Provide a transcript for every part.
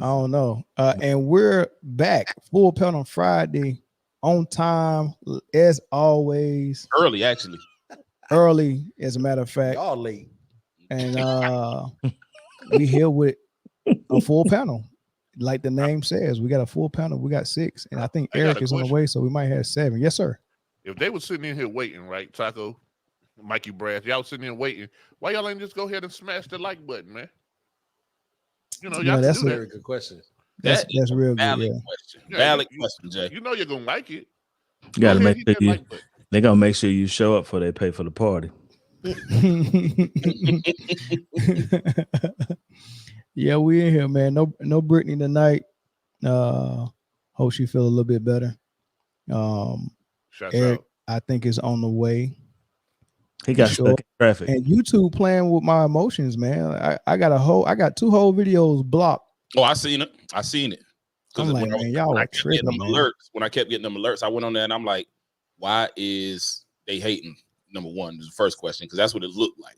don't know. And we're back full pelt on Friday, on time as always. Early, actually. Early, as a matter of fact. Y'all late. And we here with a full panel. Like the name says, we got a full panel. We got 6. And I think Eric is on the way, so we might have 7. Yes, sir. If they were sitting in here waiting, right, Taco, Mikey Brass, y'all sitting here waiting, why y'all ain't just go ahead and smash the like button, man? You know, y'all that's do a that. very good question. That's real good. Valid question. Valid question, Jay. You know you're gonna like it. You got to make sure they're gonna make sure you show up before they pay for the party. Yeah, we in here, man. No Brittany tonight. Hope she feel a little bit better. Eric, I think, is on the way. He got stuck in traffic. And YouTube playing with my emotions, man. I got 2 whole videos blocked. Oh, I seen it. I'm like, man, y'all are tripping, man. When I kept getting them alerts, I went on there and I'm like, why is they hating? Number one is the first question, because that's what it looked like.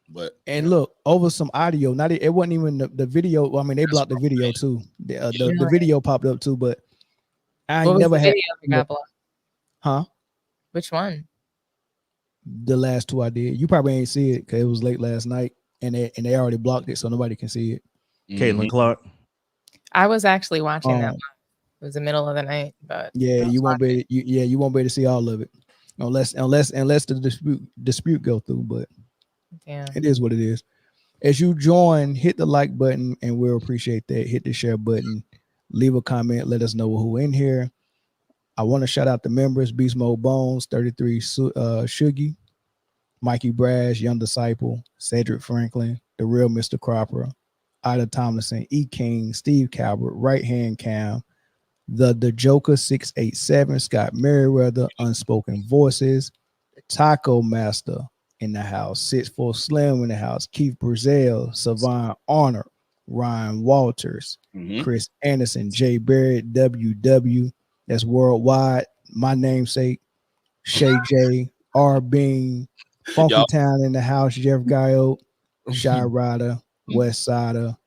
But and look, over some audio, it wasn't even the video. Well, I mean, they blocked the video too. The video popped up too, but I never had. Got blocked? Huh? Which one? The last 2 I did. You probably ain't see it because it was late last night, and they already blocked it, so nobody can see it. Caitlin Clark. I was actually watching that one. It was the middle of the night, but yeah, you won't be able to see all of it unless the dispute go through. But it is what it is. As you join, hit the like button, and we'll appreciate that. Hit the share button, leave a comment, let us know who in here. I want to shout out the members: Beast Mode Bones, 33 Shuggy, Mikey Brash, Young Disciple, Cedric Franklin, The Real Mr. Cropper, Ida Tomlinson, E King, Steve Calvert, Right Hand Cam, the Joker 687, Scott Merriweather, Unspoken Voices, Taco Master in the house, 64 Slim in the house, Keith Brazell, Savon Arnold, Ryan Walters, Chris Anderson, Jay Barrett, WW, that's worldwide, my namesake, Shay J, R Bean, Funky Town in the house, Jeff Gaio, Shy Rider, West Sider,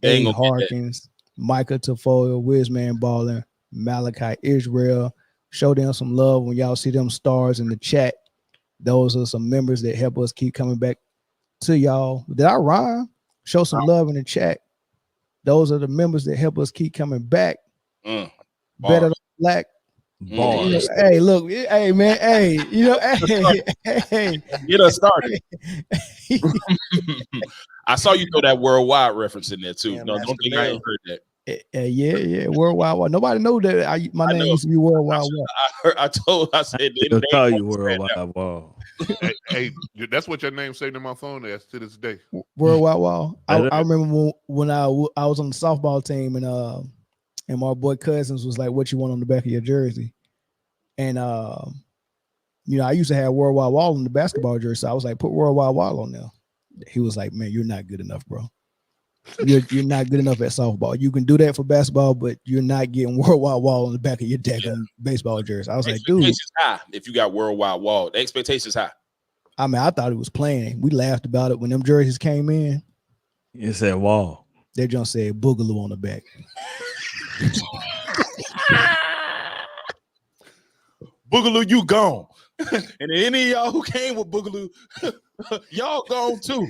A. Harkins, Micah Tafoya, Wizman Ballin, Malachi Israel. Show them some love when y'all see them stars in the chat. Those are some members that help us keep coming back to y'all. Did I rhyme? Show some love in the chat. Those are the members that help us keep coming back. Better than Black. Bars. Hey, look, hey man, hey, you know, hey, get us started. I saw you throw that worldwide reference in there too. Yeah, no, don't think I ain't heard that. Yeah, worldwide. Nobody know that my name used to be worldwide. I said they'll call you worldwide wall. hey, that's what your name saved in my phone as to this day. Worldwide wall. I remember when I was on the softball team and my boy Cousins was like, "What you want on the back of your jersey?" And you know, I used to have Worldwide Wall on the basketball jersey. So I was like, "Put Worldwide Wall on there." He was like, "Man, you're not good enough, bro. You're not good enough at softball. You can do that for basketball, but you're not getting Worldwide Wall on the back of your deck on baseball jersey." I was like, "Dude, high if you got Worldwide Wall. The expectation's high." I mean, I thought it was playing. We laughed about it when them jerseys came in. It said Wall. They just said Boogaloo on the back. Boogaloo, you gone. And any of y'all who came with Boogaloo, y'all gone too.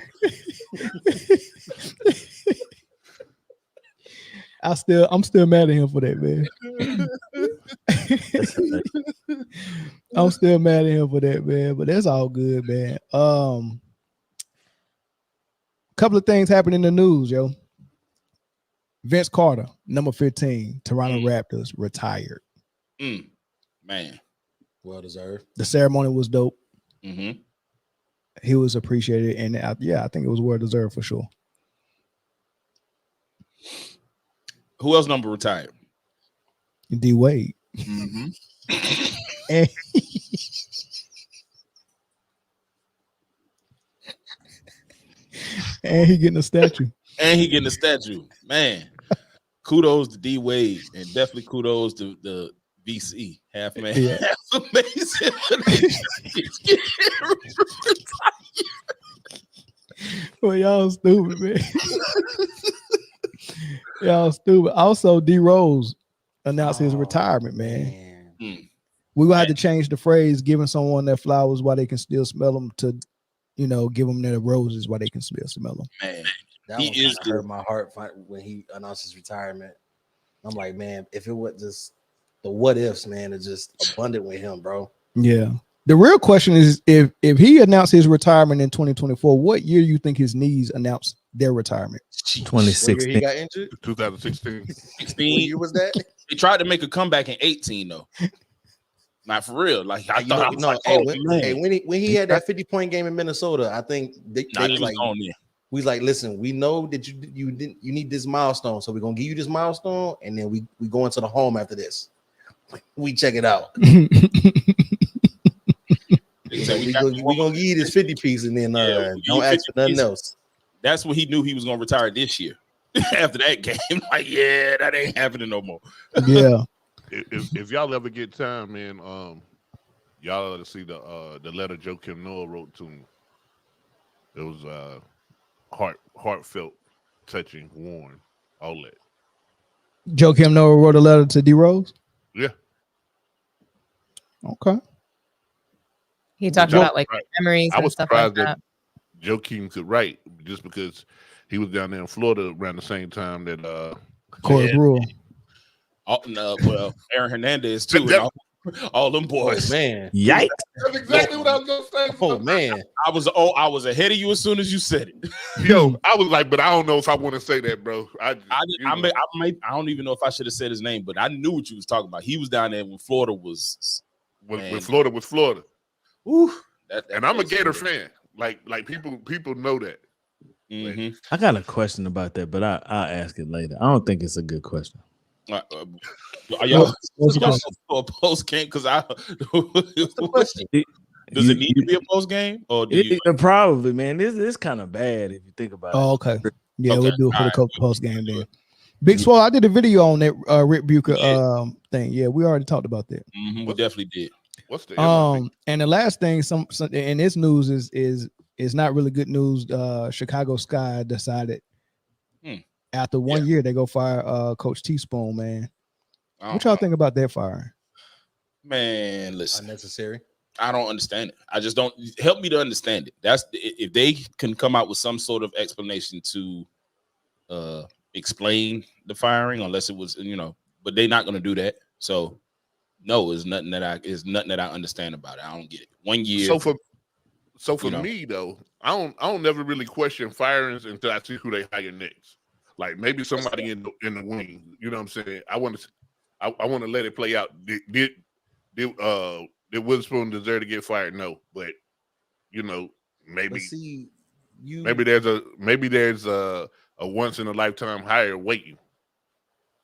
I'm still mad at him for that, man. I'm still mad at him for that, man. But that's all good, man. Couple of things happened in the news, yo. Vince Carter, number 15, Toronto Raptors, retired. Man. Well deserved. The ceremony was dope. Mm-hmm. He was appreciated, and I think it was well deserved for sure. Who else number retired? D Wade. Mm-hmm. and he getting a statue. Man, kudos to D Wade, and definitely kudos to the VC half man. Yeah. Half amazing. Well, y'all stupid, man. Y'all stupid. Also, D Rose announced his retirement, man. We're gonna have to change the phrase "giving someone their flowers while they can still smell them" to, give them their roses while they can still smell them. Man, that one kind of hurt my heart when he announced his retirement. I'm like, man, if it was just the what ifs, man, it's just abundant with him, bro. Yeah. The real question is if he announced his retirement in 2024, what year you think his knees announced their retirement? 2016. He got injured. 2016. 16. What year was that? He tried to make a comeback in 18 though. Not for real. Like I thought. When he had that 50-point game in Minnesota, I think they was like, we was like, listen, we know that you need this milestone, so we're gonna give you this milestone, and then we go into the home after this. We check it out. We're gonna give you this 50 piece, and then don't ask for nothing else. That's what he knew he was gonna retire this year. After that game, like, yeah, that ain't happening no more. Yeah. If y'all ever get time, man, y'all ought to see the letter Joe Kim Noah wrote to him. It was heartfelt, touching, warm, all that. Joe Kim Noah wrote a letter to D Rose. Yeah. Okay. He talked about like memories. I was surprised that Joakim could write just because he was down there in Florida around the same time that Corey Brewer. Well, Aaron Hernandez too. All them boys, man. Yikes! That's exactly what I was gonna say. Oh man, I was ahead of you as soon as you said it. Yo, I was like, but I don't know if I want to say that, bro. I don't even know if I should have said his name, but I knew what you was talking about. He was down there when Florida was when Florida was Florida. Ooh, and I'm a Gator fan. Like people know that. Mm-hmm. I got a question about that, but I'll ask it later. I don't think it's a good question. Are y'all a post game? Because what's the question? Does it need to be a post game, or probably, man? This is kind of bad if you think about it. Oh, okay. Yeah, we'll do it for the post game then. Big Swole, I did a video on that Rick Bucher thing. Yeah, we already talked about that. Mm-hmm, we definitely did. What's the and the last thing, some in this news is not really good news. Chicago Sky decided after 1 year they go fire Coach Teaspoon, man. What y'all think about that firing? Man, listen. Unnecessary. I don't understand it. I just don't help me to understand it. That's if they can come out with some sort of explanation to explain the firing, unless it was, but they're not gonna do that. So no, it's nothing that I understand about it. I don't get it. 1 year. So for me though, I don't never really question firings until I see who they hire next. Like maybe somebody in the wing. You know what I'm saying? I want to let it play out. Did Witherspoon deserve to get fired? No, but maybe maybe there's a once in a lifetime hire waiting.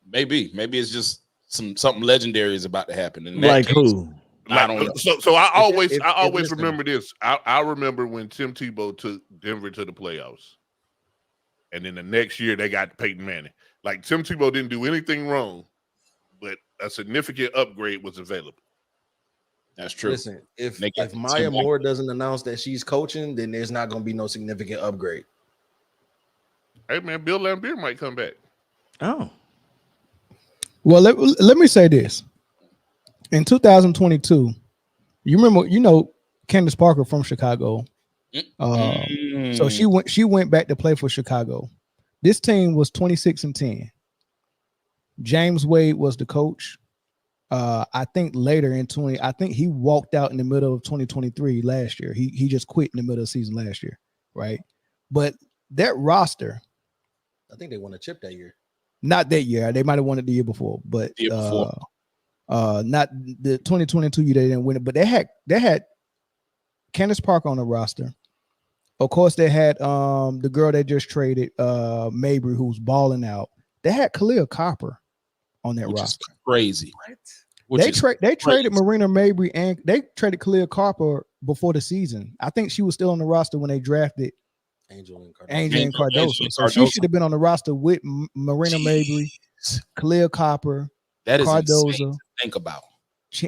Maybe it's just something legendary is about to happen. And like who? I don't know. So I always remember this. I remember when Tim Tebow took Denver to the playoffs, and then the next year they got Peyton Manning. Like Tim Tebow didn't do anything wrong, but a significant upgrade was available. That's true. Listen, if Maya Moore doesn't announce that she's coaching, then there's not going to be no significant upgrade. Hey man, Bill Laimbeer might come back. Oh. Well, let me say this. In 2022, you remember, Candace Parker from Chicago. So she went back to play for Chicago. This team was 26-10. James Wade was the coach. I think later in I think he walked out in the middle of 2023 last year. He just quit in the middle of the season last year, right? But that roster, I think they won a chip that year. Not that year. They might have won it the year before, but not the 2022 year they didn't win it. But they had Candace Parker on the roster. Of course, they had the girl they just traded, Mabry, who's balling out. They had Khalil Copper on that roster. Crazy. What? They traded Marina Mabry and they traded Khalil Copper before the season. I think she was still on the roster when they drafted Angel and Cardoso. So she should have been on the roster with Marina Mabry, Khalil Copper, that is Cardoso. Insane to think about.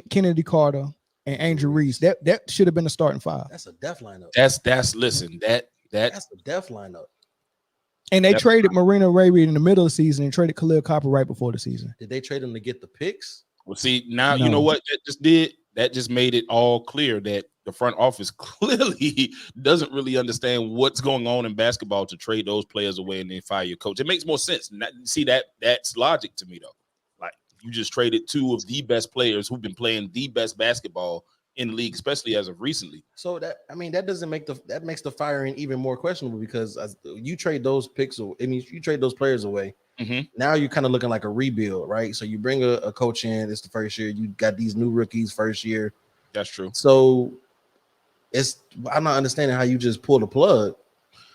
Kennedy Carter and Angel Reese. That should have been the starting five. That's a death lineup. That's a death lineup. And they traded Marina Raby in the middle of the season and traded Khalil Copper right before the season. Did they trade him to get the picks? Well, see, now you know what that just did? That just made it all clear that the front office clearly doesn't really understand what's going on in basketball to trade those players away and then fire your coach. It makes more sense. See, that's logic to me, though. Like, you just traded two of the best players who've been playing the best basketball in the league, especially as of recently. So that doesn't make that makes the firing even more questionable, because you trade those picks, you trade those players away. Mm-hmm. Now you're kind of looking like a rebuild, right? So you bring a coach in, it's the first year, you got these new rookies first year. That's true. So I'm not understanding how you just pull the plug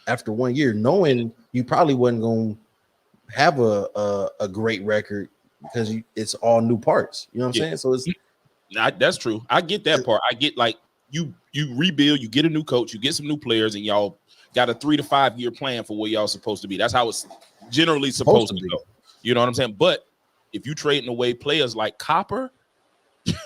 after 1 year, knowing you probably wasn't going to have a great record because it's all new parts. You know what I'm saying? So that's true. I get that part. I get, like, you rebuild, you get a new coach, you get some new players, and y'all got a 3 to 5 year plan for where y'all supposed to be. That's how it's generally supposed to go. You know what I'm saying? But if you trading away players like Copper,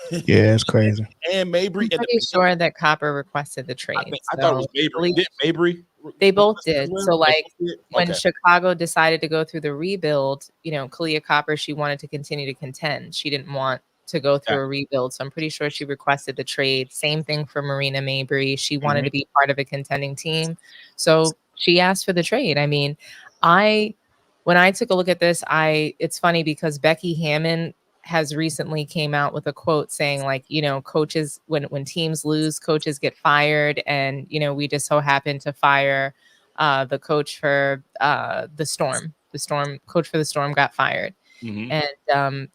yeah, it's crazy. And Mabry, I'm pretty sure that Copper requested the trade. I thought it was Mabry. Did Mabry? They both did. So, like, when Chicago decided to go through the rebuild, Kalia Copper, she wanted to continue to contend. She didn't want to go through a rebuild. So I'm pretty sure she requested the trade. Same thing for Marina Mabry. She wanted to be part of a contending team. So she asked for the trade. I mean, when I took a look at this, it's funny because Becky Hammon has recently came out with a quote saying, like, coaches, when teams lose, coaches get fired. And, we just so happened to fire the coach for the Storm. Coach for the Storm got fired. And,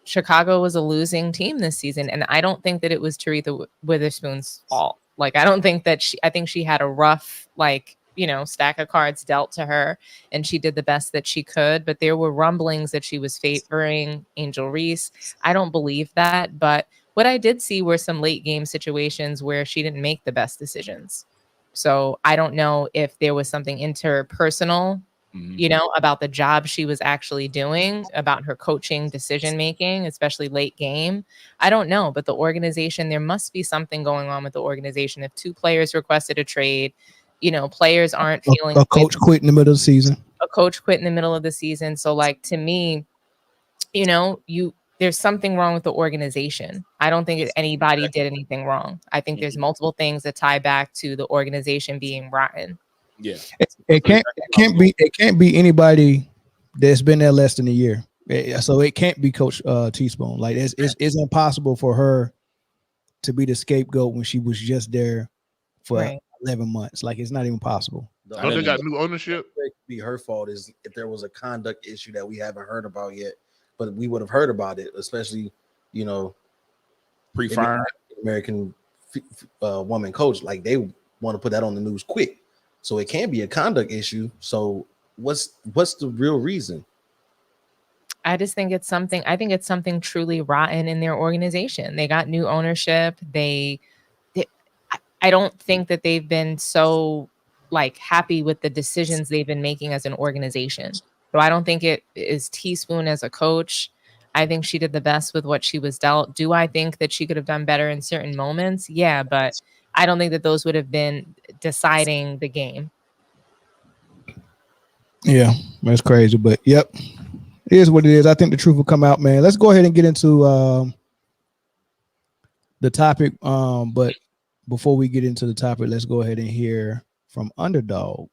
Chicago was a losing team this season. And I don't think that it was Teresa Witherspoon's fault. Like, I don't think that I think she had a rough, stack of cards dealt to her, and she did the best that she could. But there were rumblings that she was favoring Angel Reese. I don't believe that. But what I did see were some late game situations where she didn't make the best decisions. So I don't know if there was something interpersonal, about the job she was actually doing, about her coaching decision making, especially late game. I don't know. But the organization, there must be something going on with the organization. If two players requested a trade, players aren't feeling a coach quit in the middle of the season. A coach quit in the middle of the season. So, like, to me, there's something wrong with the organization. I don't think anybody did anything wrong. I think there's multiple things that tie back to the organization being rotten. Yeah, it can't be anybody that's been there less than a year. So it can't be Coach Teaspoon. Like, it's impossible for her to be the scapegoat when she was just there for 11 months. Like, it's not even possible. They got new ownership. It could be her fault is if there was a conduct issue that we haven't heard about yet, but we would have heard about it, especially pre-fire American woman coach. Like, they want to put that on the news quick. So it can be a conduct issue. So what's the real reason? I just think it's something. I think it's something truly rotten in their organization. They got new ownership. I don't think that they've been so happy with the decisions they've been making as an organization. So I don't think it is Teaspoon as a coach. I think she did the best with what she was dealt. Do I think that she could have done better in certain moments? Yeah, but I don't think that those would have been deciding the game. Yeah, that's crazy. But yep, it is what it is. I think the truth will come out, man. Let's go ahead and get into the topic. But before we get into the topic, let's go ahead and hear from Underdog.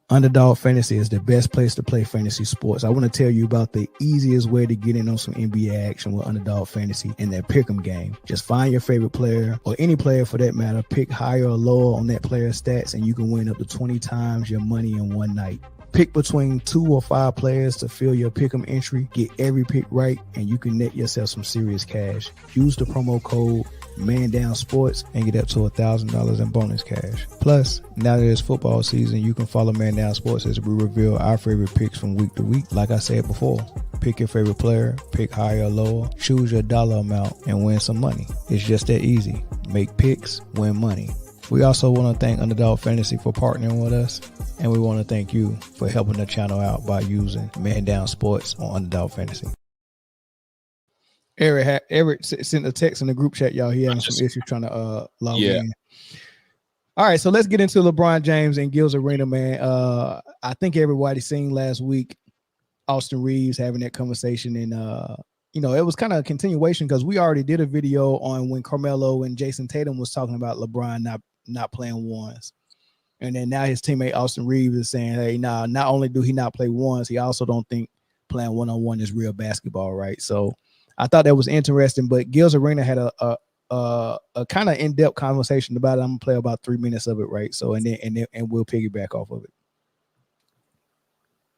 Underdog Fantasy is the best place to play fantasy sports. I want to tell you about the easiest way to get in on some NBA action with Underdog Fantasy and their pick'em game. Just find your favorite player, or any player for that matter, pick higher or lower on that player's stats, and you can win up to 20 times your money in one night. Pick between 2 or 5 players to fill your pick'em entry. Get every pick right, and you can net yourself some serious cash. Use the promo code ManDownSports and get up to $1,000 in bonus cash. Plus, now that it's football season, you can follow Man Down Sports as we reveal our favorite picks from week to week. Like I said before, pick your favorite player, pick higher or lower, choose your dollar amount, and win some money. It's just that easy. Make picks, win money. We also want to thank Underdog Fantasy for partnering with us, and we want to thank you for helping the channel out by using Man Down Sports on Underdog Fantasy. Eric sent a text in the group chat, y'all. He having some issues trying to log in. All right, so let's get into LeBron James and Gil's Arena, man. I think everybody seen last week Austin Reeves having that conversation, and it was kind of a continuation because we already did a video on when Carmelo and Jason Tatum was talking about LeBron not playing ones, and then now his teammate Austin Reeves is saying, hey, nah, not only do he not play ones, he also don't think playing one-on-one is real basketball, right? So I thought that was interesting, but Gil's Arena had a kind of in-depth conversation about it. I'm gonna play about 3 minutes of it, right? So and we'll piggyback off of it.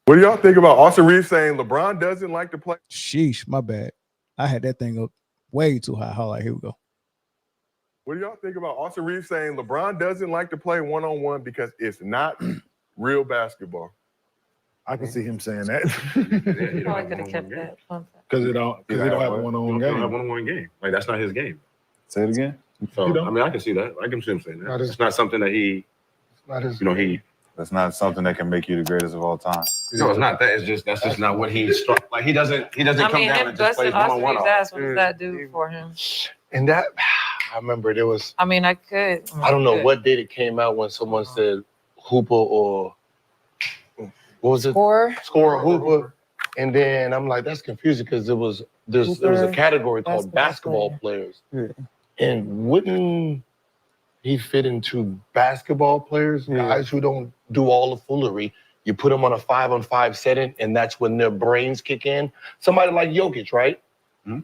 What do y'all think about Austin Reeves saying LeBron doesn't like to play? Sheesh, my bad. I had that thing up way too high. All right, here we go. What do y'all think about Austin Reeves saying LeBron doesn't like to play one-on-one because it's not real basketball? I can see him saying that. Probably could have kept that. Because they don't have a one-on-one game. Don't have one-on-one game. Like that's not his game. Say it again. So I mean, I can see that. I can see him saying that. It's not something that he. Not his. That's not something that can make you the greatest of all time. No, it's not that. It's just that's just not what he's like. He doesn't come down and just play one-on-one. What does that do for him? And that I remember there was. I don't know what date it came out when someone said Hooper or what was it? Score Hooper. And then I'm like, that's confusing because there was a category called basketball players. Yeah. And wouldn't he fit into basketball players, guys who don't do all the foolery? You put them on a 5-on-5 setting, and that's when their brains kick in. Somebody like Jokic, right? Hmm?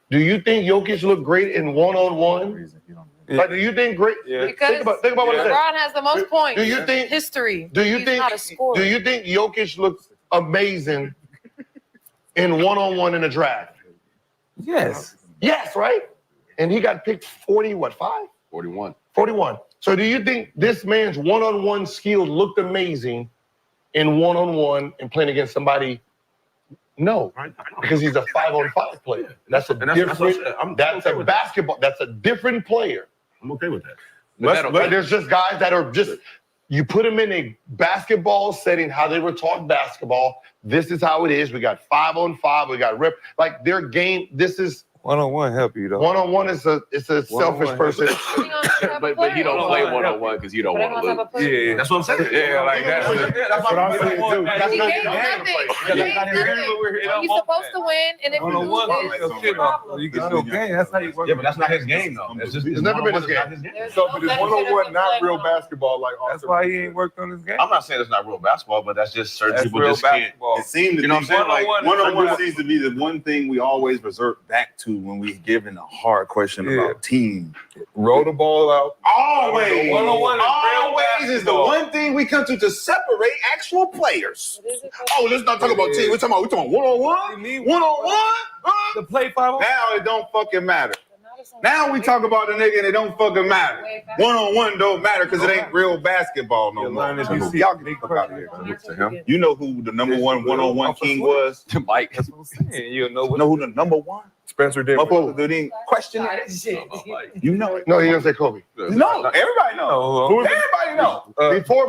Do you think Jokic looked great in one-on-one? Like, do you think great? Yeah. Because think about what LeBron has the most points. Do you think history? Do you think Jokic looks amazing in one-on-one in a draft? Yes. Yes, right? And he got picked 41. So do you think this man's one-on-one skill looked amazing in one-on-one and playing against somebody? No, because he's a 5-on-5 player. That's a different player. I'm okay with that. There's just guys that are just, you put them in a basketball setting, how they were taught basketball. This is how it is. We got 5-on-5. We got rip. Like their game, this is. One-on-one help you though. One-on-one is a selfish person. but you don't play one-on-one because you don't want to lose. Yeah, that's what I'm saying. Yeah, like that's what I'm saying too. That's not his game. He's supposed to win, and if you get your game. That's how you work. Yeah, but that's not his game though. It's never been his game. So, but it's one-on-one not real basketball. Like that's why he ain't worked on his game. I'm not saying it's not real basketball, but that's just certain people just can't. It seems to be like one-on-one seems to be the one thing we always resort back to when we given a hard question about team. Roll the ball out. Always. Always is the one thing we come to separate actual players. Oh, let's not talk about team. We're talking one-on-one. One-on-one. The play 5-on-5. Now it don't fucking matter. Now we talk about the nigga and it don't fucking matter. One-on-one don't matter because it ain't real basketball no more. Y'all get the fuck out of here. You know who the number one-on-one king was? Mike. That's what I'm saying. You know who the number one? Spencer did. Didn't question it. You know it. No, he didn't say Kobe. No, everybody knows. Everybody knows. Before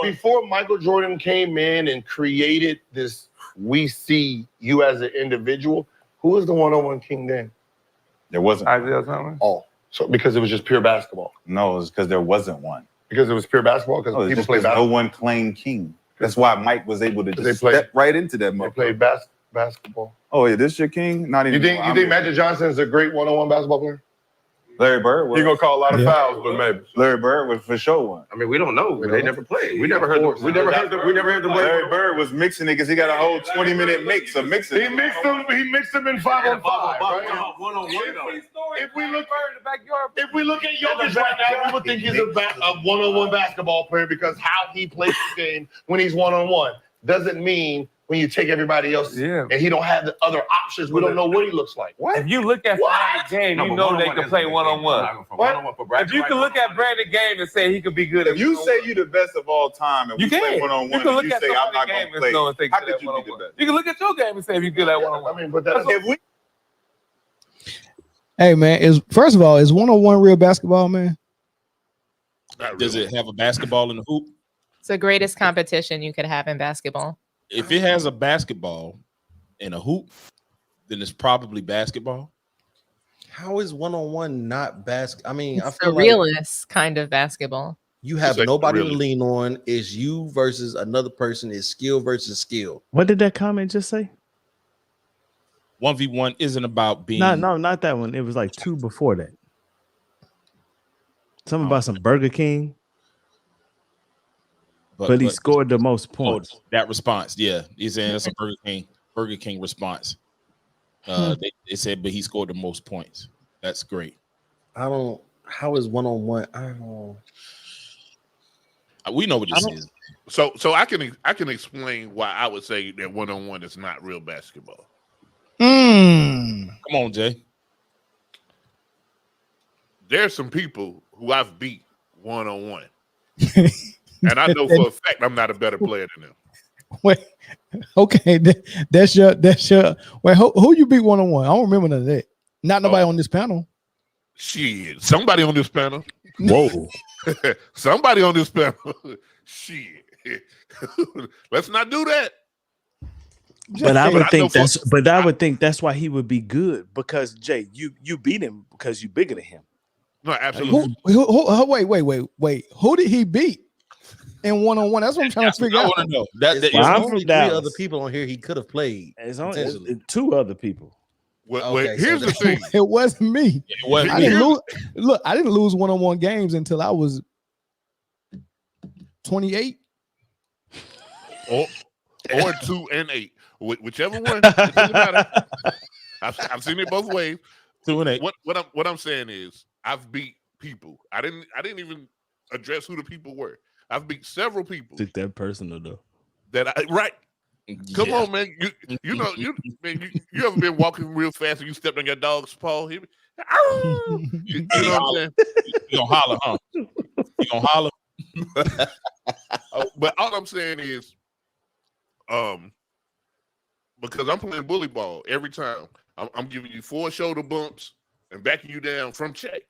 before Michael Jordan came in and created this, we see you as an individual. Who was the one-on-one king then? There wasn't. Isaiah Thomas. Oh, so because it was just pure basketball. No, it's because there wasn't one. Because it was pure basketball. Because people play basketball. No one claimed king. That's why Mike was able to just step right into that. They played basketball. Oh yeah, this your king? Not even. You think Magic Johnson is a great one-on-one basketball player? Larry Bird was. He gonna call a lot of fouls, but maybe Larry Bird was for sure one. I mean, we don't know. They never played. We never heard the Larry Bird was mixing it because he got a whole 20-minute mix of mixing. He mixed them in 5-on-5. Right? If we look at Jokic right now, we would think he's a one-on-one basketball player because how he plays the game when he's one-on-one doesn't mean when you take everybody else and he don't have the other options, we don't know what he looks like. What? If you look at Brandon game, you know they can play one-on-one. If you can look at Brandon game and say he could be good. If you say you the best of all time and we play one-on-one, you can look at say I'm not going to play. How could you be the best? You can look at your game and say if you're good at one-on-one. I mean, but if we. Hey man, first of all, is one-on-one real basketball, man? Does it have a basketball in the hoop? It's the greatest competition you could have in basketball. If it has a basketball and a hoop, then it's probably basketball. How is one-on-one not basketball? I mean, It's I feel the realist kind of basketball. You have nobody to lean on. It's you versus another person. It's skill versus skill. What did that comment just say? 1v1 isn't about being. No, not that one. It was like 2 before that. Something about some Burger King. But he scored the most points. That response, yeah. He's saying that's a Burger King response. They said, but he scored the most points. That's great. How is one-on-one? I don't know. We know what this is. So I can explain why I would say that one-on-one is not real basketball. Come on, Jay. There's some people who I've beat one-on-one. And I know for a fact I'm not a better player than them. Wait, okay, that's your wait, who you beat one-on-one? I don't remember none of that. Not nobody on this panel. Shit, somebody on this panel. Whoa. Somebody on this panel. Shit. Let's not do that. But I would think that's why he would be good, because Jay, you beat him because you bigger than him. No, absolutely. Wait. Who did he beat in one-on-one? That's what I'm trying to figure out. I want to know. There's only 3 other people on here he could have played. It's only 2 other people. Well, here's the thing. It wasn't me. It wasn't I me. didn't lose. Look, I didn't lose one-on-one games until I was 28. Or 2 and 8. Whichever one. It doesn't matter. I've seen it both ways. 2 and 8. What I'm saying is I've beat people. I didn't even address who the people were. I've beat several people. Took that personal though. Right. Come on, man. You know, you ever been walking real fast and you stepped on your dog's paw? You know what I'm saying? You gonna holler, huh? You gonna holler? But all I'm saying is, because I'm playing bully ball every time, I'm giving you 4 shoulder bumps and backing you down from check.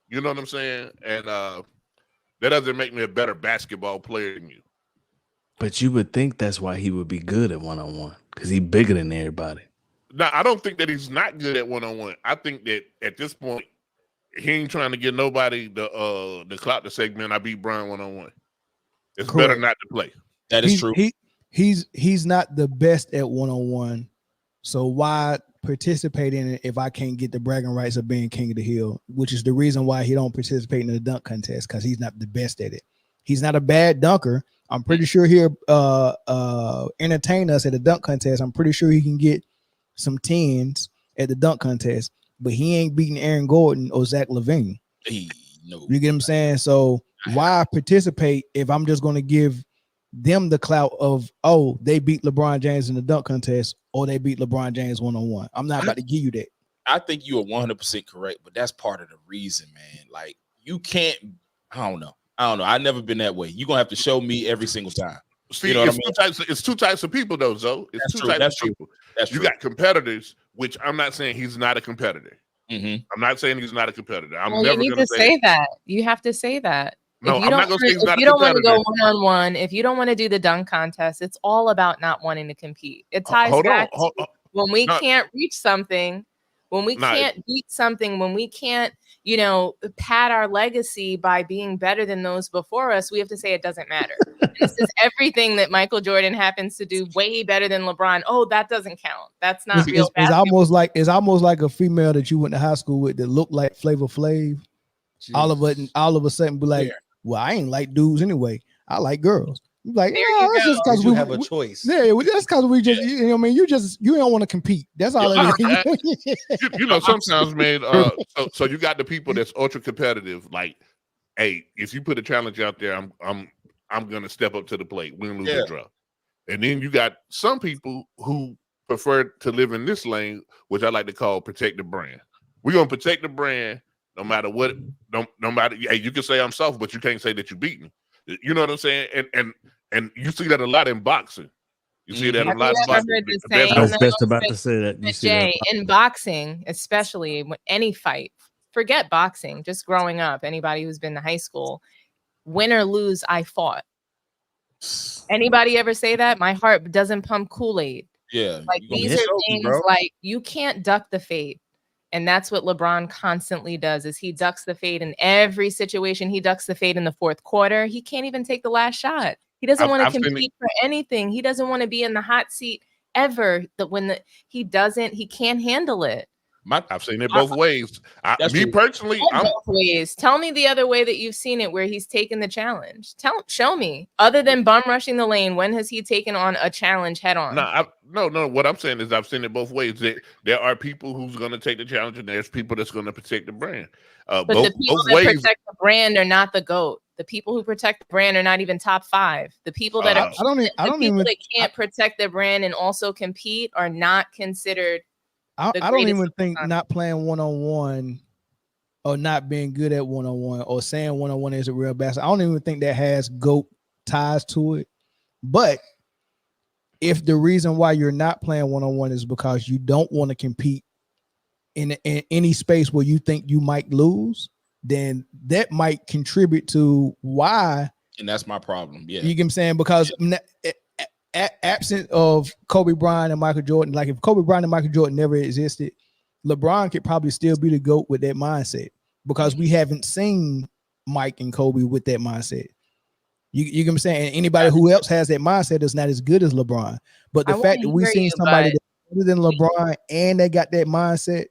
You know what I'm saying? And that doesn't make me a better basketball player than you. But you would think that's why he would be good at one-on-one, because he's bigger than everybody. No, I don't think that he's not good at one-on-one. I think that at this point, he ain't trying to get nobody the clout to say, man, I beat Bryant one-on-one. It's Correct. better not to play. That is true. He's not the best at one-on-one. So why participate in it if I can't get the bragging rights of being king of the hill, which is the reason why he don't participate in the dunk contest, because he's not the best at it. He's not a bad dunker. I'm pretty sure he'll entertain us at the dunk contest. I'm pretty sure he can get some 10s at the dunk contest, but he ain't beating Aaron Gordon or Zach LaVine. You get what I'm saying? So why participate if I'm just going to give them the clout of, oh, they beat LeBron James in the dunk contest or they beat LeBron James one-on-one? I'm not about to give you that. I think you are 100% correct, but that's part of the reason, man. Like, you can't, I don't know. I've never been that way. You're going to have to show me every single time. See, you know it's 2 types of people, though, Zoe. It's that's 2 true. types That's of people. That's you true. got competitors, which I'm not saying he's not a competitor. Mm-hmm. I'm not saying he's not a competitor. You need to say that. You have to say that. No, I'm not going to say he's not a competitor. If you don't want to go one-on-one, if you don't want to do the dunk contest, it's all about not wanting to compete. It ties back to when we can't reach something, when we can't beat something, when we can't, pad our legacy by being better than those before us, we have to say it doesn't matter. This is everything that Michael Jordan happens to do way better than LeBron. Oh, that doesn't count. That's not real basketball. It's almost like a female that you went to high school with that looked like Flavor Flav. All of a sudden be like, well, I ain't like dudes anyway. I like girls. Like, that's just because we have a choice. Yeah, that's because we just, you don't want to compete. That's all it is. Sometimes, man. So you got the people that's ultra competitive. Like, hey, if you put a challenge out there, I'm gonna step up to the plate, win, lose, or draw. And then you got some people who prefer to live in this lane, which I like to call protect the brand. We're gonna protect the brand no matter what. No matter. Hey, you can say I'm soft, but you can't say that you beat me. You know what I'm saying? And you see that a lot in boxing. You see that a lot in boxing. I was just about to say that. But Jay, in boxing, especially when any fight, forget boxing, just growing up, anybody who's been to high school, win or lose, I fought. Anybody ever say that? My heart doesn't pump Kool-Aid. Yeah. Like, these are things like you can't duck the fate. And that's what LeBron constantly does, is he ducks the fade in every situation. He ducks the fade in the fourth quarter. He can't even take the last shot. He doesn't want to compete for anything. He doesn't want to be in the hot seat ever. He can't handle it. I've seen it both ways. Personally, both ways. Tell me the other way that you've seen it where he's taken the challenge. Show me. Other than bum rushing the lane, when has he taken on a challenge head on? No. What I'm saying is I've seen it both ways. There are people who's going to take the challenge, and there's people that's going to protect the brand. But the people that protect the brand are not the GOAT. The people who protect the brand are not even top 5. The people that that can't protect their brand and also compete are not considered. I don't even think not playing one-on-one or not being good at one-on-one or saying one-on-one is a real basketball. I don't even think that has GOAT ties to it. But if the reason why you're not playing one-on-one is because you don't want to compete in any space where you think you might lose, then that might contribute to why. And that's my problem. Yeah. You get what I'm saying? Because absent of Kobe Bryant and Michael Jordan, like if Kobe Bryant and Michael Jordan never existed, LeBron could probably still be the GOAT with that mindset, because we haven't seen Mike and Kobe with that mindset. You get what I'm saying? And anybody who else has that mindset is not as good as LeBron. But the fact that we've seen somebody that's better than LeBron and they got that mindset.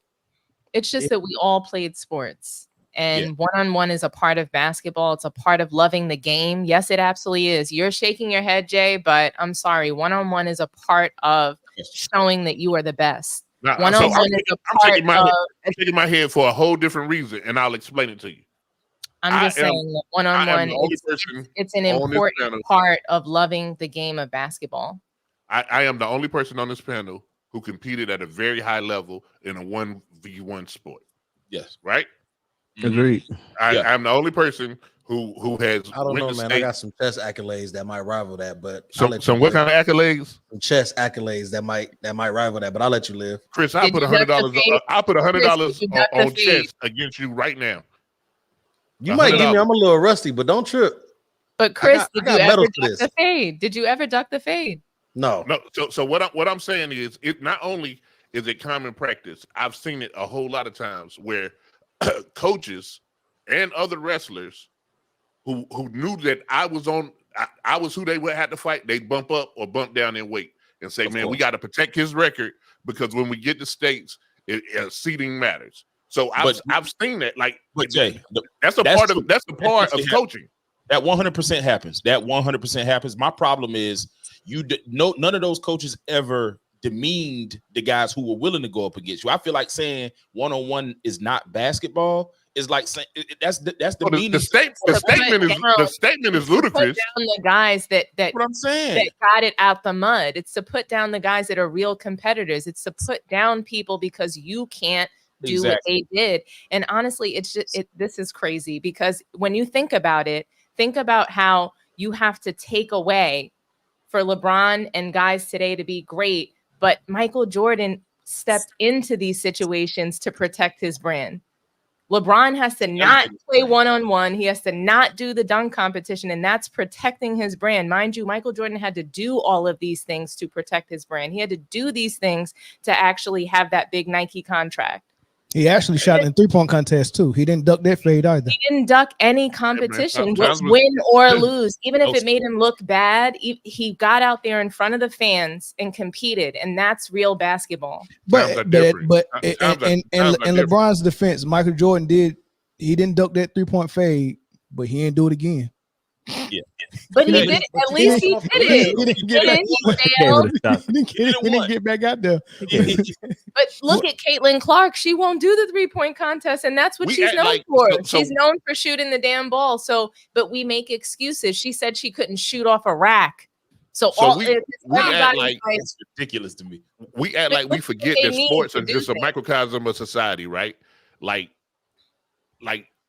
It's just that we all played sports. And one-on-one is a part of basketball. It's a part of loving the game. Yes, it absolutely is. You're shaking your head, Jay, but I'm sorry. One-on-one is a part of showing that you are the best. One-on-one is a part of... I'm shaking my head for a whole different reason, and I'll explain it to you. I'm just saying that one-on-one, it's an important part of loving the game of basketball. I am the only person on this panel who competed at a very high level in a 1v1 sport. Yes. Right? Agreed. I'm the only person who has. I don't know, man. I got some chess accolades that might rival that, but some what kind of accolades? Some chess accolades that might rival that, but I'll let you live. Chris, I'll put $100. I'll put $100 on chess against you right now. You might give me. I'm a little rusty, but don't trip. But Chris, did you ever duck the fade? Did you ever duck the fade? No. So what I'm saying is, it not only is it common practice. I've seen it a whole lot of times where coaches and other wrestlers who knew that I was who they would have to fight, they bump up or bump down in weight and say, man, we got to protect his record, because when we get to states, seeding matters. So I've seen that. But Jay, that's a part of coaching. That 100% happens. My problem is none of those coaches ever demeaned the guys who were willing to go up against you. I feel like saying one-on-one is not basketball is like saying that's demeaning. The statement is ludicrous. Put down the guys that what I'm saying, that got it out the mud. It's to put down the guys that are real competitors. It's to put down people because you can't do what they did. And honestly, this is crazy, because when you think about it, think about how you have to take away for LeBron and guys today to be great. But Michael Jordan stepped into these situations to protect his brand. LeBron has to not play one-on-one. He has to not do the dunk competition, and that's protecting his brand. Mind you, Michael Jordan had to do all of these things to protect his brand. He had to do these things to actually have that big Nike contract. He actually shot in the three-point contest too. He didn't duck that fade either. He didn't duck any competition, win or lose. Even if it made him look bad, he got out there in front of the fans and competed, and that's real basketball. But in LeBron's defense, Michael Jordan didn't duck that three-point fade, but he didn't do it again. Yeah. But he did it. At least he did it. He didn't get back out there. But look at Caitlin Clark. She won't do the three-point contest, and that's what she's known for. She's known for shooting the damn ball. But we make excuses. She said she couldn't shoot off a rack. We act like it's ridiculous to me. We act like we forget that sports are just a microcosm of society, right? Like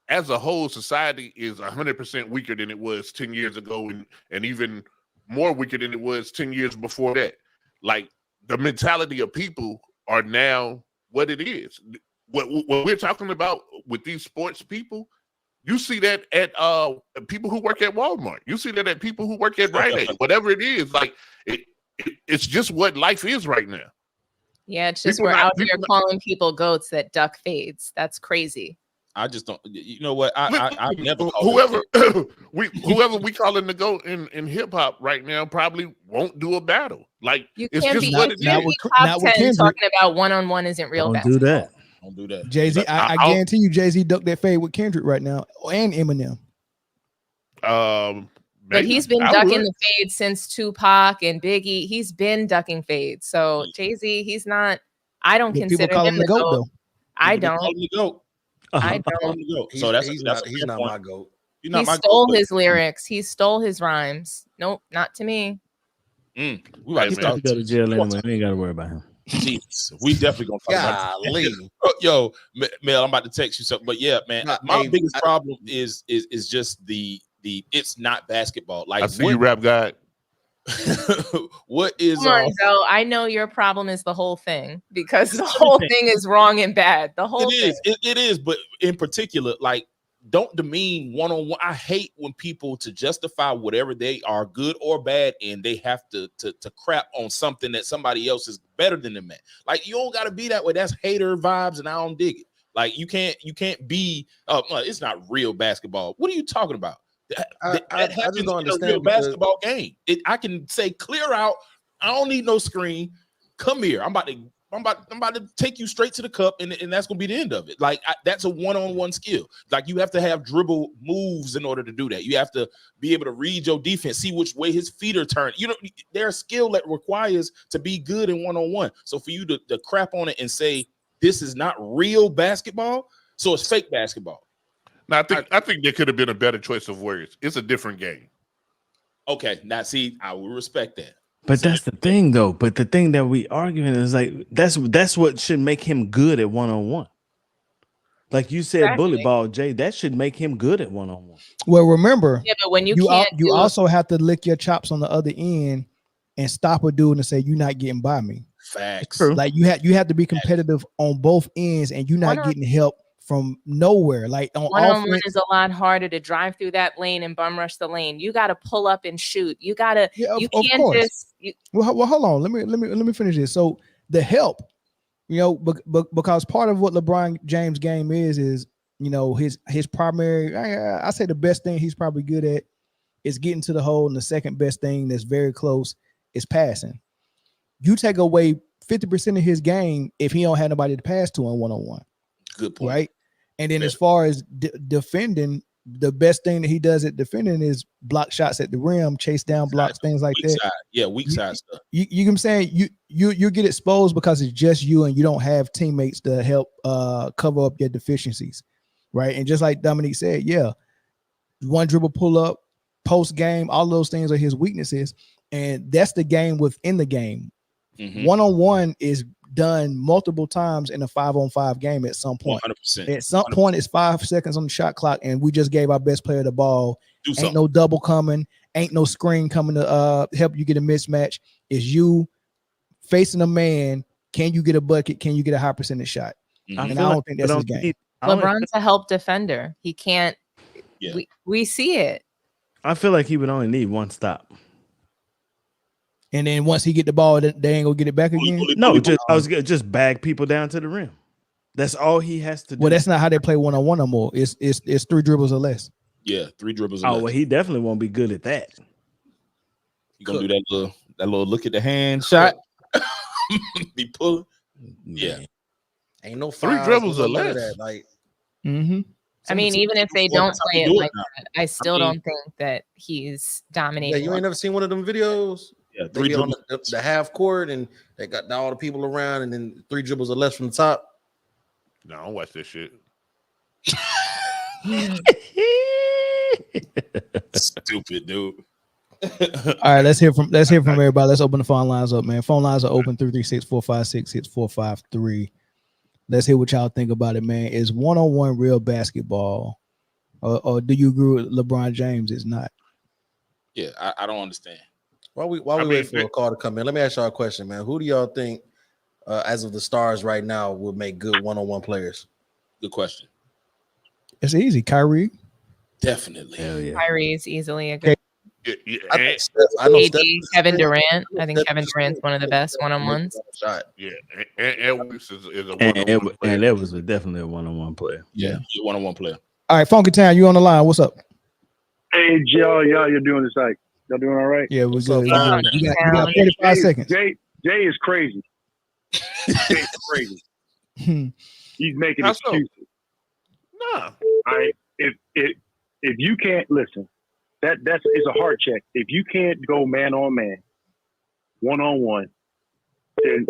as a whole, society is 100% weaker than it was 10 years ago, and even more weaker than it was 10 years before that. Like, the mentality of people are now what it is. What we're talking about with these sports people, you see that at people who work at Walmart. You see that at people who work at Bryant. Whatever it is, like it's just what life is right now. Yeah, it's just we're out here calling people goats that duck fades. That's crazy. I just don't. You know what? I've never whoever we calling the GOAT in hip hop right now probably won't do a battle. Like you it's can't just be, what it top is. 10 talking about one-on-one isn't real. Don't do that. Don't do that. Jay-Z, I guarantee you, Jay-Z ducked that fade with Kendrick right now, and Eminem. But he's been ducking the fade since Tupac and Biggie. He's been ducking fade. So Jay-Z, he's not. I don't consider him the GOAT. Though. I don't. I don't. So he's not my GOAT. He stole his lyrics. He stole his rhymes. Nope, not to me. We about to go to jail anyway. We ain't got to worry about him. Jeez, we definitely gonna talk about it. Yo, Mel, I'm about to text you something, but yeah, man, my biggest problem is just the it's not basketball. Like I see you, rap guy. What is? Come on, Joe. I know your problem is the whole thing because the whole thing is wrong and bad. The whole thing. It is, but in particular, like, don't demean one-on-one. I hate when people, to justify whatever they are, good or bad, and they have to crap on something that somebody else is better than them at. Like, you don't got to be that way. That's hater vibes, and I don't dig it. Like, you can't be. It's not real basketball. What are you talking about? I just don't understand a real basketball game. I can say clear out. I don't need no screen. Come here. I'm about to take you straight to the cup, and that's gonna be the end of it. Like that's a one-on-one skill. Like you have to have dribble moves in order to do that. You have to be able to read your defense, see which way his feet are turned. You know, there's skill that requires to be good in one-on-one. So for you to crap on it and say this is not real basketball, so it's fake basketball. Now, I think there could have been a better choice of words. It's a different game. Okay, now see, I will respect that. But that's the thing, though. But the thing that we arguing is like that's what should make him good at one-on-one. Like you said, bully ball, Jay. That should make him good at one-on-one. Well, remember, but when you also have to lick your chops on the other end and stop a dude and say you're not getting by me. Facts. Like you have to be competitive on both ends, and you're not getting help from nowhere. Like on one-on-one is a lot harder to drive through that lane and bum rush the lane. You got to pull up and shoot. You got to. You can't just. Well, hold on. Let me finish this. So the help, because part of what LeBron James' game is his primary. I say the best thing he's probably good at is getting to the hole, and the second best thing that's very close is passing. You take away 50% of his game if he don't have nobody to pass to on one-on-one. Good point. Right. And then as far as defending, the best thing that he does at defending is block shots at the rim, chase down blocks, things like that. Side. Yeah, weak side stuff. You can say you get exposed because it's just you and you don't have teammates to help cover up your deficiencies. Right. And just like Dominique said, one dribble pull up, post game, all those things are his weaknesses. And that's the game within the game. Mm-hmm. One-on-one is done multiple times in a 5-on-5 game at some point. 100%. At some point, it's 5 seconds on the shot clock, and we just gave our best player the ball. Ain't no double coming, ain't no screen coming to help you get a mismatch. It's you facing a man. Can you get a bucket? Can you get a high percentage shot? Mm-hmm. And I don't think that's his game. LeBron's a help defender. He can't. Yeah. We see it. I feel like he would only need one stop. And then once he get the ball, they ain't gonna get it back again. No, just bag people down to the rim. That's all he has to do. Well, that's not how they play one-on-one no more. It's 3 dribbles or less. Yeah, 3 dribbles or less. less. Well, he definitely won't be good at that. You gonna do that little look at the hand shot? Be pulling. Yeah. Ain't no 3 dribbles or less. That, like. Mm-hmm. I mean, even if they don't play it like that, I still don't think that he's dominating. Yeah, you ain't never seen one of them videos? Yeah, 3 dribbles on the half court, and they got all the people around, and then 3 dribbles or less from the top. No, I don't watch this shit. Stupid dude. All right, let's hear from everybody. Let's open the phone lines up, man. Phone lines are open 336-456-6453. Let's hear what y'all think about it, man. Is one-on-one real basketball, or do you agree with LeBron James? It's not. Yeah, I don't understand. While we wait for a call to come in, let me ask y'all a question, man. Who do y'all think, as of the stars right now, would make good one-on-one players? Good question. It's easy. Kyrie. Definitely. Hell yeah. Kyrie is easily a good. I know AD, Kevin Durant. I think Kevin Durant's one of the best one-on-ones. Yeah, and Edwards is a one-on-one player. And Edwards was definitely a one-on-one player. Yeah, one-on-one player. All right, Funky Town, you on the line? What's up? Hey, y'all doing this like y'all doing all right? Yeah, we're good. You got 45 seconds. Jay is crazy. Jay's crazy. He's making excuses. No. All right. If you can't listen, that's a heart check. If you can't go man on man, one on one, then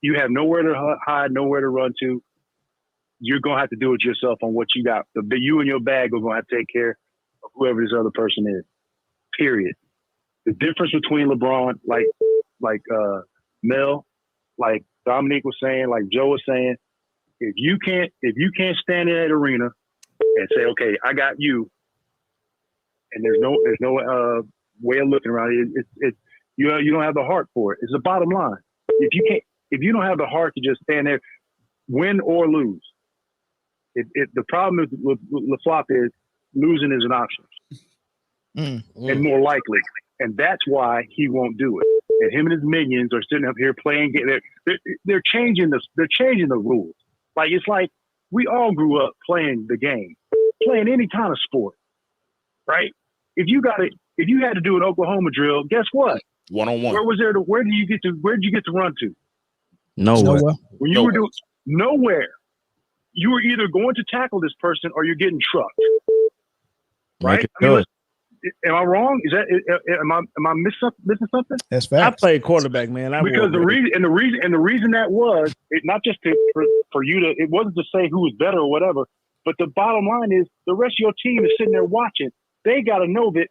you have nowhere to hide, nowhere to run to. You're gonna have to do it yourself on what you got. You and your bag are gonna have to take care of whoever this other person is. Period. The difference between LeBron, like Mel, like Dominique was saying, like Joe was saying, if you can't stand in that arena and say, okay, I got you, and there's no way of looking around it. You don't have the heart for it. It's the bottom line. If you don't have the heart to just stand there, win or lose. The problem is with LaFlop is losing is an option, and more likely, and that's why he won't do it. And him and his minions are sitting up here playing. They're changing the rules. Like it's like we all grew up playing the game, playing any kind of sport, right? If you had to do an Oklahoma drill, guess what? One-on-one. Where did you get to run to? Nowhere. When you were doing nowhere, you were either going to tackle this person or you're getting trucked. Right? Am I wrong? Am I missing something? That's fact. I played quarterback, man. Because the reason that was not just for you to, it wasn't to say who was better or whatever, but the bottom line is the rest of your team is sitting there watching. They got to know that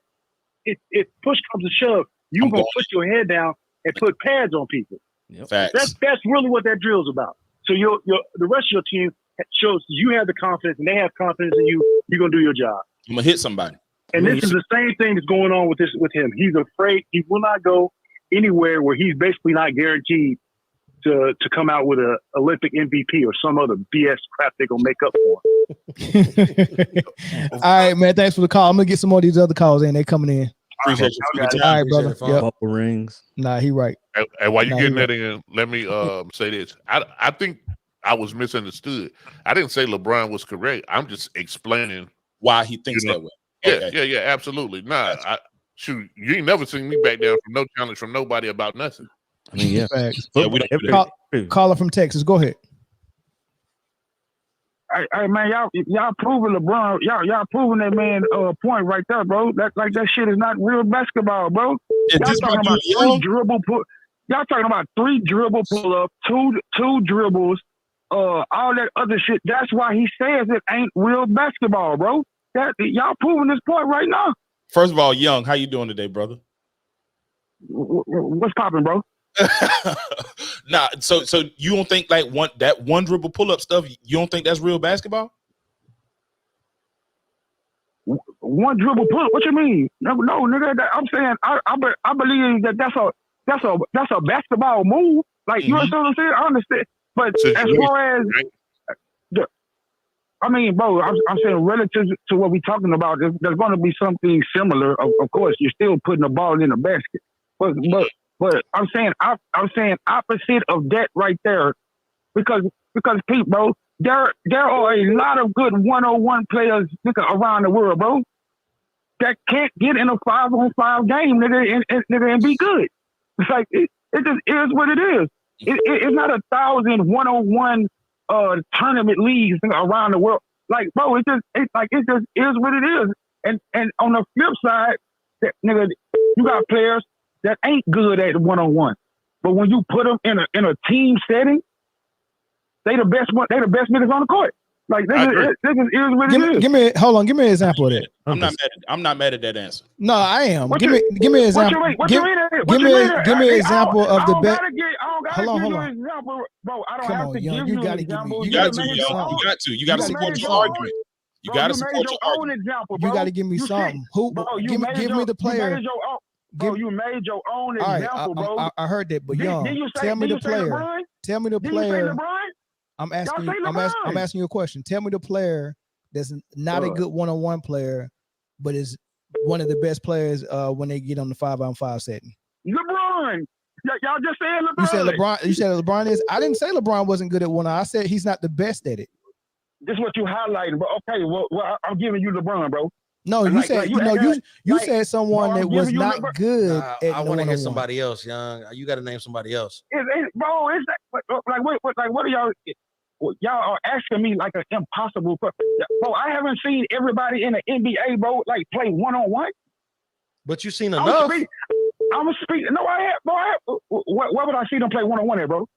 if push comes to shove, you're gonna put your head down and put pads on people. Yep. Facts. That's really what that drill is about. So the rest of your team shows you have the confidence and they have confidence in you. You're gonna do your job. I'm gonna hit somebody. And this is the same thing that's going on with him. He's afraid he will not go anywhere where he's basically not guaranteed to come out with an Olympic MVP or some other BS crap they're gonna make up for. All right, man. Thanks for the call. I'm gonna get some more of these other calls in. They coming in. Appreciate you. All right, brother. Couple rings. Nah, he right. And while you're getting that in, let me say this. I think I was misunderstood. I didn't say LeBron was correct. I'm just explaining why he thinks that way. Yeah, absolutely. Nah, shoot, you ain't never seen me back down from no challenge from nobody about nothing. I mean, yeah. Yeah, we don't Caller from Texas. Go ahead. Hey man, y'all proving LeBron, y'all proving that man point right there, bro. That shit is not real basketball, bro. Y'all talking about three dribble pull up, two dribbles, all that other shit. That's why he says it ain't real basketball, bro. Y'all proving this point right now. First of all, Young, how you doing today, brother? What's popping, bro? Nah, so you don't think like one dribble pull up stuff? You don't think that's real basketball? One dribble pull up? What you mean? No, nigga. I'm saying I believe that's a basketball move. Like you understand what I'm saying? I understand, but as far as I mean, bro, I'm saying relative to what we're talking about, there's going to be something similar. Of course, you're still putting the ball in the basket, but I'm saying opposite of that right there, because people, bro, there are a lot of good 1-on-1 players around the world, bro, that can't get in a 5-on-5 game, nigga, and be good. It's like it just is what it is. It's not 1,000 1-on-1 tournament leagues around the world. Like, bro, it just is what it is. And on the flip side, nigga, you got players that ain't good at 1-on-1, but when you put them in a team setting, they the best niggas on the court. Like this is what it is. Give me an example of that. I'm not mad at that answer. No, I am. Give me an example. Give me an example of the best. Hold on. Bro, I don't have to give you an example. You got to support your argument. You got to support your own example, bro. You got to give me something. Give me the player. Bro, you made your own example, bro. I heard that, but tell me the player. Tell me the player. I'm asking you a question. Tell me the player that's not a good 1-on-1 player, but is one of the best players when they get on the 5-on-5 setting? LeBron. Y'all just saying LeBron. You said LeBron. You said LeBron is. I didn't say LeBron wasn't good at one. I said he's not the best at it. This is what you highlighting, bro. Okay, well, I'm giving you LeBron, bro. No, you said you said someone that was not good. I want to hear somebody else, Young. You got to name somebody else. Bro, it's like what are y'all? Y'all are asking me like an impossible question. Bro, I haven't seen everybody in the NBA, bro, like play 1-on-1. But you seen enough. I'm a speak. No, I have. Bro, where would I see them play 1-on-1 at, bro?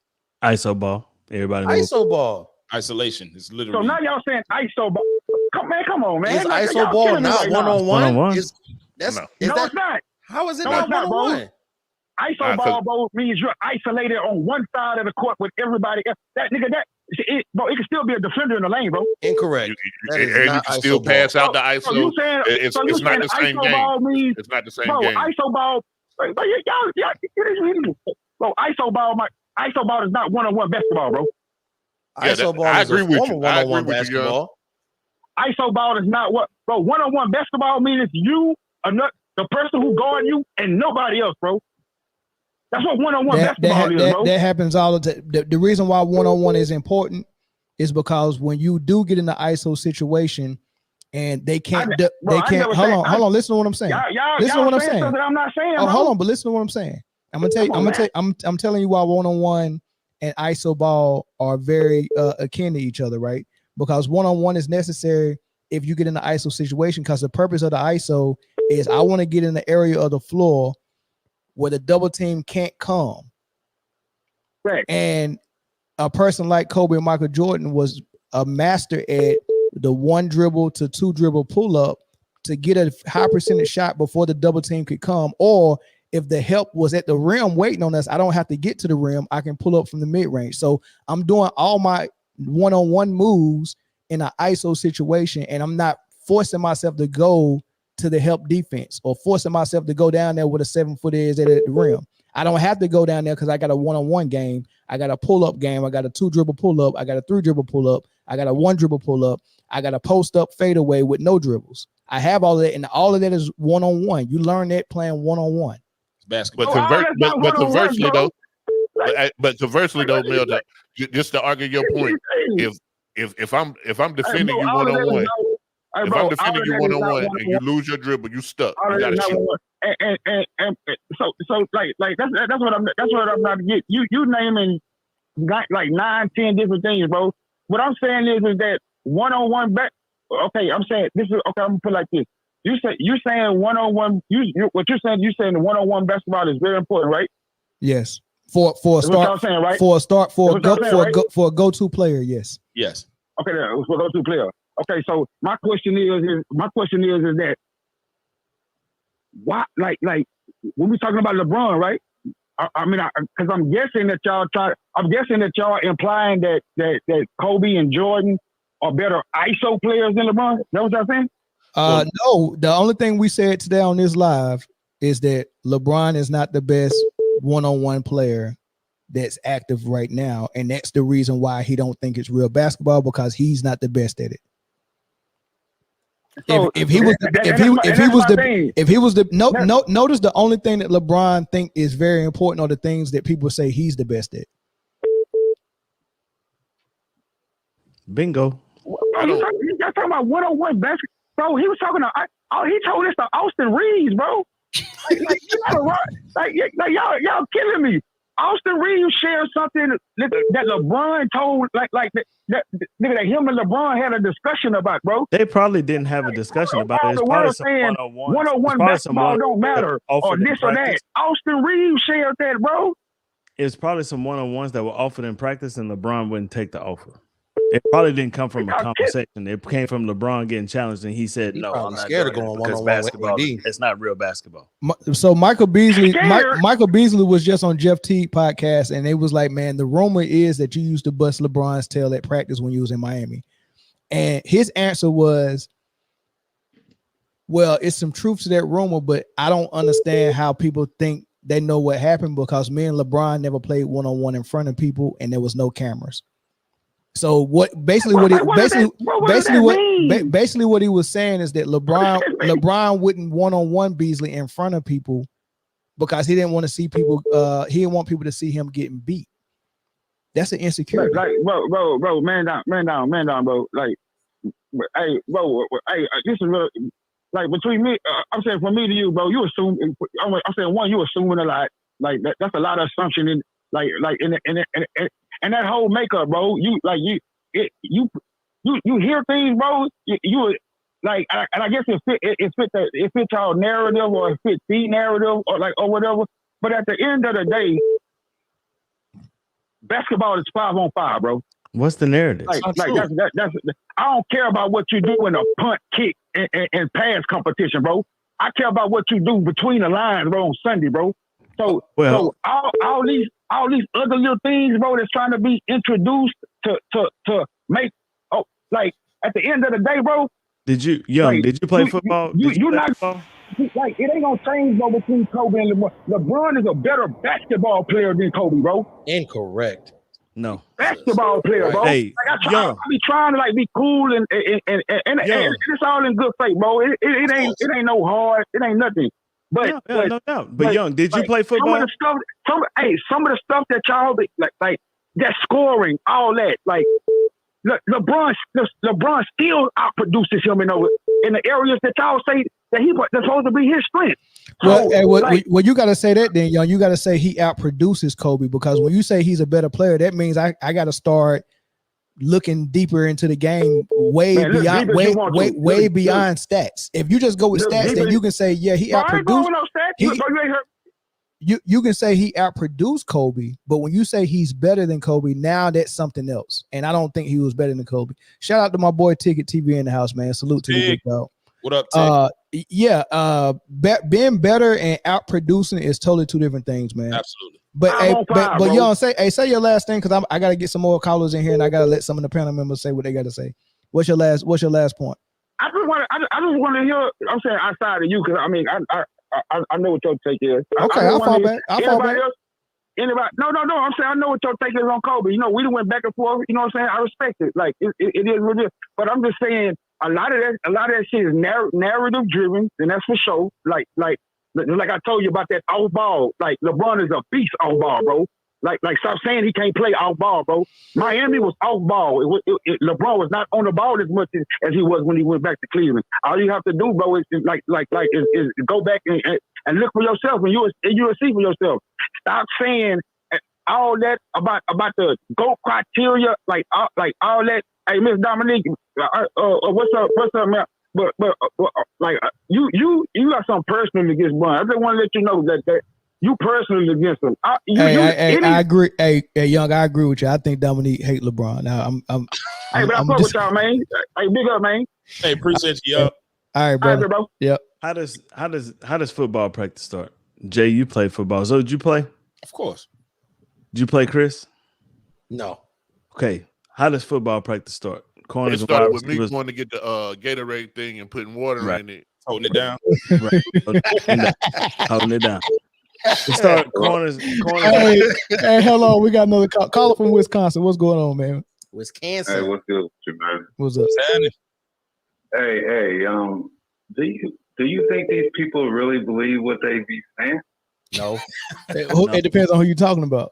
ISO ball. Everybody. ISO ball. Isolation. It's literally. So now y'all saying ISO ball. Come on, man. Is ISO ball not 1-on-1? It's not. How is it not 1-on-1? ISO ball, bro, means you're isolated on one side of the court with everybody else. That nigga, bro, it can still be a defender in the lane, bro. Incorrect. And you can still pass out the ISO. So you saying, it's not the same game. It's not the same game. ISO ball, bro, ISO ball is not 1-on-1 basketball, bro. ISO ball is a form of 1-on-1 basketball. ISO ball is not what, bro. 1-on-1 basketball means you, the person who guard you, and nobody else, bro. That's what 1-on-1 basketball is, bro. That happens all the time. The reason why 1-on-1 is important is because when you do get in the ISO situation and they can't, hold on. Listen to what I'm saying. Listen to what I'm saying. I'm not saying. Oh, hold on, but listen to what I'm saying. I'm telling you why 1-on-1 and ISO ball are very akin to each other, right? Because 1-on-1 is necessary if you get in the ISO situation, because the purpose of the ISO is I want to get in the area of the floor where the double team can't come. Right. And a person like Kobe and Michael Jordan was a master at the 1 dribble to 2 dribble pull up to get a high percentage shot before the double team could come. Or if the help was at the rim waiting on us, I don't have to get to the rim. I can pull up from the mid range. So I'm doing all my 1-on-1 moves in an ISO situation, and I'm not forcing myself to go to the help defense or forcing myself to go down there with a 7-foot is at the rim. I don't have to go down there because I got a 1-on-1 game. I got a pull-up game. I got a 2 dribble pull-up. I got a 3 dribble pull-up. I got a 1 dribble pull-up. I got a post-up fadeaway with no dribbles. I have all of that, and all of that is 1-on-1. You learn that playing 1-on-1 basketball. But conversely, though, Milton, just to argue your point, if I'm defending you 1-on-1. If I'm defending you 1-on-1 and you lose your dribble, you stuck. You gotta shoot. And so like that's what I'm not getting. You naming like 9-10 different things, bro. What I'm saying is that 1-on-1 back. Okay, I'm saying this is okay. I'm gonna put it like this. You're saying 1-on-1. What you're saying? You're saying the 1-on-1 basketball is very important, right? Yes. For a start, saying, right? For a go-to player, yes. Yes. Okay, for a go-to player. Okay, so my question is that why, like when we talking about LeBron, right? I mean, because I'm guessing that y'all implying that Kobe and Jordan are better ISO players than LeBron. Is that what y'all saying? No, the only thing we said today on this live is that LeBron is not the best 1-on-1 player that's active right now, and that's the reason why he don't think it's real basketball, because he's not the best at it. So, if he was notice the only thing that LeBron think is very important are the things that people say he's the best at. Bingo. Y'all talking about 1-on-1 basketball, bro? He was talking to. He told this to Austin Reeves, bro. Y'all killing me. Austin Reeves shared something that LeBron told, that him and LeBron had a discussion about, bro. They probably didn't have a discussion about it. It's probably some 1-on-1 basketball don't matter, or this or that. Austin Reeves shared that, bro. It's probably some 1-on-1s that were offered in practice, and LeBron wouldn't take the offer. It probably didn't come from a conversation. It came from LeBron getting challenged, and he said, "No, I'm not scared of going because basketball. It's not real basketball." So Michael Beasley was just on Jeff Teague podcast, and it was like, "Man, the rumor is that you used to bust LeBron's tail at practice when you was in Miami," and his answer was, "Well, it's some truth to that rumor, but I don't understand how people think they know what happened, because me and LeBron never played 1-on-1 in front of people, and there was no cameras." So what basically what he was saying is that LeBron wouldn't one-on-one Beasley in front of people because he didn't want to see people. He didn't want people to see him getting beat. That's an insecurity. Like, bro, man down, bro. Like, hey, bro, hey, this is real. Like between me, I'm saying from me to you, bro. You assume. I'm saying one, you assuming a lot. Like that's a lot of assumption in that whole makeup, bro. You hear things, bro. You like, and I guess it fits our narrative or it fits the narrative or whatever. But at the end of the day, basketball is 5-on-5, bro. What's the narrative? That's I don't care about what you do in a punt, kick, and pass competition, bro. I care about what you do between the lines, bro, on Sunday, bro. So all these other little things, bro, that's trying to be introduced to make like at the end of the day, bro. Did you play football? You're not like it ain't gonna change, bro, between Kobe and LeBron. LeBron is a better basketball player than Kobe, bro. Incorrect. No. Basketball player, bro. Hey, like I be trying to like be cool and it's all in good faith, bro. It ain't no hard, it ain't nothing. But no doubt. But Young, did you play football? Some of the stuff that y'all be like that scoring, all that, like LeBron still outproduces him in the areas that y'all say that's supposed to be his strength. Well, you got to say that then, Young. You got to say he outproduces Kobe, because when you say he's a better player, that means I got to start looking deeper into the game, way beyond stats. If you just go with stats, then you can say he outproduced. You can say he outproduced Kobe, but when you say he's better than Kobe, now that's something else. And I don't think he was better than Kobe. Shout out to my boy Ticket TV in the house, man. Salute to the big dog. What up, Tick? Being better and outproducing is totally two different things, man. Absolutely. But Young, say your last thing, because I gotta get some more callers in here, and I gotta let some of the panel members say what they gotta say. What's your last point? I just want to hear. I'm saying outside of you, because I mean I know what your take is. Okay, I'll fall back. Anybody? No. I'm saying I know what your take is on Kobe. You know, we done went back and forth. You know what I'm saying? I respect it. Like it is what it is. But I'm just saying a lot of that shit is narrative driven, and that's for sure. Like I told you about that off ball. Like LeBron is a beast off ball, bro. Like stop saying he can't play off ball, bro. Miami was off ball. LeBron was not on the ball as much as he was when he went back to Cleveland. All you have to do, bro, is go back and look for yourself, and you'll see for yourself. Stop saying all that about the GOAT criteria, like all that. Hey, Miss Dominique, what's up, man? But you got something personal against Bryant. I just want to let you know that you personally against him. I agree. Hey, Young, I agree with you. I think Dominique hate LeBron. Now I fuck with y'all, man. Hey, big up, man. Hey, appreciate you, yo. All right, brother. Bro. Yep. How does football practice start? Jay, you play football. So did you play? Of course. Did you play, Chris? No. Okay. How does football practice start? It started with me going to get the Gatorade thing and putting water in it. Holding it down. Holding it down. It started corners. Hey, hello. We got another caller from Wisconsin. What's going on, man? Wisconsin. Hey, what's good with you, man? What's up? Hey, do you think these people really believe what they be saying? No. It depends on who you're talking about.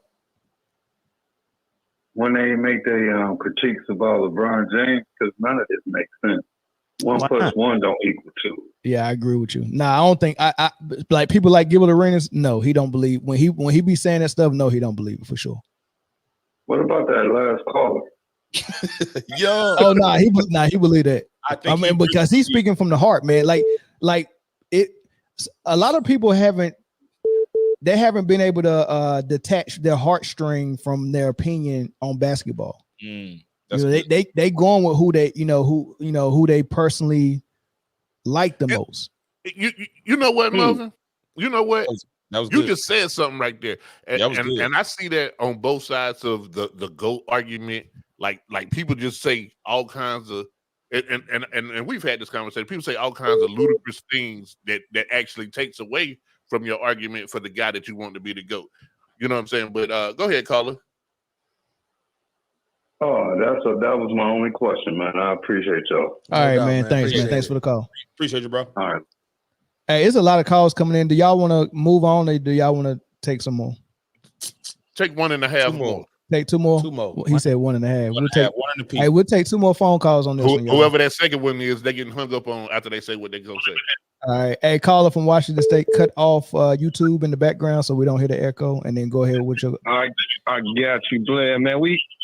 When they make their critiques about LeBron James, because none of this makes sense. 1 + 1 don't equal 2. Yeah, I agree with you. Nah, I don't think I like people like Gilbert Arenas. No, he don't believe when he be saying that stuff. No, he don't believe it for sure. What about that last caller? Yo. Oh no, he believe that. I mean, because he's speaking from the heart, man. Like it. A lot of people haven't been able to detach their heartstring from their opinion on basketball. They going with who they personally like the most. You know what, Melvin? You know what? That was you good. Just said something right there, and I see that on both sides of the GOAT argument. Like people just say all kinds of, and we've had this conversation. People say all kinds of ludicrous things that actually takes away from your argument for the guy that you want to be the GOAT. You know what I'm saying? But go ahead, caller. Oh, that was my only question, man. I appreciate y'all. All right, man. Thanks, man. Thanks for the call. Appreciate you, bro. All right. Hey, it's a lot of calls coming in. Do y'all want to move on, or do y'all want to take some more? Take 1.5 more. Take two more. Well, he said 1.5. We'll take one in the Hey, we'll take 2 more phone calls on this one. Whoever that second one is, they getting hung up on after they say what they gonna say. All right. Hey, caller from Washington State, cut off YouTube in the background so we don't hear the echo, and then go ahead with your. I got you, Blair, man.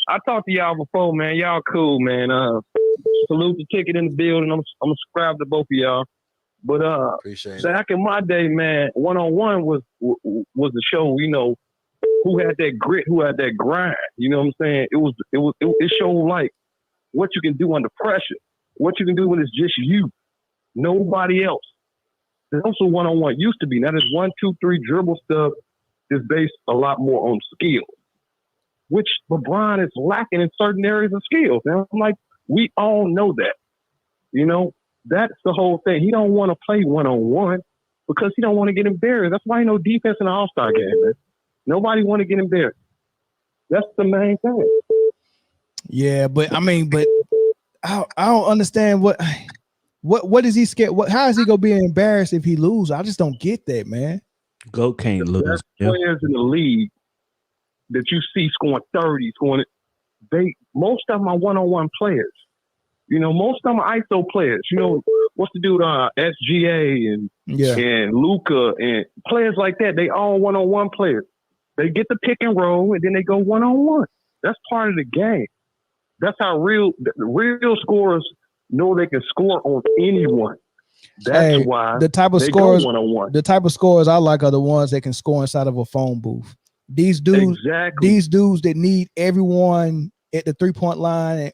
I talked to y'all before, man. Y'all cool, man. Salute the ticket in the building. I'm subscribed to both of y'all. But appreciate back in my day, man, 1-on-1 was the show. You know, who had that grit, who had that grind. You know what I'm saying? It showed like what you can do under pressure, what you can do when it's just you, nobody else. There's also 1-on-1 used to be. Now there's 1, 2, 3 dribble stuff is based a lot more on skill, which LeBron is lacking in certain areas of skills. And I'm like, we all know that. You know, that's the whole thing. He don't want to play 1-on-1 because he don't want to get embarrassed. That's why he no defense in the All-Star game, man. Nobody want to get embarrassed. That's the main thing. Yeah, but I mean, I don't understand what is he scared? How is he gonna be embarrassed if he loses? I just don't get that, man. Goat can't lose. There's players in the league that you see scoring 30, most of them are 1-on-1 players. You know, most of them are ISO players. You know, what's the dude, SGA and Luka and players like that? They all 1-on-1 players. They get the pick and roll and then they go 1-on-1. That's part of the game. That's how real scorers know they can score on anyone. That's why the type of scores, the type of scores I like are the ones that can score inside of a phone booth. These dudes that need everyone at the 3-point line,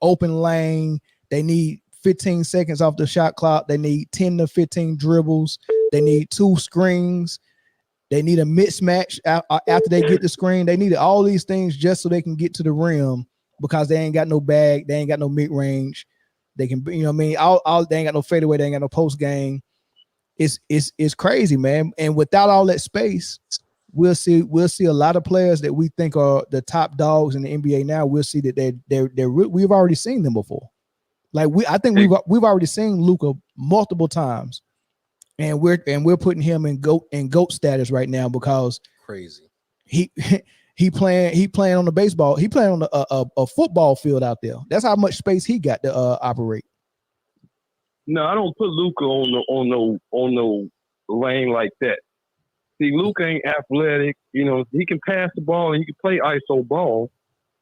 open lane. They need 15 seconds off the shot clock. They need 10 to 15 dribbles. They need 2 screens. They need a mismatch after they get the screen. They need all these things just so they can get to the rim because they ain't got no bag. They ain't got no mid range. They can, you know what I mean? They ain't got no fadeaway. They ain't got no post game. It's crazy, man. And without all that space, we'll see a lot of players that we think are the top dogs in the NBA now. We'll see that we've already seen them before. Like I think we've already seen Luka multiple times. And we're putting him in GOAT status right now because crazy. He playing on the baseball. He playing on a football field out there. That's how much space he got to operate. No, I don't put Luka on no lane like that. See, Luka ain't athletic. You know, he can pass the ball and he can play ISO ball.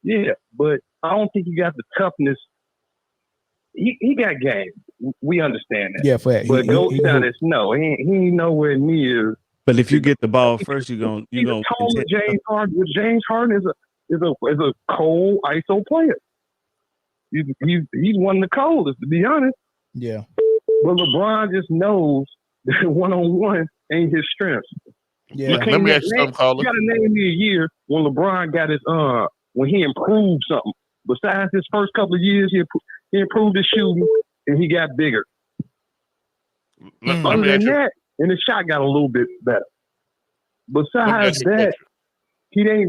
Yeah, but I don't think he got the toughness. He got game. We understand that. Yeah, for that. But GOAT status, no, he ain't nowhere near. But if you get the ball first, you're gonna. James Harden. James Harden is a cold ISO player. He's one of the coldest, to be honest. Yeah. But LeBron just knows that 1-on-1 ain't his strength. Yeah. Let me ask you something, caller. You got to name me a year when LeBron got his when he improved something. Besides his first couple of years, he improved his shooting and he got bigger. Other than that, and his shot got a little bit better. Besides that, he don't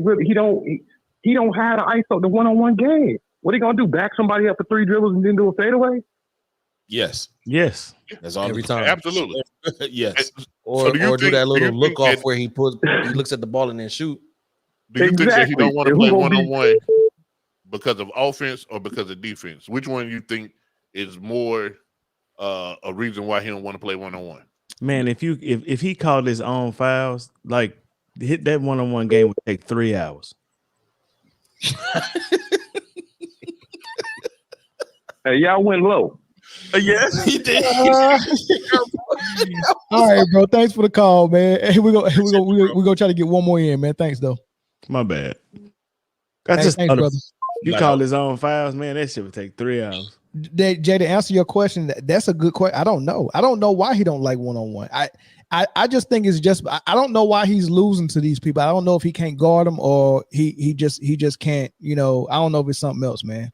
have the ISO, the 1-on-1 game. What are he gonna do? Back somebody up for 3 dribbles and then do a fadeaway? Yes. That's all every time. Absolutely. Yes. Or do that little look off where he looks at the ball and then shoot. Do you think that he don't want to play 1-on-1 because of offense or because of defense? Which one do you think is more a reason why he don't want to play 1-on-1? Man, if he called his own fouls, like hit that 1-on-1 game would take 3 hours. Hey, y'all went low. Yes, he did. All right, bro. Thanks for the call, man. Hey, we're gonna try to get one more in, man. Thanks, though. My bad. Thanks, brother. You call his own fouls, man. That shit would take 3 hours. Jay, to answer your question, that's a good question. I don't know why he don't like 1-on-1. I just think it's just I don't know why he's losing to these people. I don't know if he can't guard them or he just can't. You know, I don't know if it's something else, man.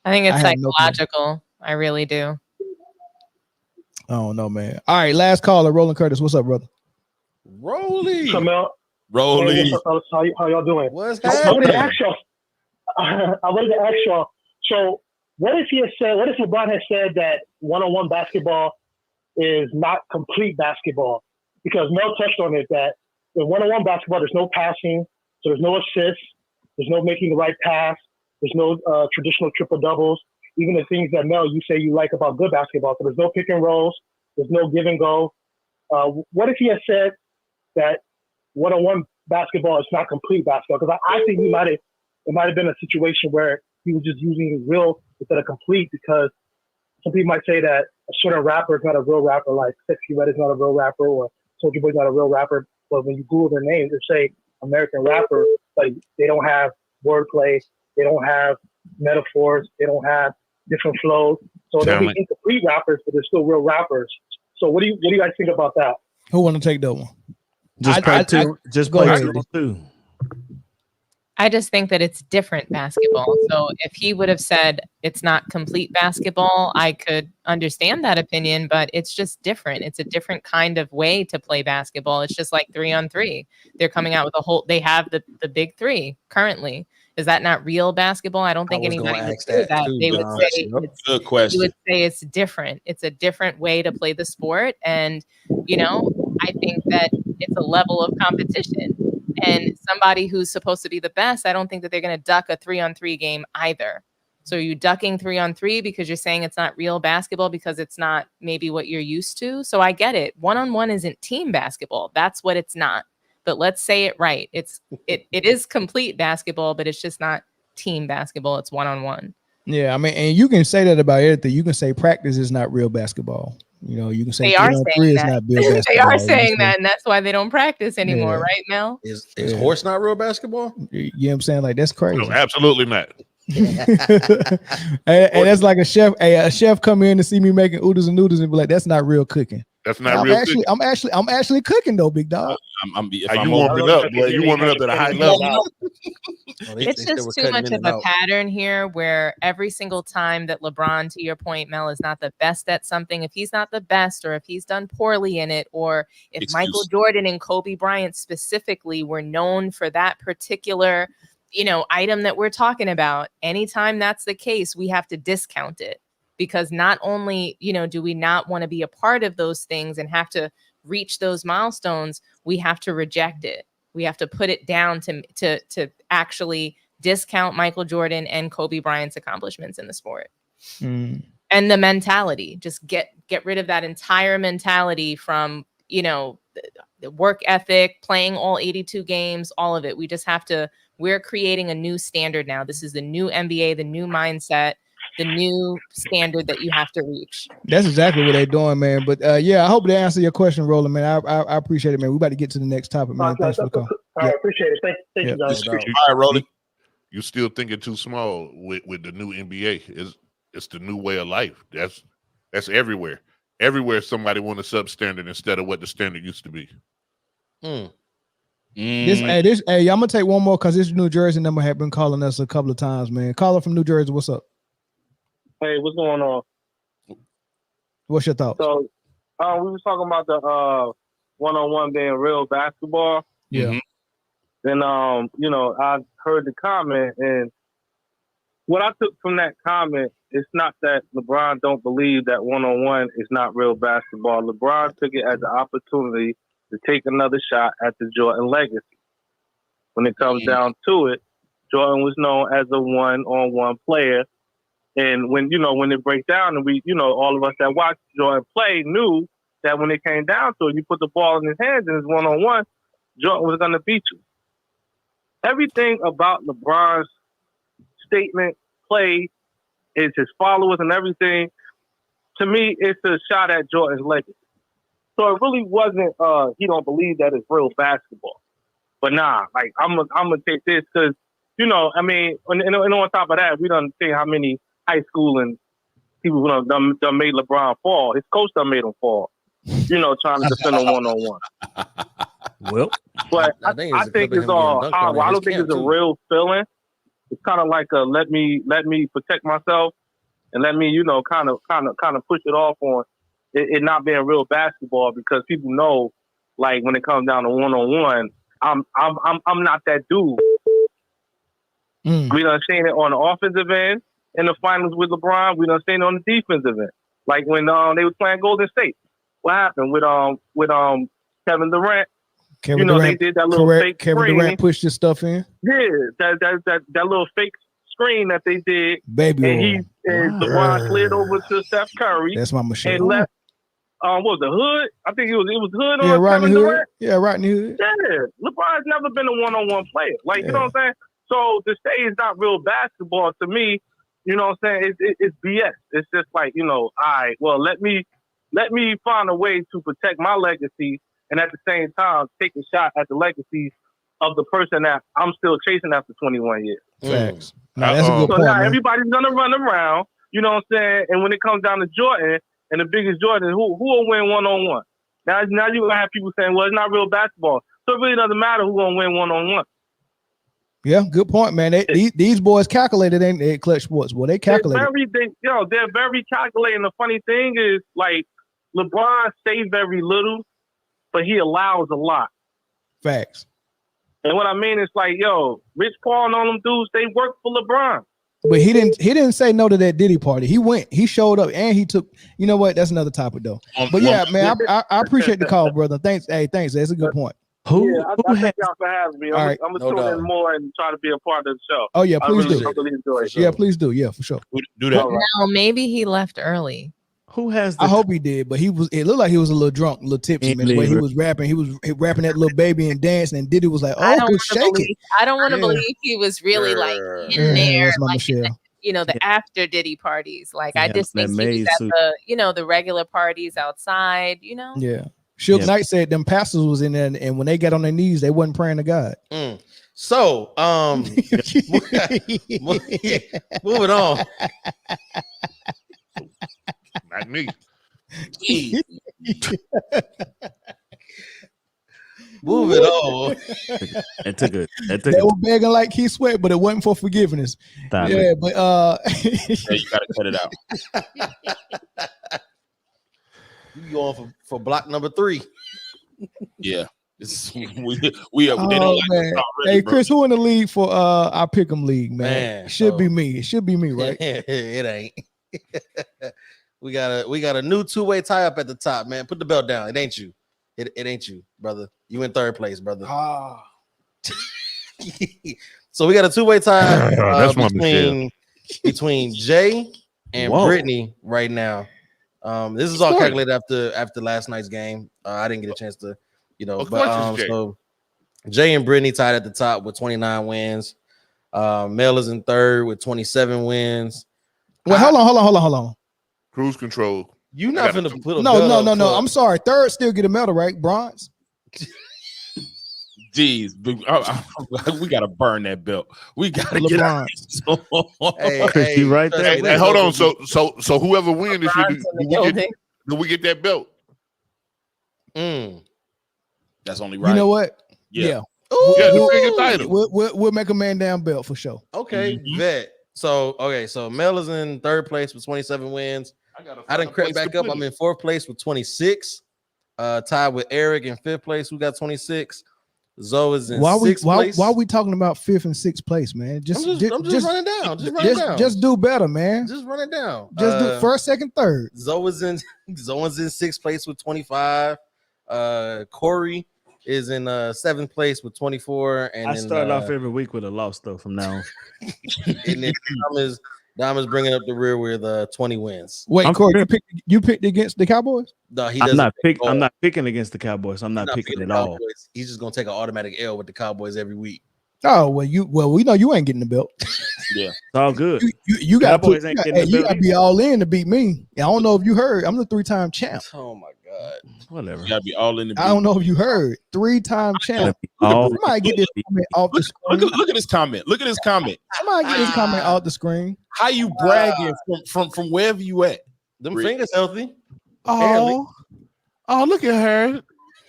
I think it's psychological. I really do. I don't know, man. All right, last caller, Roland Curtis. What's up, brother? Rolly. Come out. Rolly. Hey, how y'all doing? What's I wanted to happening? I wanted to ask y'all. So, what if LeBron had said that one-on-one basketball is not complete basketball? Because Mel touched on it that in one-on-one basketball, there's no passing, so there's no assists, there's no making the right pass, there's no traditional triple doubles. Even the things that Mel you say you like about good basketball, so there's no pick and rolls, there's no give and go. What if he had said that one-on-one basketball is not complete basketball? Because I think it might have been a situation where he was just using real instead of complete, because some people might say that a certain rapper is not a real rapper, like Sexy Red is not a real rapper, or Soulja Boy is not a real rapper. But when you Google their names, they say American rapper, but they don't have wordplay, they don't have metaphors, they don't have different flows. So they'll be incomplete rappers, but they're still real rappers. So what do you guys think about that? Who want to take that one? Just play two. I just think that it's different basketball. So if he would have said it's not complete basketball, I could understand that opinion, but it's just different. It's a different kind of way to play basketball. It's just like 3-on-3. They're coming out with they have the big three currently. Is that not real basketball? I don't think anybody would say that. They would say good question. You would say it's different. It's a different way to play the sport. And, I think that it's a level of competition. And somebody who's supposed to be the best, I don't think that they're going to duck a 3-on-3 game either. So are you ducking 3-on-3 because you're saying it's not real basketball because it's not maybe what you're used to? So I get it. One-on-one isn't team basketball. That's what it's not. But let's say it right. It is complete basketball, but it's just not team basketball. It's one-on-one. Yeah, I mean, and you can say that about everything. You can say practice is not real basketball. You can say they are saying is not real basketball. They are saying that, and that's why they don't practice anymore, right, Mel? Is horse not real basketball? You know what I'm saying? Like, that's crazy. No, absolutely not. and that's like a chef. A chef come in to see me making oodles and noodles and be like, "That's not real cooking." That's not real. I'm actually cooking though, big dog. You warming up, boy. You warming up at a high level. It's just too much of a pattern here where every single time that LeBron, to your point, Mel, is not the best at something, if he's not the best or if he's done poorly in it, or if Michael Jordan and Kobe Bryant specifically were known for that particular, item that we're talking about, anytime that's the case, we have to discount it. Because not only, do we not want to be a part of those things and have to reach those milestones, we have to reject it. We have to put it down to actually discount Michael Jordan and Kobe Bryant's accomplishments in the sport. And the mentality, just get rid of that entire mentality from, the work ethic, playing all 82 games, all of it. We just have to, we're creating a new standard now. This is the new NBA, the new mindset, the new standard that you have to reach. That's exactly what they're doing, man. But I hope they answer your question, Roland, man. I appreciate it, man. We about to get to the next topic, man. Thanks for the call. I appreciate it. Thank you, guys. All right, Roland. You still thinking too small with the new NBA. It's the new way of life. That's everywhere. Everywhere somebody want a substandard instead of what the standard used to be. I'm gonna take one more because this New Jersey number have been calling us a couple of times, man. Caller from New Jersey, what's up? Hey, what's going on? What's your thoughts? So, we were talking about the one-on-one being real basketball. Yeah. Then, I heard the comment, and what I took from that comment, it's not that LeBron don't believe that one-on-one is not real basketball. LeBron took it as an opportunity to take another shot at the Jordan legacy. When it comes down to it, Jordan was known as a one-on-one player. And when it breaks down, and we, all of us that watched Jordan play knew that when it came down to it, you put the ball in his hands and it's one-on-one, Jordan was going to beat you. Everything about LeBron's statement, play, is his followers and everything, to me, it's a shot at Jordan's legacy. So it really wasn't, he don't believe that it's real basketball. But nah, like, I'm gonna take this because, and on top of that, we done see how many high school and people who done made LeBron fall. His coach done made him fall, trying to defend him one-on-one. Well, but I think it's all hollow. I don't think it's a real feeling. It's kind of like a let me protect myself and let me, kind of push it off on it not being real basketball, because people know, like, when it comes down to one-on-one, I'm not that dude. We done seen it on the offensive end in the finals with LeBron. We done seen it on the defensive end. Like when they was playing Golden State. What happened with Kevin Durant? They did that little fake Kevin screen. Durant pushed his stuff in. Yeah, that little fake screen that they did. Baby, and LeBron slid over to Steph Curry. That's my machine. And left. What was the Hood? I think it was Hood Yeah, on Rodney Kevin Hood. Durant. Yeah, Rodney Hood. Yeah, LeBron's never been a one-on-one player. Like, you know what I'm saying? So to say it's not real basketball to me, you know what I'm saying? It's BS. It's just like, all right, well, let me find a way to protect my legacy and at the same time take a shot at the legacy of the person that I'm still chasing after 21 years. Facts. No, that's a good point. So now man. everybody's gonna run around, you know what I'm saying? And when it comes down to Jordan and the biggest Jordan, who will win one-on-one? Now you're gonna have people saying, well, it's not real basketball. So it really doesn't matter who's gonna win one-on-one. Yeah, good point, man. These boys calculated, ain't they? Clutch Sports. Well, they calculated. They're very calculating. The funny thing is, like, LeBron saves very little, but he allows a lot. Facts. And what I mean is, like, Rich Paul and all them dudes, they work for LeBron. But he didn't say no to that Diddy party. He went, he showed up, and he took. You know what? That's another topic though. But yeah, man, I appreciate the call, brother. Thanks. Hey, thanks. That's a good point. I thank y'all for having me. I'm gonna tune in more and try to be a part of the show. Oh yeah, please do. I really enjoy it. Yeah, please do. Yeah, for sure. Do that. Now maybe he left early. Who has? I hope he did, but it looked like he was a little drunk, a little tipsy. Man, the way he was rapping, he was rapping that little baby and dancing, and Diddy was like, "Oh, shake it." I don't want to believe he was really like in there, like the after Diddy parties. Like I just think he was at the regular parties outside. Yeah. Suge Knight said them pastors was in there, and when they got on their knees, they wasn't praying to God. So, moving on. Not me. Moving on. They were begging like Keith Sweat, but it wasn't for forgiveness. But you gotta cut it out. You going for block number 3? Yeah. We don't man. Hey, Chris, who in the league for our Pick'em league, man? It should be me. It should be me, right? It ain't. we got a new two-way tie up at the top, man. Put the belt down. It ain't you. It ain't you, brother. You in third place, brother. So we got a two-way tie between Jay and Brittany right now. This is all calculated after last night's game. I didn't get a chance to, so Jay and Brittany tied at the top with 29 wins. Mel is in third with 27 wins. Well, hold on. Cruise control. You not finna put a no. I'm sorry. Third still get a medal, right? Bronze. Jeez, we gotta burn that belt. We gotta get out. Chris, you right there. Hey, hold on. So whoever wins this year, do we get that belt? That's only right. You know what? Yeah. We'll make a man down belt for sure. Okay, bet. So Mel is in third place with 27 wins. I done crept back up. I'm in fourth place with 26. Tied with Eric in fifth place, who got 26. Zoe is in sixth place. Why are we talking about fifth and sixth place, man? I'm just running down. Just do better, man. Just run it down. Just do first, second, third. Zoe's in sixth place with 25. Corey is in seventh place with 24. And I start off every week with a loss though from now on. And then Dom is bringing up the rear with 20 wins. Wait, Corey, you picked against the Cowboys? No, I'm not picking against the Cowboys. I'm not picking at all. He's just gonna take an automatic L with the Cowboys every week. Oh well, we know you ain't getting the belt. Yeah, it's all good. You got to be all in to beat me. I don't know if you heard. I'm the 3-time champ. Oh my god, whatever. You gotta be all in. I don't know if you heard. 3-time champ. Somebody get this comment off the screen. Look at this comment. Look at this comment. Somebody get this comment off the screen. How you bragging from wherever you at? Them fingers healthy. Oh, look at her.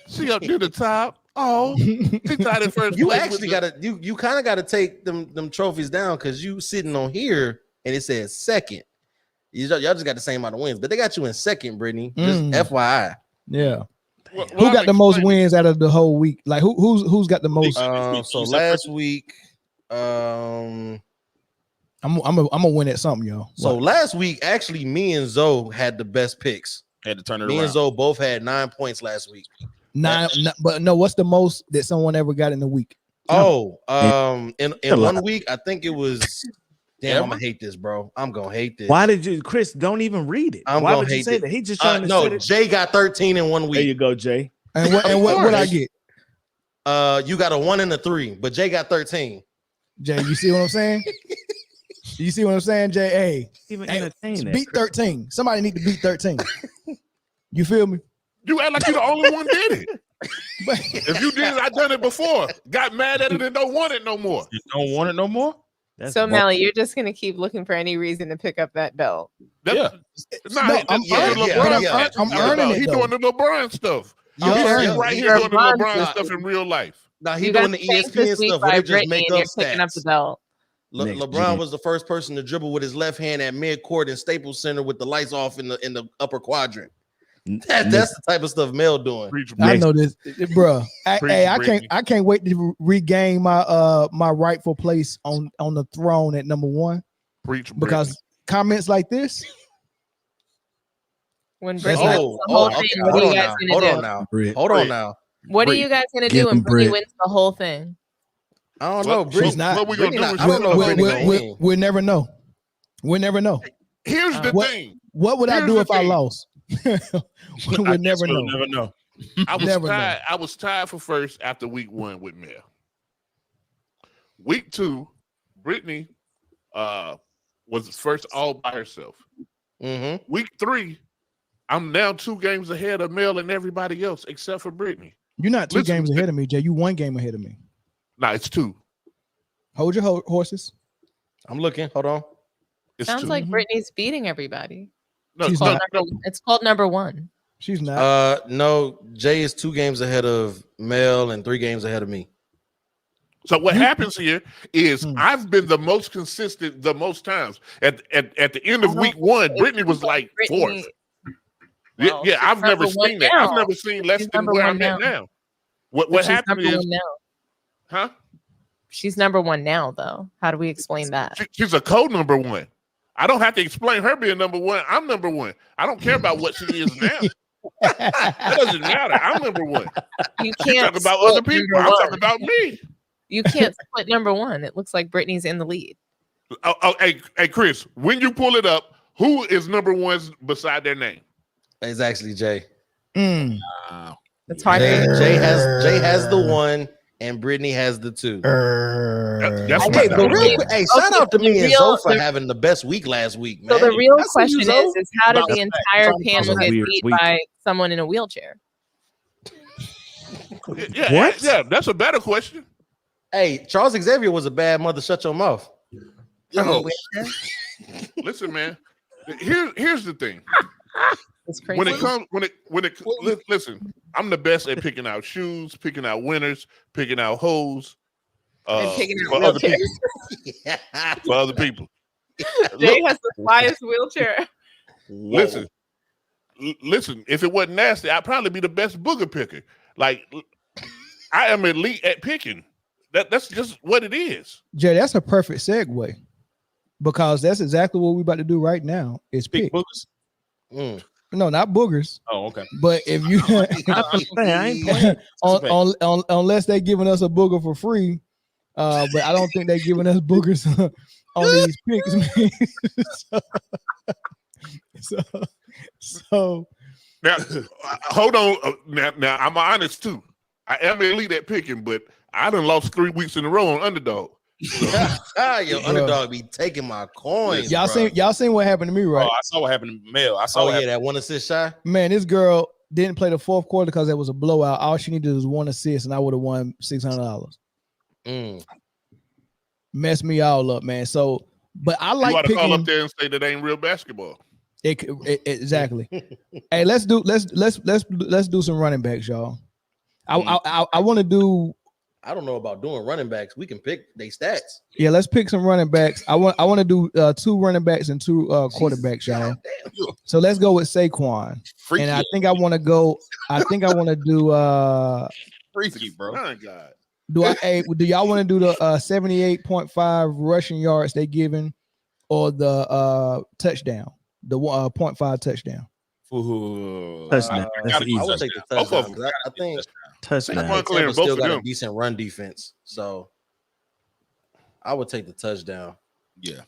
She up near the top. Oh, she tied in first. You actually you kind of gotta take them trophies down because you sitting on here and it says second. Y'all just got the same amount of wins, but they got you in second, Brittany. Just FYI. Yeah. Who got the most wins out of the whole week? Like who's got the most? So last week, I'm gonna win at something, y'all. So last week, actually, me and Zoe had the best picks. Had to turn it me around. And Zoe both had 9 points last week. But no, what's the most that someone ever got in a week? Oh, in 1 week, I think it was. Damn, I'm gonna hate this, bro. I'm gonna hate this. Why did you, Chris? Don't even read it. Why would you say that? He just trying to no. say that. Jay got 13 in 1 week. There you go, Jay. And what I get? You got a 1 and a 3, but Jay got 13. Jay, you see what I'm saying? You see what I'm saying, Jay? Hey, beat 13. Somebody need to beat 13. You feel me? You act like you're the only one did it. If you did it, I done it before. Got mad at it and don't want it no more. You don't want it no more? So Melly, you're just gonna keep looking for any reason to pick up that belt. I'm earning it. He's doing the LeBron stuff. He's right here doing the LeBron stuff in real life. Now he's doing the ESPN stuff where they just make up picking up the belt. LeBron was the first person to dribble with his left hand at midcourt in Staples Center with the lights off in the upper quadrant. That's the type of stuff Mel doing. I know this, bro. I can't wait to regain my rightful place on the throne at number 1. Because comments like this. When Brittany wins the whole thing, what are you guys gonna do? Hold on now. What are you guys gonna do when Brittany wins the whole thing? I don't know. Brittany's not. What we gonna do? I don't know. We'll never know. We'll never know. Here's the thing. What would I do if I lost? We'll never know. Never know. I was tied for first after week 1 with Mel. Week 2, Brittany was first all by herself. Week 3, I'm now 2 games ahead of Mel and everybody else except for Brittany. You're not 2 games ahead of me, Jay. You 1 game ahead of me. Nah, it's 2. Hold your horses. I'm looking. Hold on. Sounds like Brittany's beating everybody. No, it's called number 1. She's not. No, Jay is 2 games ahead of Mel and 3 games ahead of me. So what happens here is I've been the most consistent the most times. At the end of week 1, Brittany was like 4th. Well, yeah, I've never seen that. Now. I've never seen less than where I'm at now. What happened is, huh? She's number 1 now, though. How do we explain that? She's a co-number 1. I don't have to explain her being number 1. I'm number 1. I don't care about what she is now. That doesn't matter. I'm number 1. You can't talk about other people. I'm talking about me. You can't split number 1. It looks like Brittany's in the lead. Hey, Chris, when you pull it up, who is number 1 beside their name? It's actually Jay. It's hard. Jay has the 1. And Brittany has the 2. Shout out to me and Zoe for having the best week last week, man. So the real question is how did the entire panel get beat by someone in a wheelchair? Yeah, that's a better question. Hey, Charles Xavier was a bad mother. Shut your mouth. Listen, man. Here's the thing. It's crazy. Listen, I'm the best at picking out shoes, picking out winners, picking out hoes, and picking out for other people. For other people. Jay has the flyest wheelchair. Listen. If it wasn't nasty, I'd probably be the best booger picker. Like, I am elite at picking. That's just what it is. Jay, that's a perfect segue because that's exactly what we're about to do right now. Is pick boogers. No, not boogers. Oh, okay. But if you unless they're giving us a booger for free, but I don't think they're giving us boogers on these picks, man. So now hold on. Now I'm honest too. I am elite at picking, but I done lost 3 weeks in a row on underdog. Your underdog be taking my coins. Y'all seen what happened to me, right? Oh, I saw what happened to Mel. I saw that 1 assist shy. Man, this girl didn't play the 4th quarter because it was a blowout. All she needed was 1 assist, and I would have won $600. Messed me all up, man. So, but I like you picking. Call up there and say that ain't real basketball. Exactly. Hey, let's do some running backs, y'all. I want to do. I don't know about doing running backs. We can pick their stats. Yeah, let's pick some running backs. I want to do 2 running backs and 2 quarterbacks, y'all. So let's go with Saquon. And I think I want to go. I think I want to do. Freaky, bro. My God. Do y'all want to do the 78.5 rushing yards they giving or the touchdown, the 0.5 touchdown? Touchdown. I would take the touchdown. I think touchdown. Tampa still got a decent run defense, so I would take the touchdown. Yeah,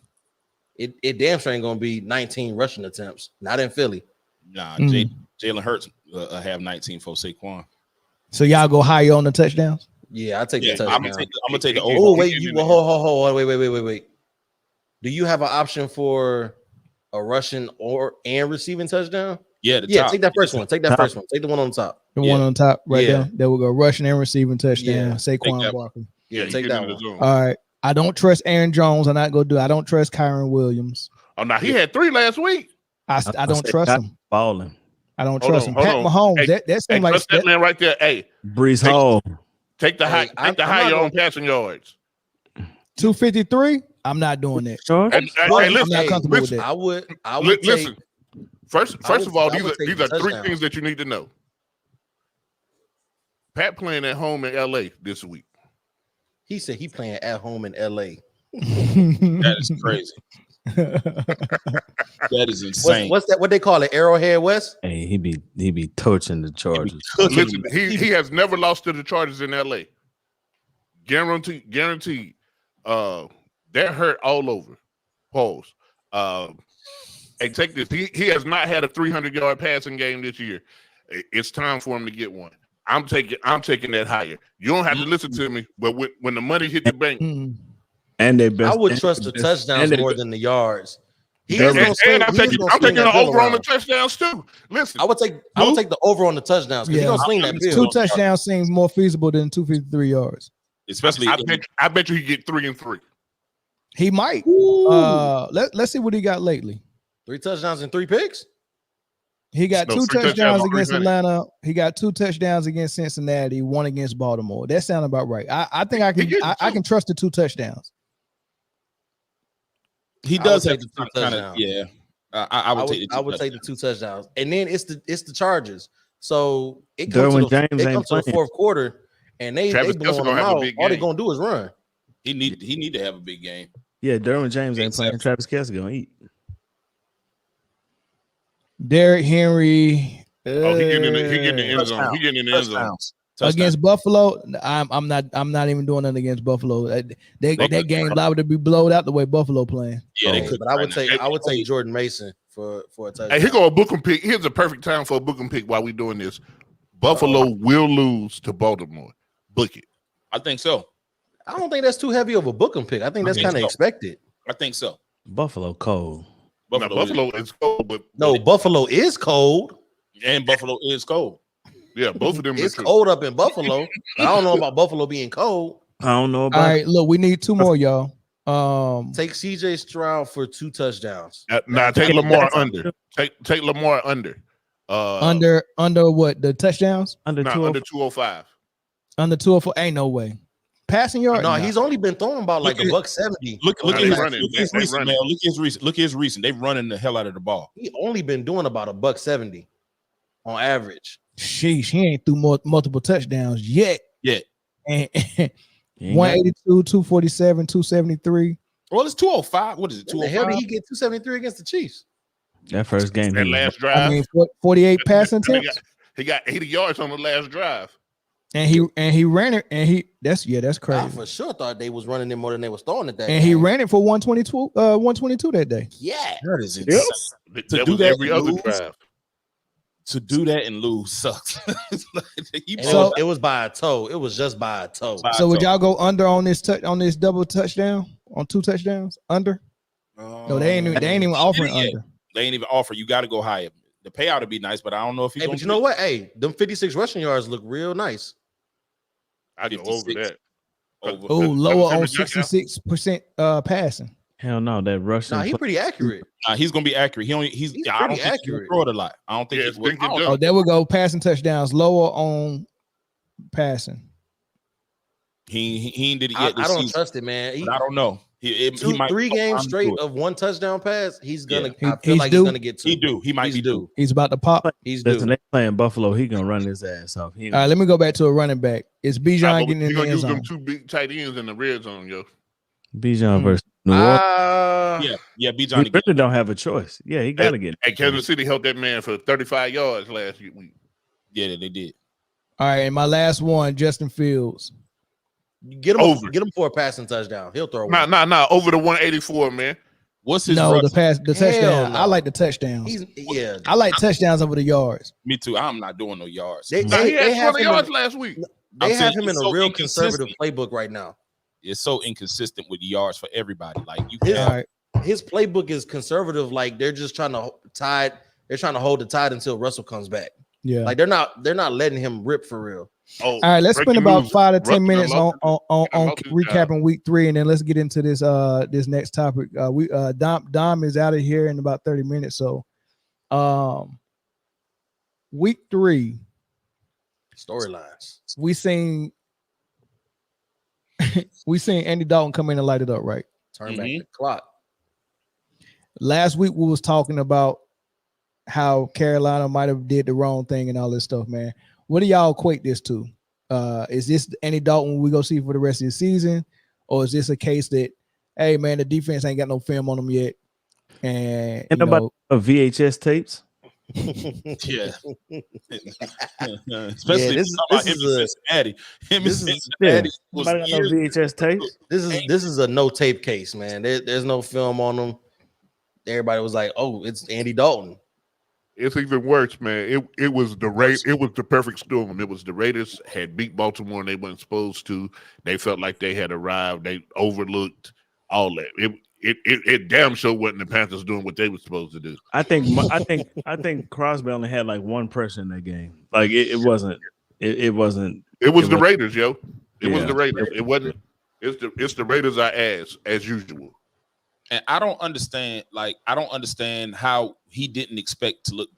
it damn sure ain't gonna be 19 rushing attempts. Not in Philly. Nah, Jalen Hurts have 19 for Saquon. So y'all go higher on the touchdowns? Yeah, I take the touchdown. I'm gonna take the over. Oh wait, hold on, wait. Do you have an option for a rushing and receiving touchdown? Yeah, take that first one. Take that first one. Take the one on top. The one on top right there. There will go rushing and receiving touchdown. Yeah. Saquon Barkley. Yeah, take that one. All right. I don't trust Aaron Jones. I don't trust Kyron Williams. Oh, now he had 3 last week. I don't trust him. Balling. I don't trust him. Pat Mahomes. Hey, that seems like that man right there. Hey, Brees Hall. Take the high. Take the higher on passing yards. 253. I'm not doing that. I'm not comfortable with that. I would listen. First of all, these are 3 things that you need to know. Pat playing at home in LA this week. He said he playing at home in LA. That is crazy. That is insane. What's that? What they call it? Arrowhead West? Hey, he be torching the Chargers. Listen, he has never lost to the Chargers in LA. Guaranteed. They're hurt all over. Pause. Hey, take this. He has not had a 300-yard passing game this year. It's time for him to get one. I'm taking that higher. You don't have to listen to me, but when the money hit the bank, and they best, I would trust the touchdowns more than the I'm taking the over on the touchdowns too. Listen, I would take the over on the touchdowns because he's gonna swing that field. 2 touchdowns seems more feasible than 253 yards. Especially, I bet you he get 3 and 3. He might. Let's see what he got lately. 3 touchdowns and 3 picks. He got 2 touchdowns against Atlanta. He got 2 touchdowns against Cincinnati, 1 against Baltimore. That sounds about right. I think I can trust the 2 touchdowns. He does have the 2 touchdowns. Yeah. I would take the 2 touchdowns. And then it's the Chargers. So it comes to the fourth quarter and they blowing them out. All they're gonna do is run. He need to have a big game. Yeah, Derwin James ain't playing. Travis Kelce gonna eat. Derrick Henry. He getting in the end zone. He getting in the end zone. Against Buffalo, I'm not even doing nothing against Buffalo. That game liable to be blowed out the way Buffalo playing. Yeah, they could. But I would take Jordan Mason for a touchdown. Hey, here go a book and pick. Here's a perfect time for a book and pick while we doing this. Buffalo will lose to Baltimore. Book it. I think so. I don't think that's too heavy of a book and pick. I think that's kind of expected. I think so. Buffalo cold. Buffalo is cold, but Buffalo is cold, and Buffalo is cold. Yeah, both of them. It's cold up in Buffalo. I don't know about Buffalo being cold. I don't know about. All right, look, we need 2 more, y'all. Take CJ Stroud for 2 touchdowns. Now take Lamar under. Take Lamar under. Under what? The touchdowns? Under 205. Under 204. Ain't no way. Passing yard? No, he's only been throwing about like $170. Look at his recent, man. Look at his recent. They running the hell out of the ball. He only been doing about $170 on average. Sheesh, he ain't threw multiple touchdowns yet. And 182, 247, 273. Well, it's 205. What is it? 205. Hell did he get 273 against the Chiefs? That first game. That last drive. I mean, 48 passing attempts. He got 80 yards on the last drive. And he ran it, and that's crazy. I for sure thought they was running it more than they was throwing it that. And he ran it for 122 that day. Yeah, that is insane. To do that every other drive. To do that and lose sucks. It was by a toe. It was just by a toe. So would y'all go under on this double touchdown on 2 touchdowns under? No, they ain't even offering under. They ain't even offer. You got to go higher. The payout would be nice, but I don't know if he's. Hey, but you know what? Hey, them 56 rushing yards look real nice. I go over that. Oh, lower on 66% passing. Hell no, that rushing. Nah, he's pretty accurate. He's gonna be accurate. He's pretty I don't think accurate. He throw it a lot. I don't think it's Oh, there we go. Passing touchdowns, lower on passing. He did it yet. I don't trust it, man. I don't know. He might 3 games straight of 1 touchdown pass. He's gonna. I feel like he's gonna get 2. He might be due. He's about to pop. He's Listen, due. they playing Buffalo. He gonna run his ass off. All right, let me go back to a running back. It's Bijan getting in the end use zone. them 2 big tight ends in the red zone, yo. Bijan versus Yeah, B. Johnny. He really don't have a choice. Yeah, he got to get it. And Kansas City held that man for 35 yards last week. Yeah, they did. All right, and my last one, Justin Fields. Get him for a passing touchdown. He'll throw one. Nah, over the 184, man. What's his the touchdown? No. I like the touchdowns. I like touchdowns over the yards. Me too. I'm not doing no yards. They had 20 yards last week. They have him in a real conservative playbook right now. It's so inconsistent with the yards for everybody. Like his playbook is conservative. Like they're just trying to tide. They're trying to hold the tide until Russell comes back. Yeah, like they're not letting him rip for real. All right, let's spend about 5 to 10 minutes on recapping week 3, and then let's get into this this next topic. Dom is out of here in about 30 minutes. So week 3 storylines. We seen Andy Dalton come in and light it up, right? Turn back the clock. Last week we was talking about how Carolina might have did the wrong thing and all this stuff, man. What do y'all equate this to? Is this Andy Dalton we go see for the rest of the season? Or is this a case that, hey, man, the defense ain't got no film on them yet? And about VHS tapes? Yeah. Especially this is Cincinnati. VHS tapes. This is a no tape case, man. There's no film on them. Everybody was like, "Oh, it's Andy Dalton." It's even worse, man. It was the perfect storm. It was the Raiders had beat Baltimore and they weren't supposed to. They felt like they had arrived. They overlooked all that. It damn sure wasn't the Panthers doing what they were supposed to do. I think Crosby only had like one person in that game. Like it wasn't. It wasn't. It was the Raiders, yo. It was the Raiders. It wasn't. It's the Raiders are as usual. And I don't understand how he didn't expect to look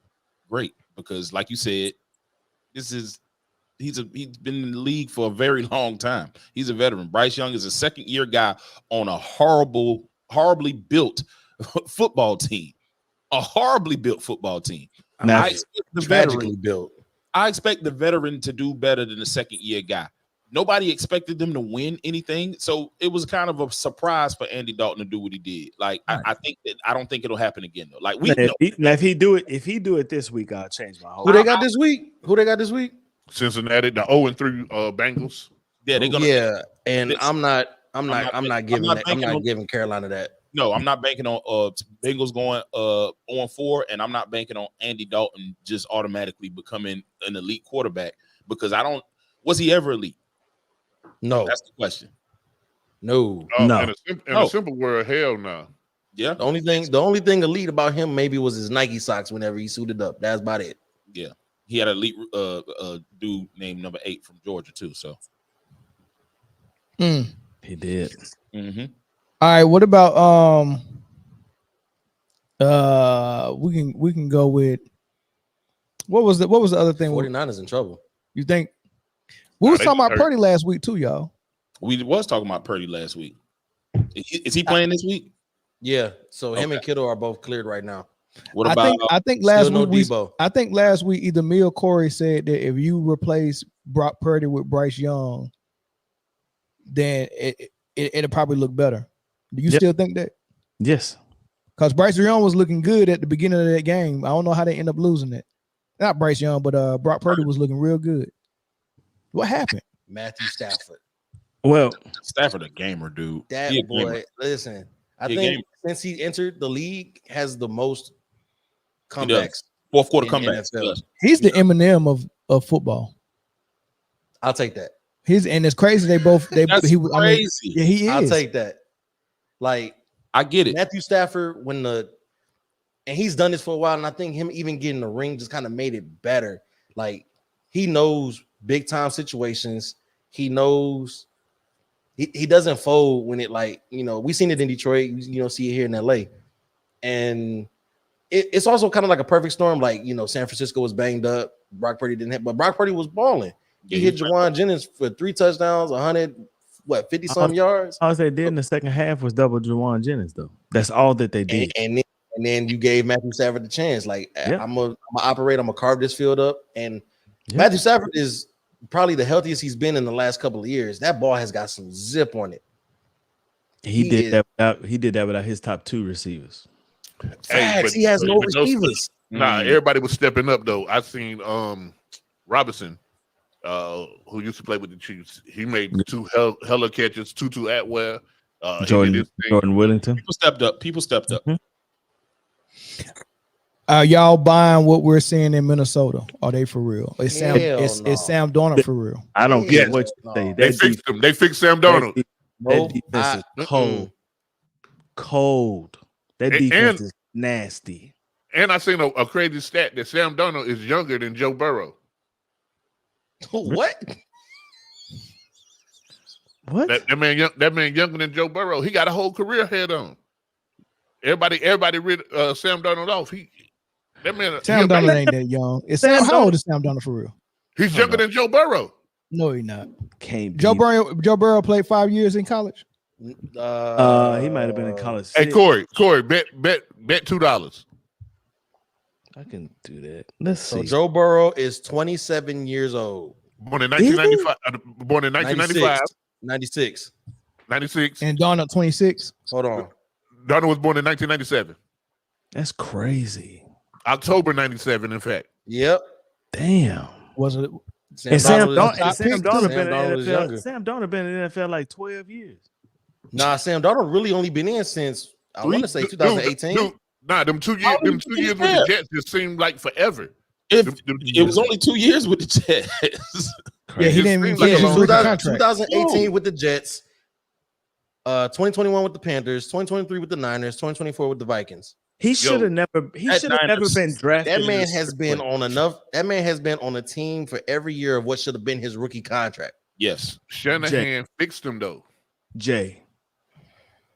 great, because like you said, he's been in the league for a very long time. He's a veteran. Bryce Young is a second-year guy on a horribly built football team. A horribly built football team. I expect the veteran to do better than the second-year guy. Nobody expected them to win anything, so it was kind of a surprise for Andy Dalton to do what he did. Like, right. I don't think it'll happen again though. Like if he do it this week, I'll change my whole. Who they got this week? Cincinnati, the 0-3 Bengals. Yeah, they're gonna. Yeah, and I'm not giving Carolina that. No, I'm not banking on Bengals going 0-4, and I'm not banking on Andy Dalton just automatically becoming an elite quarterback, because was he ever elite? No, that's the question. No. In a simple word, hell no. Yeah. The only thing elite about him maybe was his Nike socks whenever he suited up. That's about it. Yeah. He had an elite dude named number 8 from Georgia too. So he did. Mm-hmm. All right. What about we can go with what was the other thing? 49ers in trouble. You think? We was talking about Purdy last week too, y'all. We was talking about Purdy last week. Is he playing this week? Yeah. So him and Kittle are both cleared right now. What about? I think last week either me or Corey said that if you replace Brock Purdy with Bryce Young, then it'll probably look better. Do you still think that? Yes. Because Bryce Young was looking good at the beginning of that game. I don't know how they end up losing it. Not Bryce Young, but Brock Purdy was looking real good. What happened? Matthew Stafford. Well, Stafford a gamer, dude. That boy, listen. I think since he entered the league, has the most comebacks. Fourth quarter comebacks. He's the Eminem of football. I'll take that. And it's crazy. He was crazy. Yeah, he is. I'll take that. Like, I get it. Matthew Stafford, and he's done this for a while, and I think him even getting the ring just kind of made it better. Like, he knows big time situations. He knows he doesn't fold when it, like, we seen it in Detroit, see it here in LA. And it's also kind of like a perfect storm. Like, San Francisco was banged up. Brock Purdy didn't hit, but Brock Purdy was balling. He hit Jawan Jennings for 3 touchdowns, 50 some yards. All they did in the second half was double Jawan Jennings, though. That's all that they did. And then you gave Matthew Stafford the chance. Like, I'm gonna operate. I'm gonna carve this field up. And Matthew Stafford is probably the healthiest he's been in the last couple of years. That ball has got some zip on it. He did that without his top 2 receivers. He has no receivers. Everybody was stepping up though. I seen Robinson, who used to play with the Chiefs. He made 2 hella catches. Tutu Atwell, Jordan Whittington. People stepped up. Y'all buying what we're seeing in Minnesota? Are they for real? Is Sam Darnold for real? I don't care what you say. They fixed him. They fixed Sam Darnold. That defense is cold. That defense is nasty. And I seen a crazy stat that Sam Darnold is younger than Joe Burrow. What? What? That man younger than Joe Burrow. He got a whole career head on. Everybody rid Sam Darnold off. Sam Darnold ain't that young. How old is Sam Darnold for real? He's younger than Joe Burrow. No, he's not. Joe Burrow played 5 years in college. He might have been in college. Hey, Corey, bet $2. I can do that. Let's see. So Joe Burrow is 27 years old. Born in 1995. Born in 1995. 96. 96. And Darnold 26. Hold on. Darnold was born in 1997. That's crazy. October 97, in fact. Yep. Damn. Was it? Sam Darnold been in the NFL like 12 years. Nah, Sam Darnold really only been in since I want to say 2018. Them 2 years with the Jets just seemed like forever. It was only 2 years with the Jets. Yeah, he didn't even get his contract. 2018 with the Jets, 2021 with the Panthers, 2023 with the Niners, 2024 with the Vikings. He should have never been drafted. That man has been on enough. That man has been on a team for every year of what should have been his rookie contract. Yes. Shanahan fixed him though. Jay,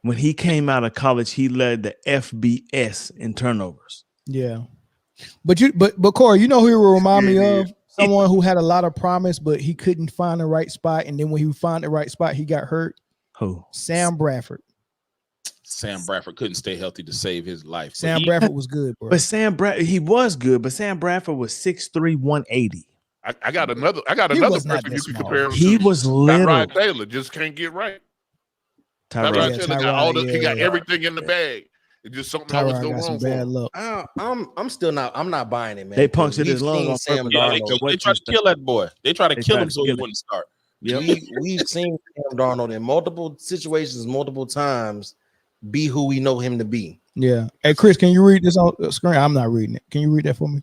when he came out of college, he led the FBS in turnovers. Yeah. But Corey, you know who he will remind me of? Someone who had a lot of promise, but he couldn't find the right spot. And then when he found the right spot, he got hurt. Who? Sam Bradford. Sam Bradford couldn't stay healthy to save his life. Sam Bradford was good, bro. But he was good, but Sam Bradford was 6'3", 180. I got another person you can compare him to. He was little. Tyrod Taylor just can't get right. Tyrod Taylor got everything in the bag. It's just something that was going wrong for him. I'm not buying it, man. They punctured his lung on Sam Darnold. They tried to kill that boy. They tried to kill him so he wouldn't start. Yep. We've seen Sam Darnold in multiple situations, multiple times, be who we know him to be. Yeah. Hey, Chris, can you read this on the screen? I'm not reading it. Can you read that for me?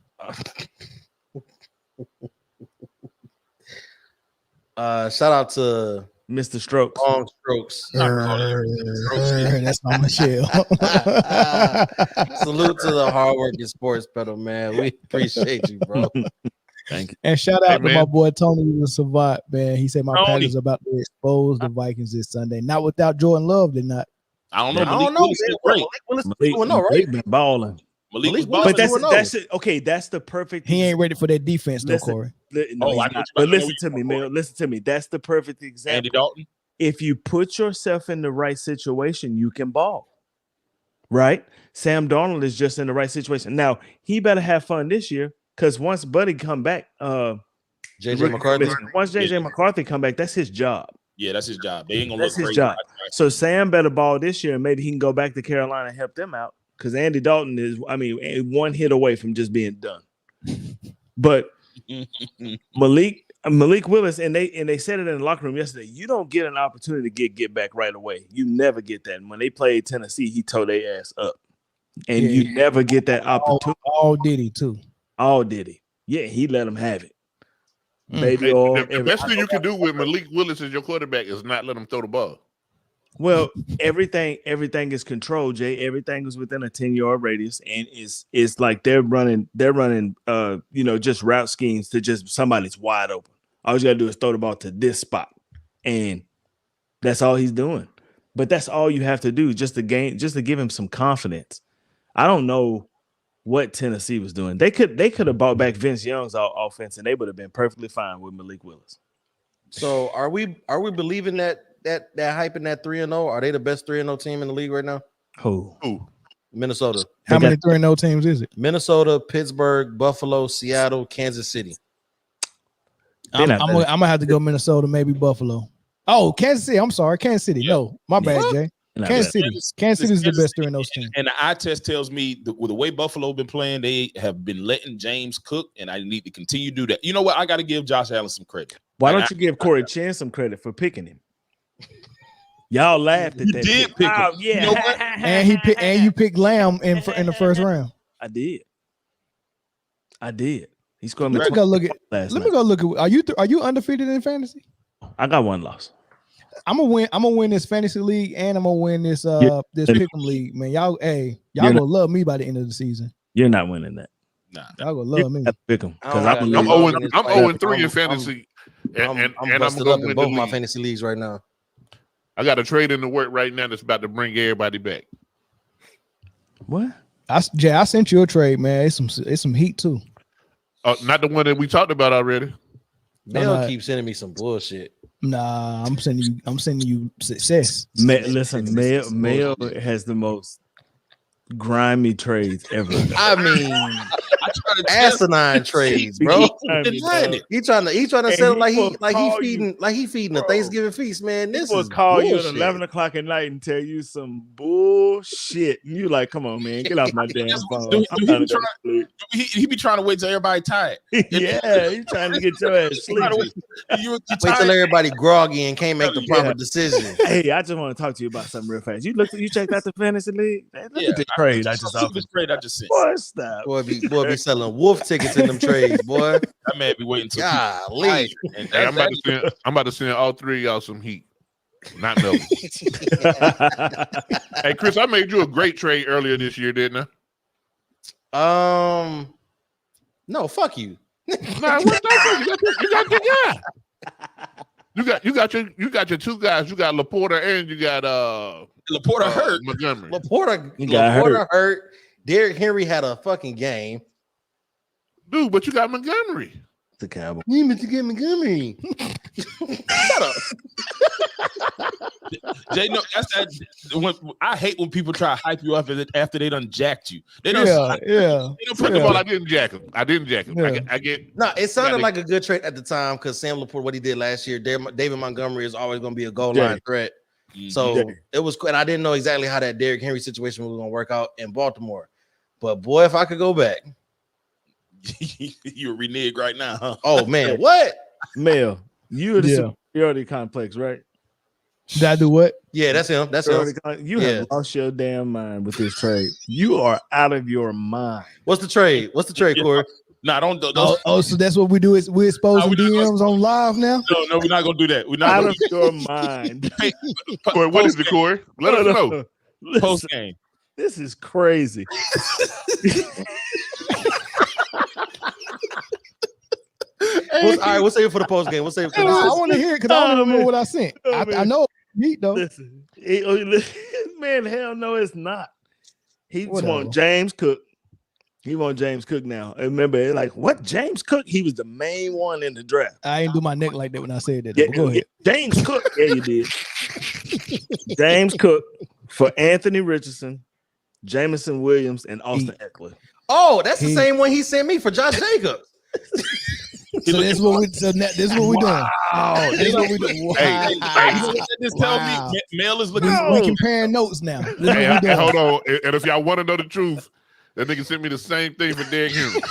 Shout out to Mr. Strokes. Long Strokes. That's my Michelle. Salute to the hardworking sports pedal, man. We appreciate you, bro. Thank you. And shout out to my boy Tony the Savant, man. He said my Packers about to expose the Vikings this Sunday. Not without Jordan Love, they're not. I don't know. Malik Willis been balling. But that's it. Okay, that's the perfect. He ain't ready for that defense, though, Corey. But listen to me, man. Listen to me. That's the perfect example. Andy Dalton. If you put yourself in the right situation, you can ball. Right? Sam Darnold is just in the right situation. Now, he better have fun this year because once Buddy come back, JJ McCarthy. Once JJ McCarthy come back, that's his job. Yeah, that's his job. They ain't gonna that's look his crazy. job. So Sam better ball this year, and maybe he can go back to Carolina and help them out. Because Andy Dalton is, one hit away from just being done. But Malik Willis, and they said it in the locker room yesterday. You don't get an opportunity to get back right away. You never get that. And when they played Tennessee, he tore their ass up, and you never get that opportunity. All did he too? All did he? Yeah, he let him have it. Baby, the best thing you can do with Malik Willis as your quarterback is not let him throw the ball. Well, everything is controlled, Jay. Everything is within a 10-yard radius, and it's like they're running, just route schemes to just somebody's wide open. All you gotta do is throw the ball to this spot, and that's all he's doing. But that's all you have to do just to give him some confidence. I don't know what Tennessee was doing. They could have brought back Vince Young's offense, and they would have been perfectly fine with Malik Willis. So are we believing that hype in that 3-0? Are they the best 3-0 team in the league right now? Who? Minnesota. How many 3-0 teams is it? Minnesota, Pittsburgh, Buffalo, Seattle, Kansas City. I'm gonna have to go Minnesota, maybe Buffalo. Oh, Kansas City. I'm sorry, Kansas City. No, my bad, Jay. Kansas City is the best during those teams. And the eye test tells me with the way Buffalo been playing, they have been letting James cook, and I need to continue to do that. You know what? I got to give Josh Allen some credit. Why don't you give Corey Chin some credit for picking him? Y'all laughed at that. You did pick him. Yeah. You know what? And you picked Lamb in the first round. I did. He scored me. Let me go look at. Are you undefeated in fantasy? I got one loss. I'm gonna win this fantasy league, and I'm gonna win this this pick'em league, man. Y'all gonna love me by the end of the season. You're not winning that. Nah, y'all gonna love me. Pick'em because I'm 0-3 in fantasy, I'm busted up in both my fantasy leagues right now. I got a trade in the work right now that's about to bring everybody back. What? I sent you a trade, man. It's some heat too. Not the one that we talked about already. Mel keeps sending me some bullshit. Nah, I'm sending you success. Listen, Mel has the most grimy trades ever. I mean, asinine trades, bro. He trying to sell it like he feeding a Thanksgiving feast, man. This will is call bullshit. you at 11 o'clock at night and tell you some bullshit. And you like, come on, man, get off my damn phone. He be trying to wait till everybody tired. Yeah, he's trying to get your ass sleepy. Wait till everybody groggy and can't make the proper decision. Hey, I just want to talk to you about something real fast. You checked out the fantasy league? Look at the trade I just offered. I just sent. Boy, stop. Boy be selling wolf tickets in them trades, boy. That man be waiting till golly. Hey, I'm about to send all three of y'all some heat. Not no. Hey, Chris, I made you a great trade earlier this year, didn't I? No, fuck you. Nah, what you got the guy. You got your two guys. You got Laporta and you got Laporta hurt. Montgomery. Laporta hurt. Derrick Henry had a fucking game. Dude, but you got Montgomery. The Cowboy. You meant to get Montgomery. Shut up. Jay, no, that's that. I hate when people try to hype you up after they done jacked you. They don't. First of all, I didn't jack him. Yeah. I get. No, it sounded like a good trade at the time because Sam Laporta, what he did last year, David Montgomery is always going to be a goal line threat. So it was, and I didn't know exactly how that Derrick Henry situation was going to work out in Baltimore. But boy, if I could go back, you're reneged right now, huh? Oh man, what? Mel, you're the superiority complex, right? Did I do what? Yeah, that's him. That's him. You have lost your damn mind with this trade. You are out of your mind. What's the trade, Corey? No, don't. So that's what we do. Is we exposing DMs on live now? No, we're not gonna do that. We're not out of your mind. Corey, what is it, Corey? Let us know. Post game. This is crazy. All right, we'll save it for the post game. We'll save it. I want to hear it because I don't even know what I sent. I know neat though. Listen, man, hell no, it's not. He want James Cook. He want James Cook now. And remember, like, what James Cook? He was the main one in the draft. I ain't do my neck like that when I said that. Yeah, go ahead. James Cook. Yeah, you did. James Cook for Anthony Richardson, Jamison Williams, and Austin Eckler. Oh, that's the same one he sent me for Josh Jacobs. So this is what we doing. This is what we doing. Hey, this tells me Mel is looking. We comparing notes now. Hey, hold on. And if y'all want to know the truth, that nigga sent me the same thing for Derrick Henry.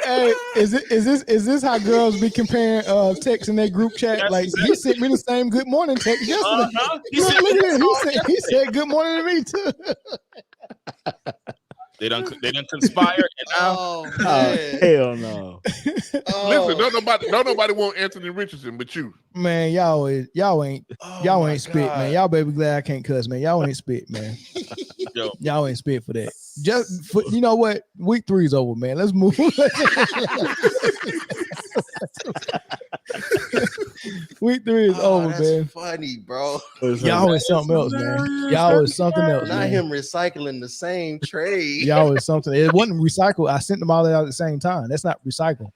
Hey, is this how girls be comparing texts in their group chat? Like he sent me the same good morning text yesterday. He said good morning to me too. They done conspire and now hell no. Listen, don't nobody want Anthony Richardson but you. Man, y'all ain't spit, man. Y'all baby glad I can't cuss, man. Y'all ain't spit, man. Y'all ain't spit for that. Just for, you know what? Week 3 is over, man. Let's move. Week 3 is over, man. Funny, bro. Y'all is something else, man. Y'all is something else. Not him recycling the same trade. Y'all is something. It wasn't recycled. I sent them all out at the same time. That's not recycle.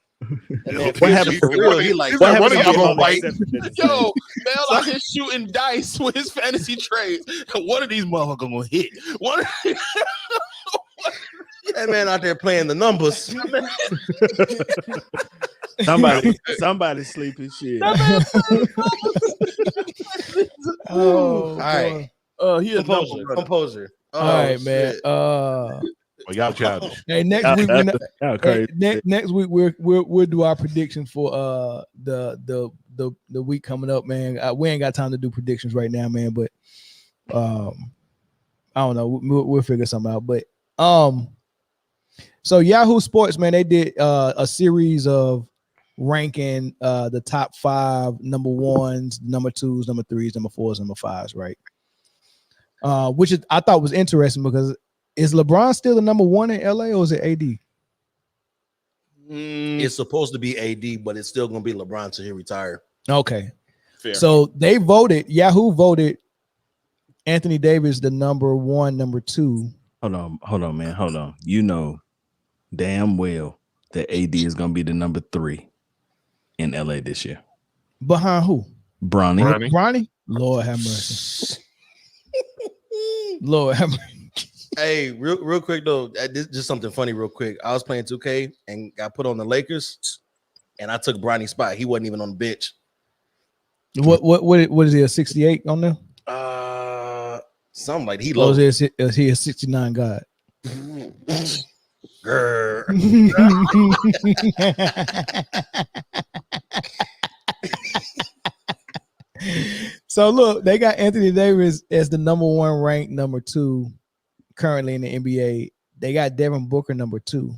What happened for real? He like, what happened to y'all white? Yo, Mel out here shooting dice with his fantasy trades. One of these motherfuckers gonna hit. That man out there playing the numbers. Somebody sleeping shit. All right. He a composer. All right, man. Y'all childish. Hey, next week we'll do our predictions for the week coming up, man. We ain't got time to do predictions right now, man. But I don't know. We'll figure something out. But so Yahoo Sports, man, they did a series of ranking the top 5 number 1s, number 2s, number 3s, number 4s, number 5s, right? Which I thought was interesting because is LeBron still the number 1 in LA or is it AD? It's supposed to be AD, but it's still gonna be LeBron till he retire. Okay. Fair. So they voted, Yahoo voted Anthony Davis the number 1, number 2. Hold on, man. Hold on. You know damn well that AD is gonna be the number 3 in LA this year. Behind who? Bronny. Lord have mercy. Lord have mercy. Hey, real quick though, just something funny real quick. I was playing 2K and got put on the Lakers, and I took Bronny's spot. He wasn't even on the bench. What is he, a 68 on there? Something like he low. Is he a 69 guy? So look, they got Anthony Davis as the number 1 ranked, number 2 currently in the NBA. They got Devin Booker number 2.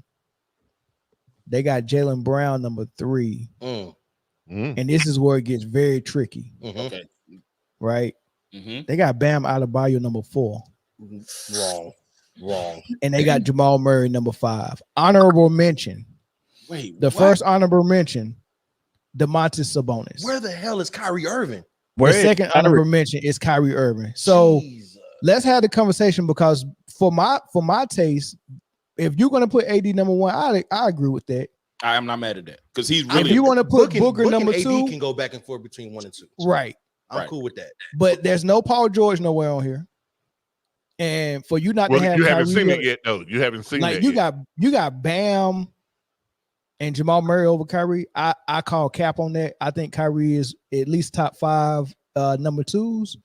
They got Jaylen Brown number 3. And this is where it gets very tricky. Okay. Right? They got Bam Adebayo number 4. Wrong. And they got Jamal Murray number 5. Honorable mention. Wait, the first honorable mention, Domantas Sabonis. Where the hell is Kyrie Irving? The second honorable mention is Kyrie Irving. So let's have the conversation, because for my taste, if you're going to put AD number 1, I agree with that. I am not mad at that because he's really. If you want to put Booker number 2, AD can go back and forth between 1 and 2. Right. I'm cool with that. But there's no Paul George nowhere on here. And for you not to have you Kyrie, haven't seen it yet, though. You haven't seen like that you got Bam and Jamal Murray over Kyrie. I call cap on that. I think Kyrie is at least top 5 number 2s.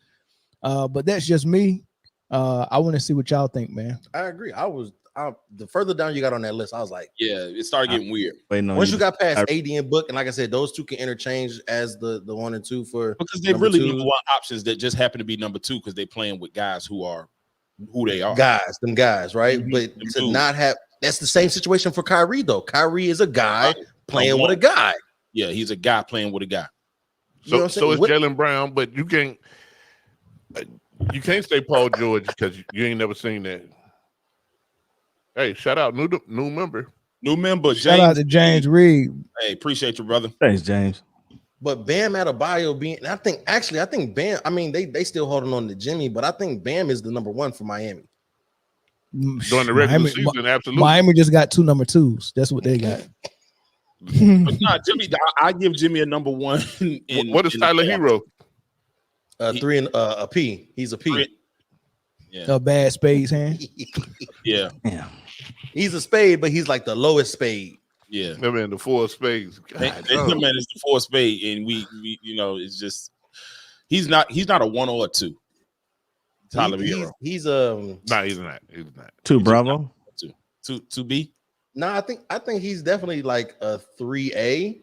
But that's just me. I want to see what y'all think, man. I agree. The further down you got on that list, I was like, yeah, it started getting weird. Once you got past AD and Book, and like I said, those two can interchange as the 1 and 2 for because they really number 1 options that just happen to be number 2 because they're playing with guys who they are. Them guys, right? But to not have, that's the same situation for Kyrie though. Kyrie is a guy playing with a guy. Yeah, he's a guy playing with a guy. So is Jaylen Brown, but you can't say Paul George because you ain't never seen that. Hey, shout out new member. Shout out to James Reed. Hey, appreciate you, brother. Thanks, James. But Bam Adebayo being, I think Bam. I mean, they still holding on to Jimmy, but I think Bam is the number 1 for Miami during the regular season. Absolutely, Miami just got 2 number 2s. That's what they got. But nah, Jimmy, I give Jimmy a number 1. What is Tyler Hero? 3 and a P. He's a P. Yeah. A bad spades hand. Yeah. He's a spade, but he's like the lowest spade. Yeah. That man, the 4 of spades. That man is the 4 of spade, and we it's just he's not a 1 or a 2. Tyler Hero. He's he's not. 2 Bravo. 2 B. No, I think he's definitely like a 3A.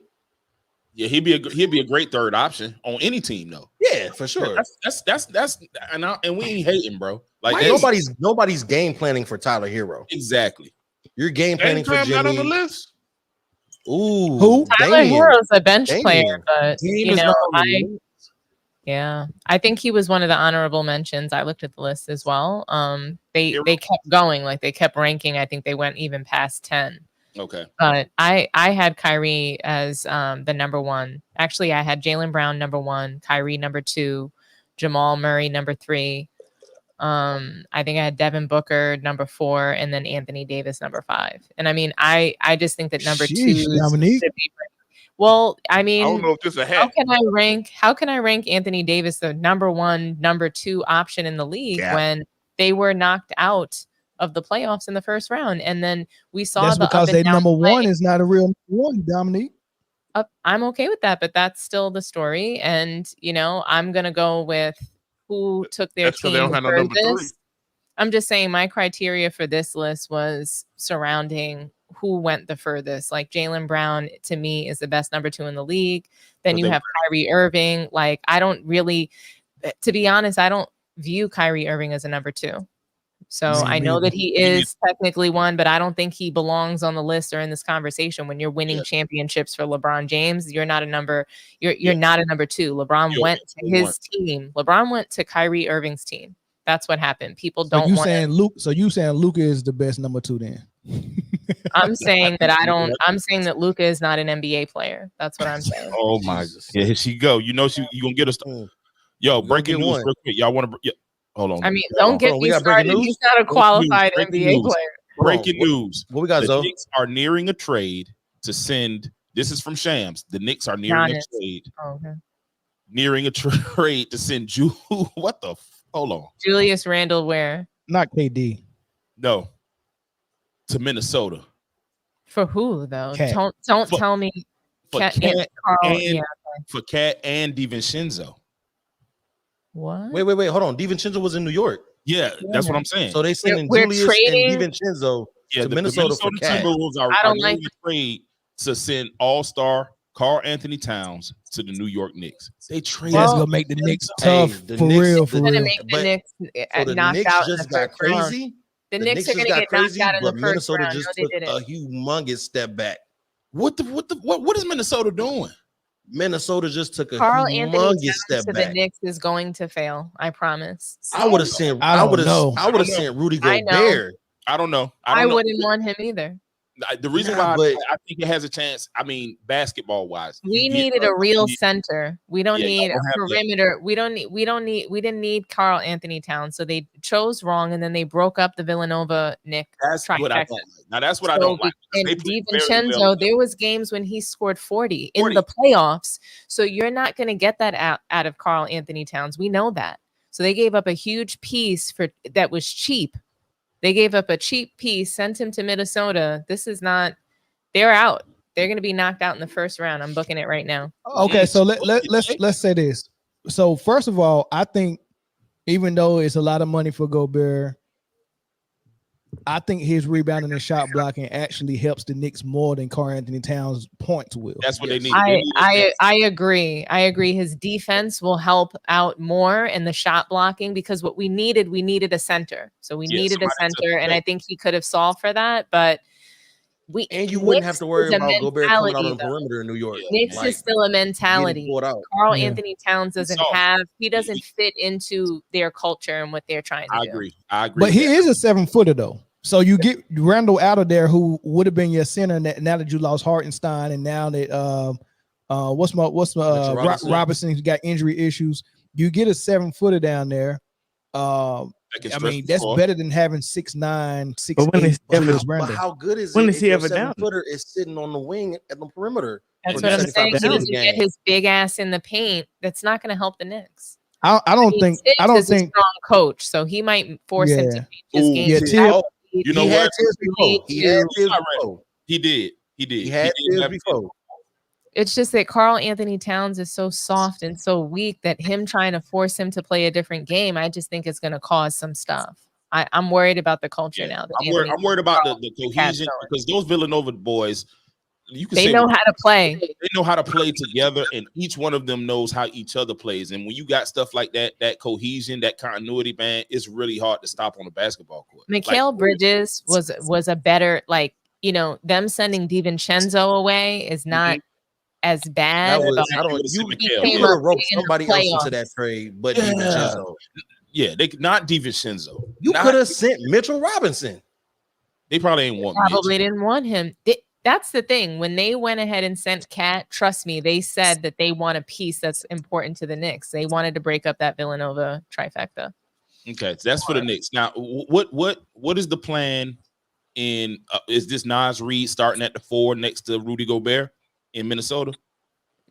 Yeah, he'd be a great third option on any team, though. Yeah, for sure. That's and we ain't hating, bro. Like nobody's game planning for Tyler Hero. Exactly. You're game planning for Jimmy. Not on the list. Ooh, who? Tyler Hero's a bench player, but I think he was one of the honorable mentions. I looked at the list as well. They kept going, like they kept ranking. I think they went even past 10. Okay. But I had Kyrie as the number 1. Actually, I had Jaylen Brown number 1, Kyrie number 2, Jamal Murray number 3. I think I had Devin Booker number 4, and then Anthony Davis number 5. And I mean, I just think that number 2 Dominique. Well, I mean, I don't know if this is a hat. How can I rank Anthony Davis the number 1, number 2 option in the league when they were knocked out of the playoffs in the first round. And then we saw that's because their number one is not a real one, Dominique. I'm okay with that, but that's still the story. And, you know, I'm going to go with who took their team they don't have no number 3. I'm just saying my criteria for this list was surrounding who went the furthest. Like Jaylen Brown, to me, is the best number 2 in the league. Then you have Kyrie Irving. Like, I don't really, to be honest, I don't view Kyrie Irving as a number 2. So I know that he is technically one, but I don't think he belongs on the list or in this conversation. When you're winning championships for LeBron James, you're not a number. You're not a number 2. LeBron went to his team. LeBron went to Kyrie Irving's team. That's what happened. People don't. You saying Luke? So you saying Luka is the best number 2 then? I'm saying that I don't. I'm saying that Luka is not an NBA player. That's what I'm saying. Oh my God! Yeah, here she go. You know you gonna get us. Yo, breaking news real quick. Y'all want to? Hold on. I mean, don't get me started. He's not a qualified NBA player. Breaking news. What we got, Zoe? The Knicks are nearing a trade to send. This is from Shams. The Knicks are nearing a trade. Oh, okay. Nearing a trade to send What the? Hold on. Julius Randle, where? Not KD. No. To Minnesota. For who though? Cat. Don't tell me. For Cat for Cat and DiVincenzo. What? Wait. Hold on. DiVincenzo was in New York. Yeah, that's what I'm saying. So they sending Julius and DiVincenzo to Minnesota for Cat. Timberwolves are like trade to send All-Star Karl Anthony Towns to the New York Knicks. They trade. That's gonna make the Knicks tough for real. For real. Make the Knicks knocked out in the first round. The Knicks are going to get knocked out in the first round. Minnesota just took a humongous step back. What is Minnesota doing? Minnesota just took a Karl humongous step back. The Knicks is going to fail. I promise. I would have sent. I would have sent Rudy Gobert. I don't know. I wouldn't want him either. The reason why I think it has a chance, I mean, basketball wise, we needed a real center. We don't need a perimeter. We didn't need Karl Anthony Towns. So they chose wrong, and then they broke up the Villanova Nick. That's what I don't like. Now that's what I don't like. And DiVincenzo, there was games when he scored 40 in the playoffs. So you're not going to get that out of Karl Anthony Towns. We know that. So they gave up a huge piece that was cheap. They gave up a cheap piece, sent him to Minnesota. This is not. They're out. They're going to be knocked out in the first round. I'm booking it right now. Okay, so let's say this. So first of all, I think even though it's a lot of money for Gobert, I think his rebounding and shot blocking actually helps the Knicks more than Karl Anthony Towns' points will. That's what they need. I agree. I agree. His defense will help out more in the shot blocking because what we needed a center. So we needed a center, and I think he could have solved for that. But you wouldn't have to worry about Gobert coming out on the perimeter in New York. Knicks is still a mentality. Karl Anthony Towns doesn't fit into their culture and what they're trying to do. I agree. But he is a 7-footer though. So you get Randall out of there, who would have been your center. Now that you lost Hartenstein, and now that Robinson's got injury issues, you get a 7-footer down there. I mean, that's better than having 6'9", 6'8". But how good is when it is he ever down? 7-footer is sitting on the wing at the perimeter. That's what I'm saying. He doesn't get his big ass in the paint. That's not going to help the Knicks. I don't think a strong coach, so he might force him to change his game. You know what? He had his before. He did. He had his before. It's just that Karl Anthony Towns is so soft and so weak that him trying to force him to play a different game, I just think it's going to cause some stuff. I'm worried about the culture now. I'm worried about the cohesion because those Villanova boys, they know how to play. They know how to play together, and each one of them knows how each other plays. And when you got stuff like that cohesion, that continuity, man, it's really hard to stop on a basketball court. Mikal Bridges was a better, them sending DiVincenzo away is not as bad. You could have roped somebody else into that trade, but DiVincenzo. Yeah, not DiVincenzo. You could have sent Mitchell Robinson. They probably ain't want. Probably didn't want him. That's the thing. When they went ahead and sent Cat, trust me, they said that they want a piece that's important to the Knicks. They wanted to break up that Villanova trifecta. Okay, so that's for the Knicks. Now, what is the plan? Is this Naz Reid starting at the 4 next to Rudy Gobert in Minnesota?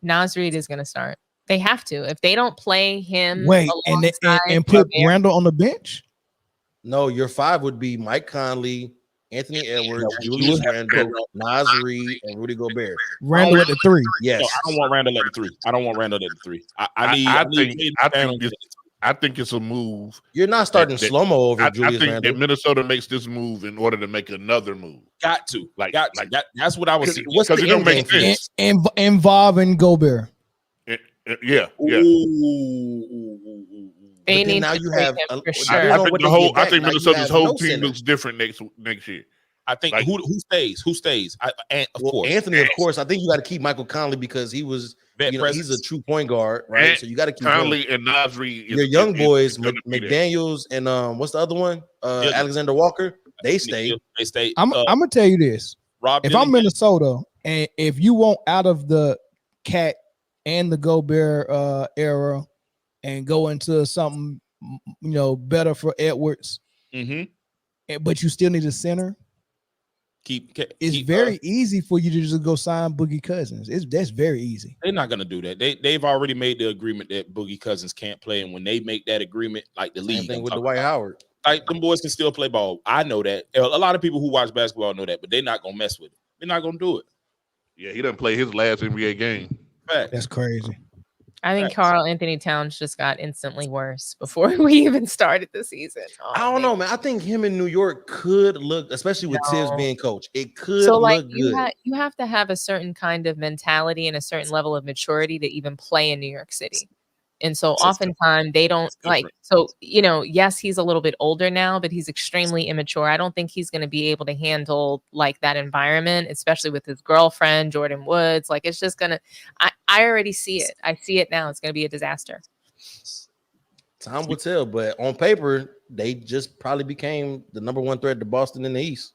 Naz Reid is going to start. They have to. If they don't play him, and put Randall on the bench. No, your 5 would be Mike Conley, Anthony Edwards, Julius Randle, Naz Reid, and Rudy Gobert. Randle at the 3. Yes. No, I don't want Randle at the 3. I don't want Randle at the 3. I think it's a move. You're not starting slow-mo over Julius Randle. I think Randle. that Minnesota makes this move in order to make another move. Got to. That's what I was saying. What's the it don't make sense? Involving Gobert. Yeah. They need now to you trade have. him for sure. I think Minnesota's whole team looks different next year. I think who stays? Who stays? Of course, Anthony. Of course, I think you got to keep Michael Conley because he was. He's a true point guard, right? And so you got to keep Conley and Naz Reid. Your young boys, McDaniels and what's the other one? Alexander Walker. They stay. They stay. I'm gonna tell you this. If I'm Minnesota, and if you want out of the Cat and the Gobert era, and go into something better for Edwards, but you still need a center. It's very easy for you to just go sign Boogie Cousins. That's very easy. They're not gonna do that. They've already made the agreement that Boogie Cousins can't play, and when they make that agreement, like the league, same thing with Dwight Howard. Like them boys can still play ball. I know that. A lot of people who watch basketball know that, but they're not gonna mess with it. They're not gonna do it. Yeah, he doesn't play his last NBA game. Fact. That's crazy. I think Karl Anthony Towns just got instantly worse before we even started the season. I don't know, man. I think him in New York could look, especially with Tibbs being coach, it could look good. You have to have a certain kind of mentality and a certain level of maturity to even play in New York City. And so oftentimes they don't yes, he's a little bit older now, but he's extremely immature. I don't think he's going to be able to handle like that environment, especially with his girlfriend, Jordan Woods. Like it's just going to, I already see it. I see it now. It's going to be a disaster. Time will tell, but on paper, they just probably became the number 1 threat to Boston in the East.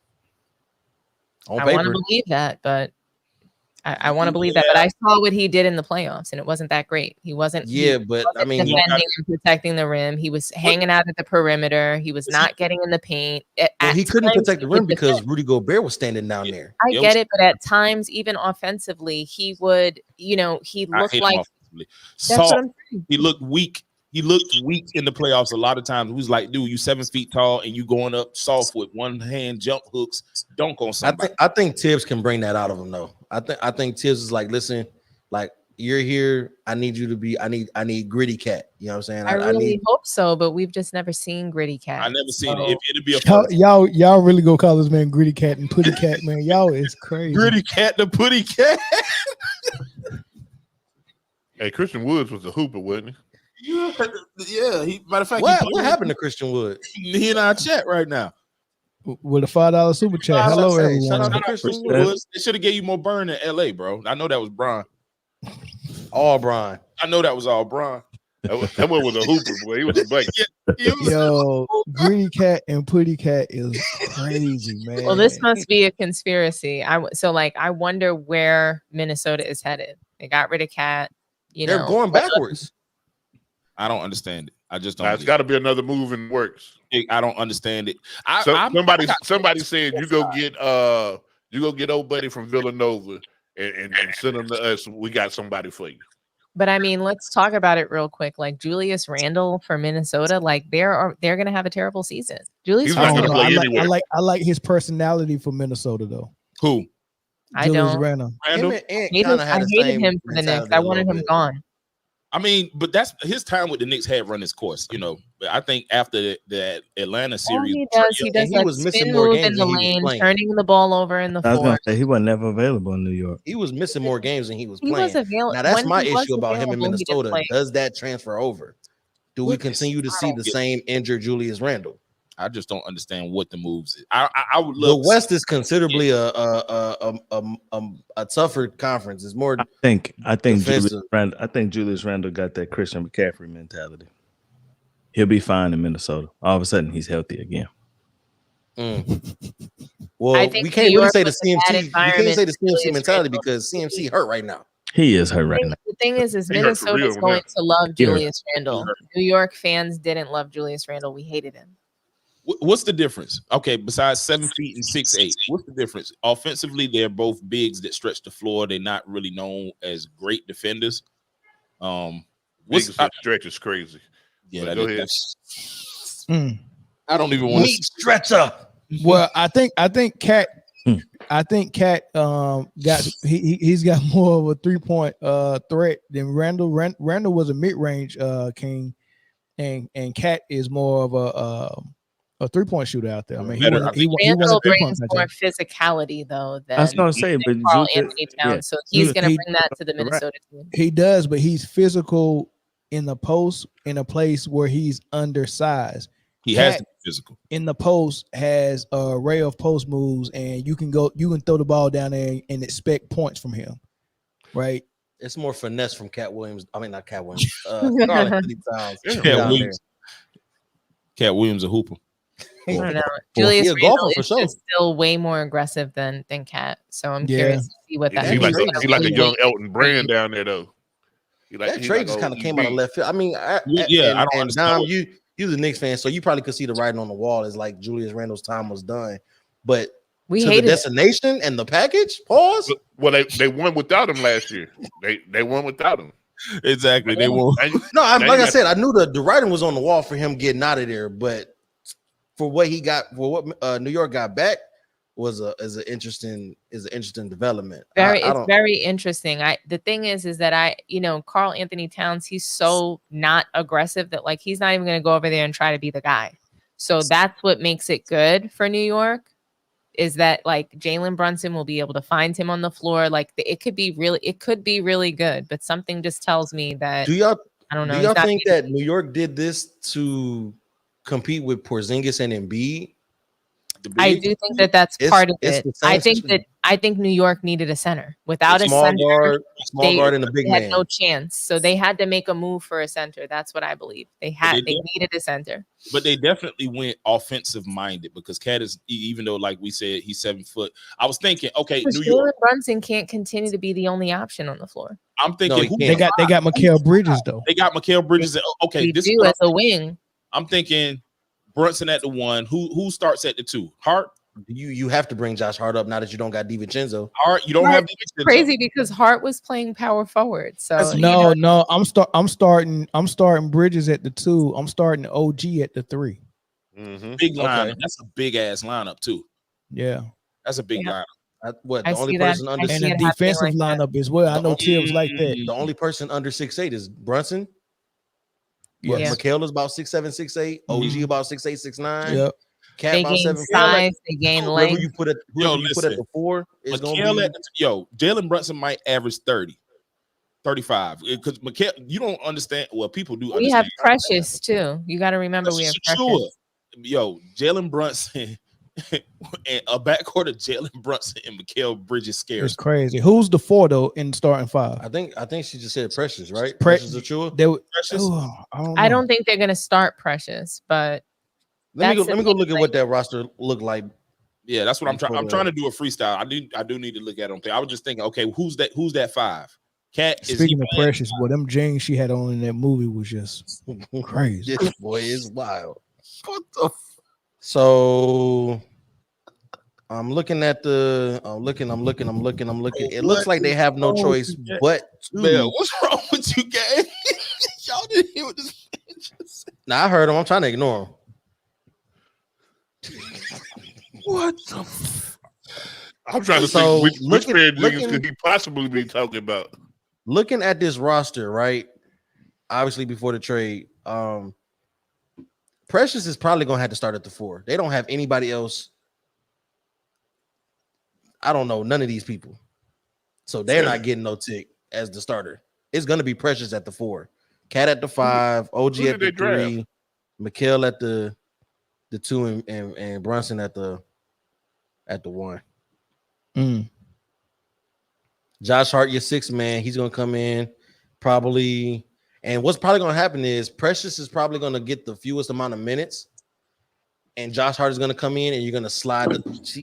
I want to believe that, but I want to believe that, but I saw what he did in the playoffs, and it wasn't that great. He wasn't. But I mean, defending and protecting the rim. He was hanging out at the perimeter. He was not getting in the paint. He couldn't protect the rim because Rudy Gobert was standing down there. I get it, but at times, even offensively, he would. He looked like. That's what I'm saying. He looked weak. He looked weak in the playoffs a lot of times. He was like, dude, you 7 feet tall and you going up soft with one hand jump hooks, dunk on somebody. I think Tibbs can bring that out of him, though. I think Tibbs is like, listen, like you're here. I need you to be. I need gritty cat. You know what I'm saying? I really hope so, but we've just never seen gritty cat. I never seen it. It'll be a y'all really go call this man gritty cat and putty cat, man. Y'all is crazy. Gritty cat, the putty cat. Hey, Christian Woods was a hooper, wasn't he? Yeah. Matter of fact, what happened to Christian Wood? He in our chat right now with a $5 super chat. Hello, everyone. Shout out Christian Woods. They should have gave you more burn in LA, bro. I know that was Brian. All Brian. I know that was all Brian. That one was a hooper, boy. He was a bucket. Yo, gritty cat and putty cat is crazy, man. Well, this must be a conspiracy. I wonder where Minnesota is headed. They got rid of Cat. They're going backwards. I don't understand it. I just don't. It's got to be another move in the works. I don't understand it. Somebody said you go get old buddy from Villanova and send him to us. We got somebody for you. But I mean, let's talk about it real quick. Like Julius Randle for Minnesota, like they're going to have a terrible season. Julius Randle, I like his personality for Minnesota though. Who? I don't. Randle. I hated him for the Knicks. I wanted him gone. I mean, but that's his time with the Knicks had run its course, But I think after the Atlanta series, he was missing more games in the lane, turning the ball over in the floor. I was gonna say he was never available in New York. He was missing more games than he was playing. Was available. Now that's my issue about him in Minnesota. Does that transfer over? Do we continue to see the same injured Julius Randle? I just don't understand what the moves is. I would love. The West is considerably a tougher conference. It's more. I think Julius Randle got that Christian McCaffrey mentality. He'll be fine in Minnesota. All of a sudden, he's healthy again. Well, we can't really say the CMC. You can't say the CMC mentality because CMC hurt right now. He is hurt right now. The thing is Minnesota is going to love Julius Randle. New York fans didn't love Julius Randle. We hated him. What's the difference? Okay, besides 7 feet and 6'8", what's the difference? Offensively, they're both bigs that stretch the floor. They're not really known as great defenders. Stretch is crazy. Yeah, go ahead. I don't even want meat stretcher. Well, I think Cat got he's got more of a 3-point threat than Randall. Randall was a mid-range king, and Cat is more of a 3-point shooter out there. I mean, Randall brings more physicality though than that's what I'm saying. But Karl Anthony Towns, so he's going to bring that to the Minnesota team. He does, but he's physical in the post in a place where he's undersized. He has to be physical in the post, has an array of post moves, and you can throw the ball down there and expect points from him, right? It's more finesse from Cat Williams. I mean, not Cat Williams. Karl Anthony Towns. Cat Williams a hooper. I don't know. Julius Randle is just still way more aggressive than Cat. So I'm curious to see what that means. He like a young Elton Brand down there though. That trade just kind of came out of left field. I mean, I don't understand. Dom, you're the Knicks fan, so you probably could see the writing on the wall is like Julius Randle's time was done. But we to the destination and the package, pause. Well, they won without him last year. They won without him. Exactly. They won. No, like I said, I knew the writing was on the wall for him getting out of there, but for what he got, for what New York got back, was an interesting development. It's very interesting. The thing is that Karl Anthony Towns, he's so not aggressive that like he's not even going to go over there and try to be the guy. So that's what makes it good for New York, is that like Jalen Brunson will be able to find him on the floor. Like it could be really good, but something just tells me that I don't know. Do y'all think that New York did this to compete with Porzingis and Embiid? I do think that that's part of it. I think New York needed a center. Without a center, small guard and a big man had no chance. So they had to make a move for a center. That's what I believe. They needed a center. But they definitely went offensive minded because Cat is, even though like we said he's 7 foot. I was thinking, okay, New York Brunson can't continue to be the only option on the floor. I'm thinking they got Mikal Bridges though. They got Mikal Bridges. Okay, this is as a wing. I'm thinking Brunson at the 1. Who starts at the 2? Hart. You have to bring Josh Hart up now that you don't got DiVincenzo. Hart, you don't have DiVincenzo. Crazy because Hart was playing power forward. So no, I'm starting Bridges at the 2. I'm starting OG at the 3. Mm-hmm. Big lineup. Okay. That's a big ass lineup too. Yeah, that's a big lineup. The only person under and a defensive lineup as well. I know Tibbs like that. The only person under 6'8" is Brunson. Yeah, Mikal is about 6'7", 6'8". OG about 6'8", 6'9". Yep. Cat they about gain 7 size, they gain length. Whoever you put at the 4 is going to be. Jalen Brunson might average 30, 35. Because Mikal, you don't understand. Well, people do. We have Precious too. You got to remember we have Precious. Sure. Jalen Brunson and a backcourt of Jalen Brunson and Mikal Bridges scares. It's crazy. Who's the 4 though in starting 5? I think she just said Precious, right? Precious Achua. Precious. I don't think they're gonna start Precious, but let me go look at what that roster looked like. Yeah, that's what I'm trying. I'm trying to do a freestyle. I do need to look at them. I was just thinking, okay, who's that 5? Cat. Speaking of Precious, boy, them jeans she had on in that movie was just crazy. This boy is wild. What the? So I'm looking at I'm looking. It looks like they have no choice but to. Man, what's wrong with you, gang? Y'all didn't hear what this bitch said. Nah, I heard him. I'm trying to ignore him. What the? I'm trying to think which pair of niggas could he possibly be talking about. Looking at this roster, right? Obviously, before the trade, Precious is probably gonna have to start at the 4. They don't have anybody else. I don't know none of these people, so they're not getting no tick as the starter. It's gonna be Precious at the 4, Cat at the 5, OG at the 3, Mikal at the 2, and Brunson at the 1. Josh Hart, your 6th man. He's gonna come in probably. And what's probably going to happen is Precious is probably going to get the fewest amount of minutes, and Josh Hart is going to come in, and you're going to slide the.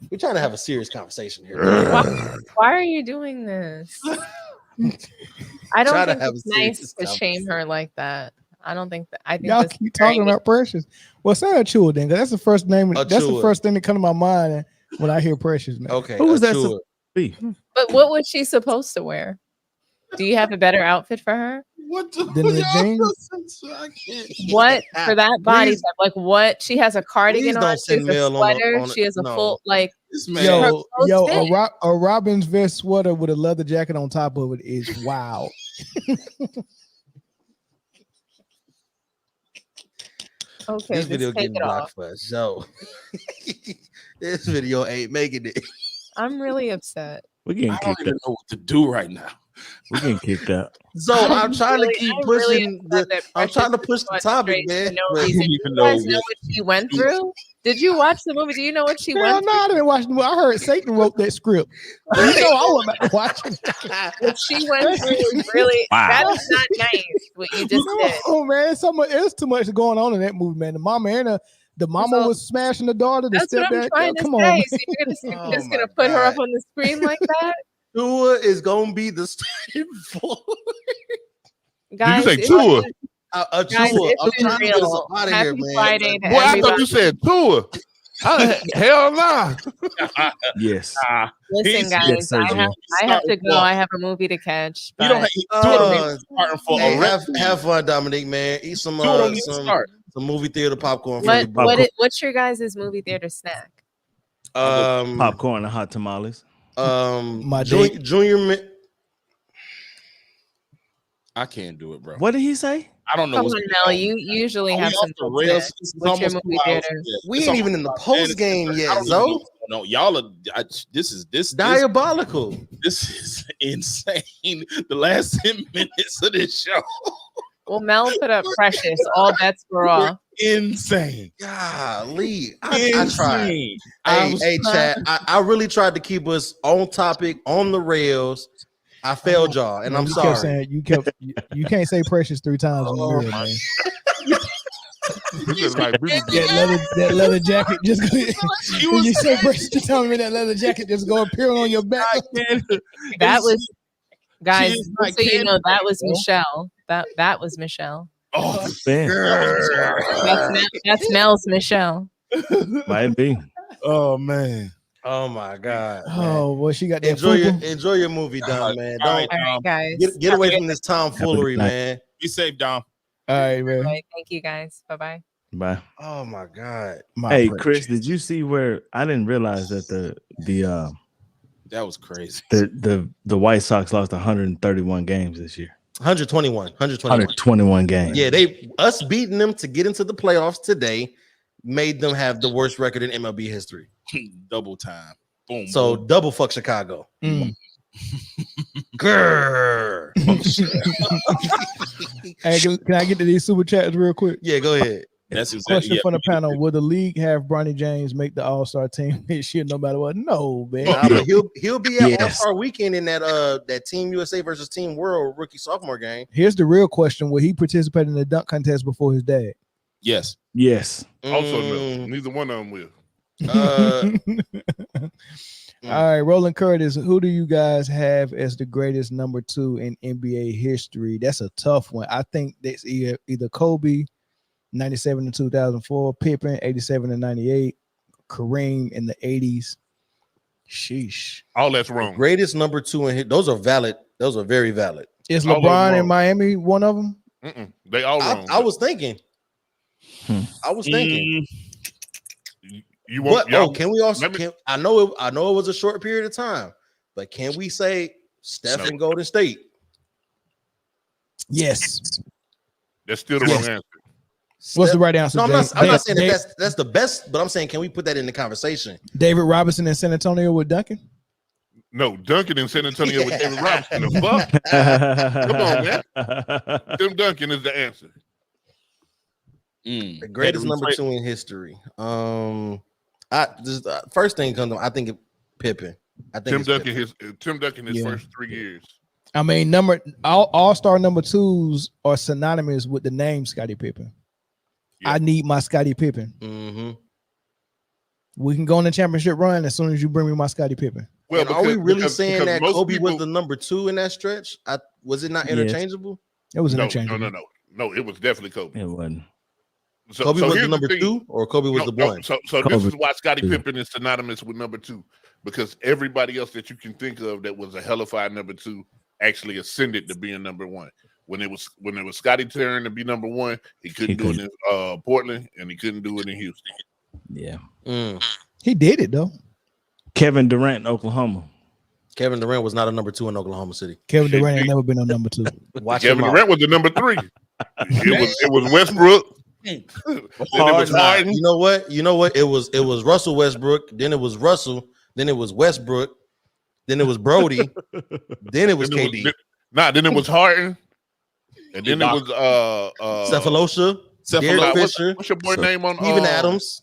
We're trying to have a serious conversation here. Why are you doing this? I don't think it's nice to shame her like that. I don't think that. I think y'all keep talking about Precious. Well, say Achua then. That's the first name. That's the first thing that comes to my mind when I hear Precious. Man. Okay, who was that? Be? But what was she supposed to wear? Do you have a better outfit for her? What the jeans? What for that body type? Like what? She has a cardigan on. She has a sweater. She has a full like. Yo, a Robin's vest sweater with a leather jacket on top of it is wild. Okay, this video getting blocked for us. So this video ain't making it. I'm really upset. We're getting kicked out. I don't even know what to do right now. We're getting kicked out. So I'm trying to keep pushing. I'm trying to push the topic, man. Do you guys know what she went through? Did you watch the movie? Do you know what she went through? No, I didn't watch the movie. I heard Satan wrote that script. You know, I wasn't about to watch it. What she went through was really that is not nice. What you just did. Oh man, there's too much going on in that movie, man. The mama and the mama was smashing the daughter. The That's what I'm trying to say. So you're just gonna put her up on the screen like that? Tua is gonna be the starting four. Guys, did you say Tua? Tua. I'm trying to get us up out of here, man. Friday to Boy, I thought you said Tua. Hell nah. Yes. Listen, guys, I have to go. I have a movie to catch. You don't have fun, Dominique, man. Eat some movie theater popcorn. What's your guys' movie theater snack? Popcorn and hot tamales. My junior. I can't do it, bro. What did he say? I don't know. Come on, Mel. You usually have some. What's your movie theater? We ain't even in the post game yet, Zoe. No, y'all are. This diabolical. This is insane. The last 10 minutes of this show. Well, Mel put up Precious. All bets were off. Insane. Golly, I tried. Hey, chat. I really tried to keep us on topic, on the rails. I failed y'all, and I'm sorry. You can't say Precious 3 times in the mirror, man. that leather jacket just when you say Precious, you tell me that leather jacket just go appear on your back. That was, guys. So you know that was Michelle. That was Michelle. Oh, that's Mel's Michelle. Might be. Oh man. Oh my God! Oh well, she got that. Enjoy your movie, Dom, man. All right, guys. Get away from this tomfoolery, man. Be safe, Dom. All right, man. All right, thank you, guys. Bye. Bye. Oh my God. Hey, Chris, did you see where I didn't realize that that was crazy. The White Sox lost 131 games this year. 121 games. Yeah, us beating them to get into the playoffs today made them have the worst record in MLB history. Double time. Boom. So boom. Double fuck Chicago. Grrr. Hey, can I get to these super chats real quick? Yeah, go ahead. That's question from the panel. Will the league have Bronny James make the All-Star team this year no matter what? No, man. But he'll be at All-Star weekend in that Team USA versus Team World rookie sophomore game. Here's the real question. Will he participate in the dunk contest before his dad? Yes. Also, no. Neither one of them will. All right, Roland Curtis, who do you guys have as the greatest number 2 in NBA history? That's a tough one. I think that's either Kobe, 97 to 2004, Pippen, 87 to 98, Kareem in the 80s. Sheesh. All that's wrong. Greatest number 2 in those are valid. Those are very valid. Is LeBron in Miami one of them? They all wrong. I was thinking. You want? Can we also? I know it was a short period of time, but can we say Steph and Golden State? Yes. That's still the wrong answer. What's the right answer? No, I'm not saying that's the best, but I'm saying can we put that in the conversation? David Robinson in San Antonio with Duncan? No, Duncan in San Antonio with David Robinson. The fuck? Come on, man. Tim Duncan is the answer. The greatest number 2 in history. First thing comes to I think Pippen. I think Tim Duncan his first 3 years. I mean, all-star number 2s are synonymous with the name Scottie Pippen. Yeah. I need my Scottie Pippen. Mm-hmm. We can go on the championship run as soon as you bring me my Scottie Pippen. Well, are we really saying that Kobe was the number 2 in that stretch? Was it not interchangeable? It was interchangeable. No, it was definitely Kobe. It wasn't. So Kobe was the number 2, or Kobe was the 1? So this is why Scottie Pippen is synonymous with number 2, because everybody else that you can think of that was a hellified number 2 actually ascended to being number 1. when it was Scotty's turn to be number one, he couldn't do it in Portland, and he couldn't do it in Houston. Yeah. He did it though. Kevin Durant, Oklahoma. Kevin Durant was not a number 2 in Oklahoma City. Kevin Durant ain't never been a number 2. Kevin Durant was the number 3. It was Westbrook. Then it was Harden. You know what? It was Russell Westbrook. Then it was Russell. Then it was Westbrook. Then it was Brody. Then it was KD. Then it was Harden. And then it was Cephalosha. Derek Fisher. What's your boy name on Steven Adams?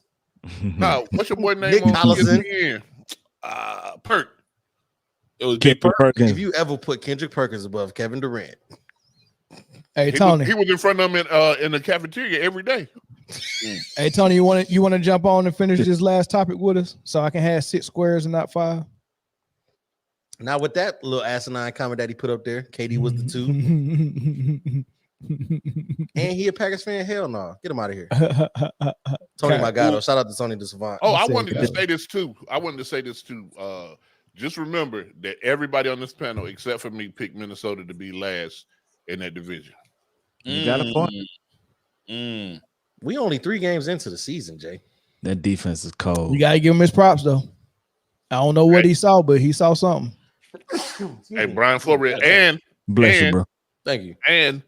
No, what's your boy name Nick on Collison? Perk. It was Big Perkins. If you ever put Kendrick Perkins above Kevin Durant, hey Tony, he was in front of him in the cafeteria every day. Hey Tony, you want to jump on and finish this last topic with us, so I can have 6 squares and not 5. Now with that little asinine comment that he put up there, KD was the 2. And he a Packers fan? Hell no. Get him out of here. Tony Magado. Shout out to Tony DeSavant. Oh, I wanted to say this too. Just remember that everybody on this panel, except for me, picked Minnesota to be last in that division. You got a point. We only 3 games into the season, Jay. That defense is cold. You gotta give him his props though. I don't know what he saw, but he saw something. Hey, Brian Flores, and bless you, bro. Thank you. And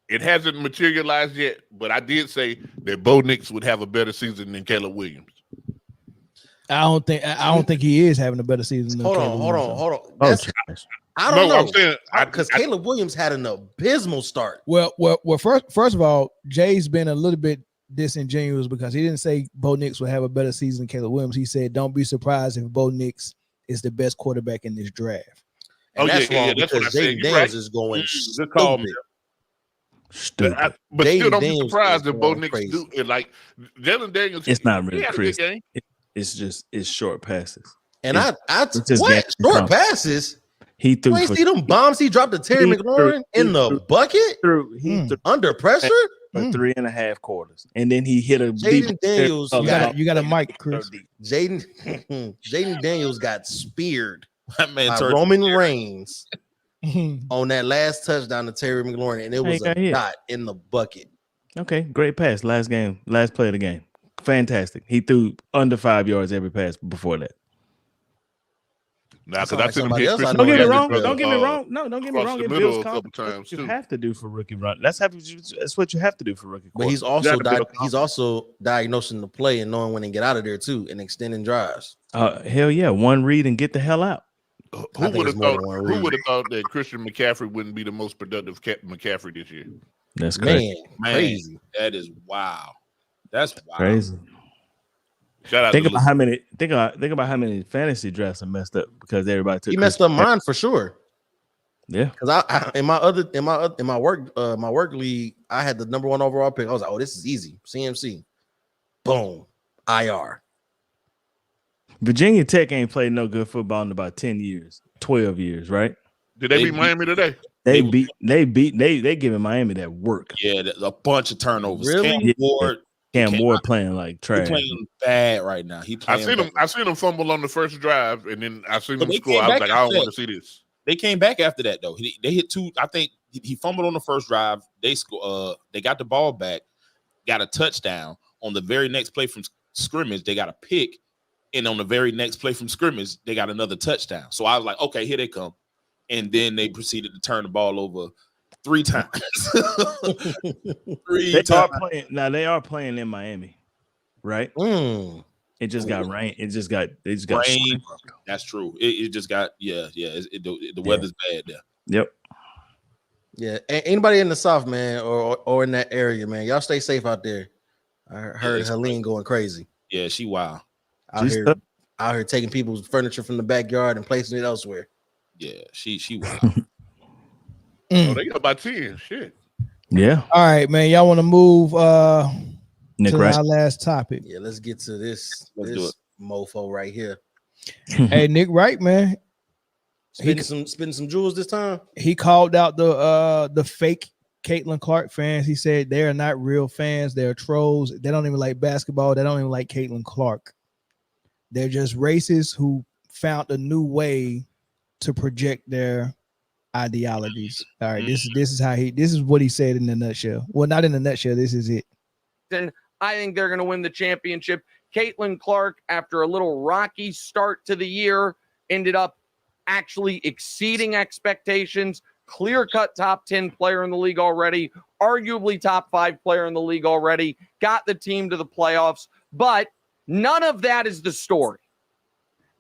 it hasn't materialized yet, but I did say that Bo Nix would have a better season than Caleb Williams. I don't think he is having a better season. Than Hold on. I don't know. I'm saying because Caleb Williams had an abysmal start. Well, first of all, Jay's been a little bit disingenuous because he didn't say Bo Nix would have a better season than Caleb Williams. He said, "Don't be surprised if Bo Nix is the best quarterback in this draft." And that's wrong because Jaden Daniels is going good call, man. Stupid. But still, don't be surprised if Bo Nix do it. Like Jalen Daniels, it's not really crazy. It's short passes. And short passes. He threw. You ain't see them bombs he dropped to Terry McLaurin in the bucket under pressure for 3.5 quarters, and then he hit a Jaden Daniels. You got a mic, Chris. Jaden Daniels got speared that man by Roman Reigns on that last touchdown to Terry McLaurin, and it was a dot in the bucket. Okay, great pass. Last play of the game. Fantastic. He threw under 5 yards every pass before that. Nah, because I seen him hit. Don't get me wrong. Don't get me wrong. No, don't get me wrong. It builds confidence. You have to do for rookie run. That's what you have to do for rookie. But he's also diagnosing the play and knowing when to get out of there too, and extending drives. Hell yeah, one read and get the hell out. Who would have thought that Christian McCaffrey wouldn't be the most productive McCaffrey this year? That's crazy. Man, crazy. That is wow. That's wild. Crazy. Shout out. Think about how many fantasy drafts are messed up because everybody took. He messed up mine for sure. Yeah, because I in my work league, I had the number 1 overall pick. I was like, oh, this is easy. CMC, boom, IR. Virginia Tech ain't played no good football in about 10 years, 12 years, right? Did they beat Miami today? They giving Miami that work. Yeah, a bunch of turnovers. Really? Cam Ward playing like trash. He playing bad right now. I seen him fumble on the first drive, and then I seen him score. I was like, I don't want to see this. They came back after that though. They hit 2. I think he fumbled on the first drive. They score. They got the ball back, got a touchdown on the very next play from scrimmage. They got a pick, and on the very next play from scrimmage, they got another touchdown. So I was like, okay, here they come. And then they proceeded to turn the ball over 3 times. They are playing in Miami, right? It just got rain. They just got rain. That's true. It just got the weather's bad there. Yep. Yeah. Anybody in the South, man, or in that area, man, y'all stay safe out there. I heard Helene going crazy. Yeah, she wild. Out here taking people's furniture from the backyard and placing it elsewhere. Yeah, she wild. Oh, they got about 10. Shit. Yeah. All right, man. Y'all want to move Nick to Wright. our last topic? Yeah, let's get to this mofo right here. Hey, Nick Wright, man. Spitting some jewels this time. He called out the fake Caitlin Clark fans. He said they are not real fans. They're trolls. They don't even like basketball. They don't even like Caitlin Clark. They're just racists who found a new way to project their ideologies. All right, this is what he said in a nutshell. Well, not in a nutshell. This is it. And I think they're going to win the championship. Caitlin Clark, after a little rocky start to the year, ended up actually exceeding expectations. Clear-cut top 10 player in the league already, arguably top 5 player in the league already, got the team to the playoffs. But none of that is the story.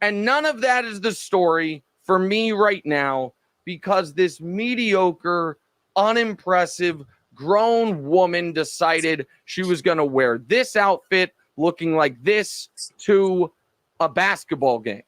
And none of that is the story for me right now, because this mediocre, unimpressive, grown woman decided she was going to wear this outfit looking like this to a basketball game.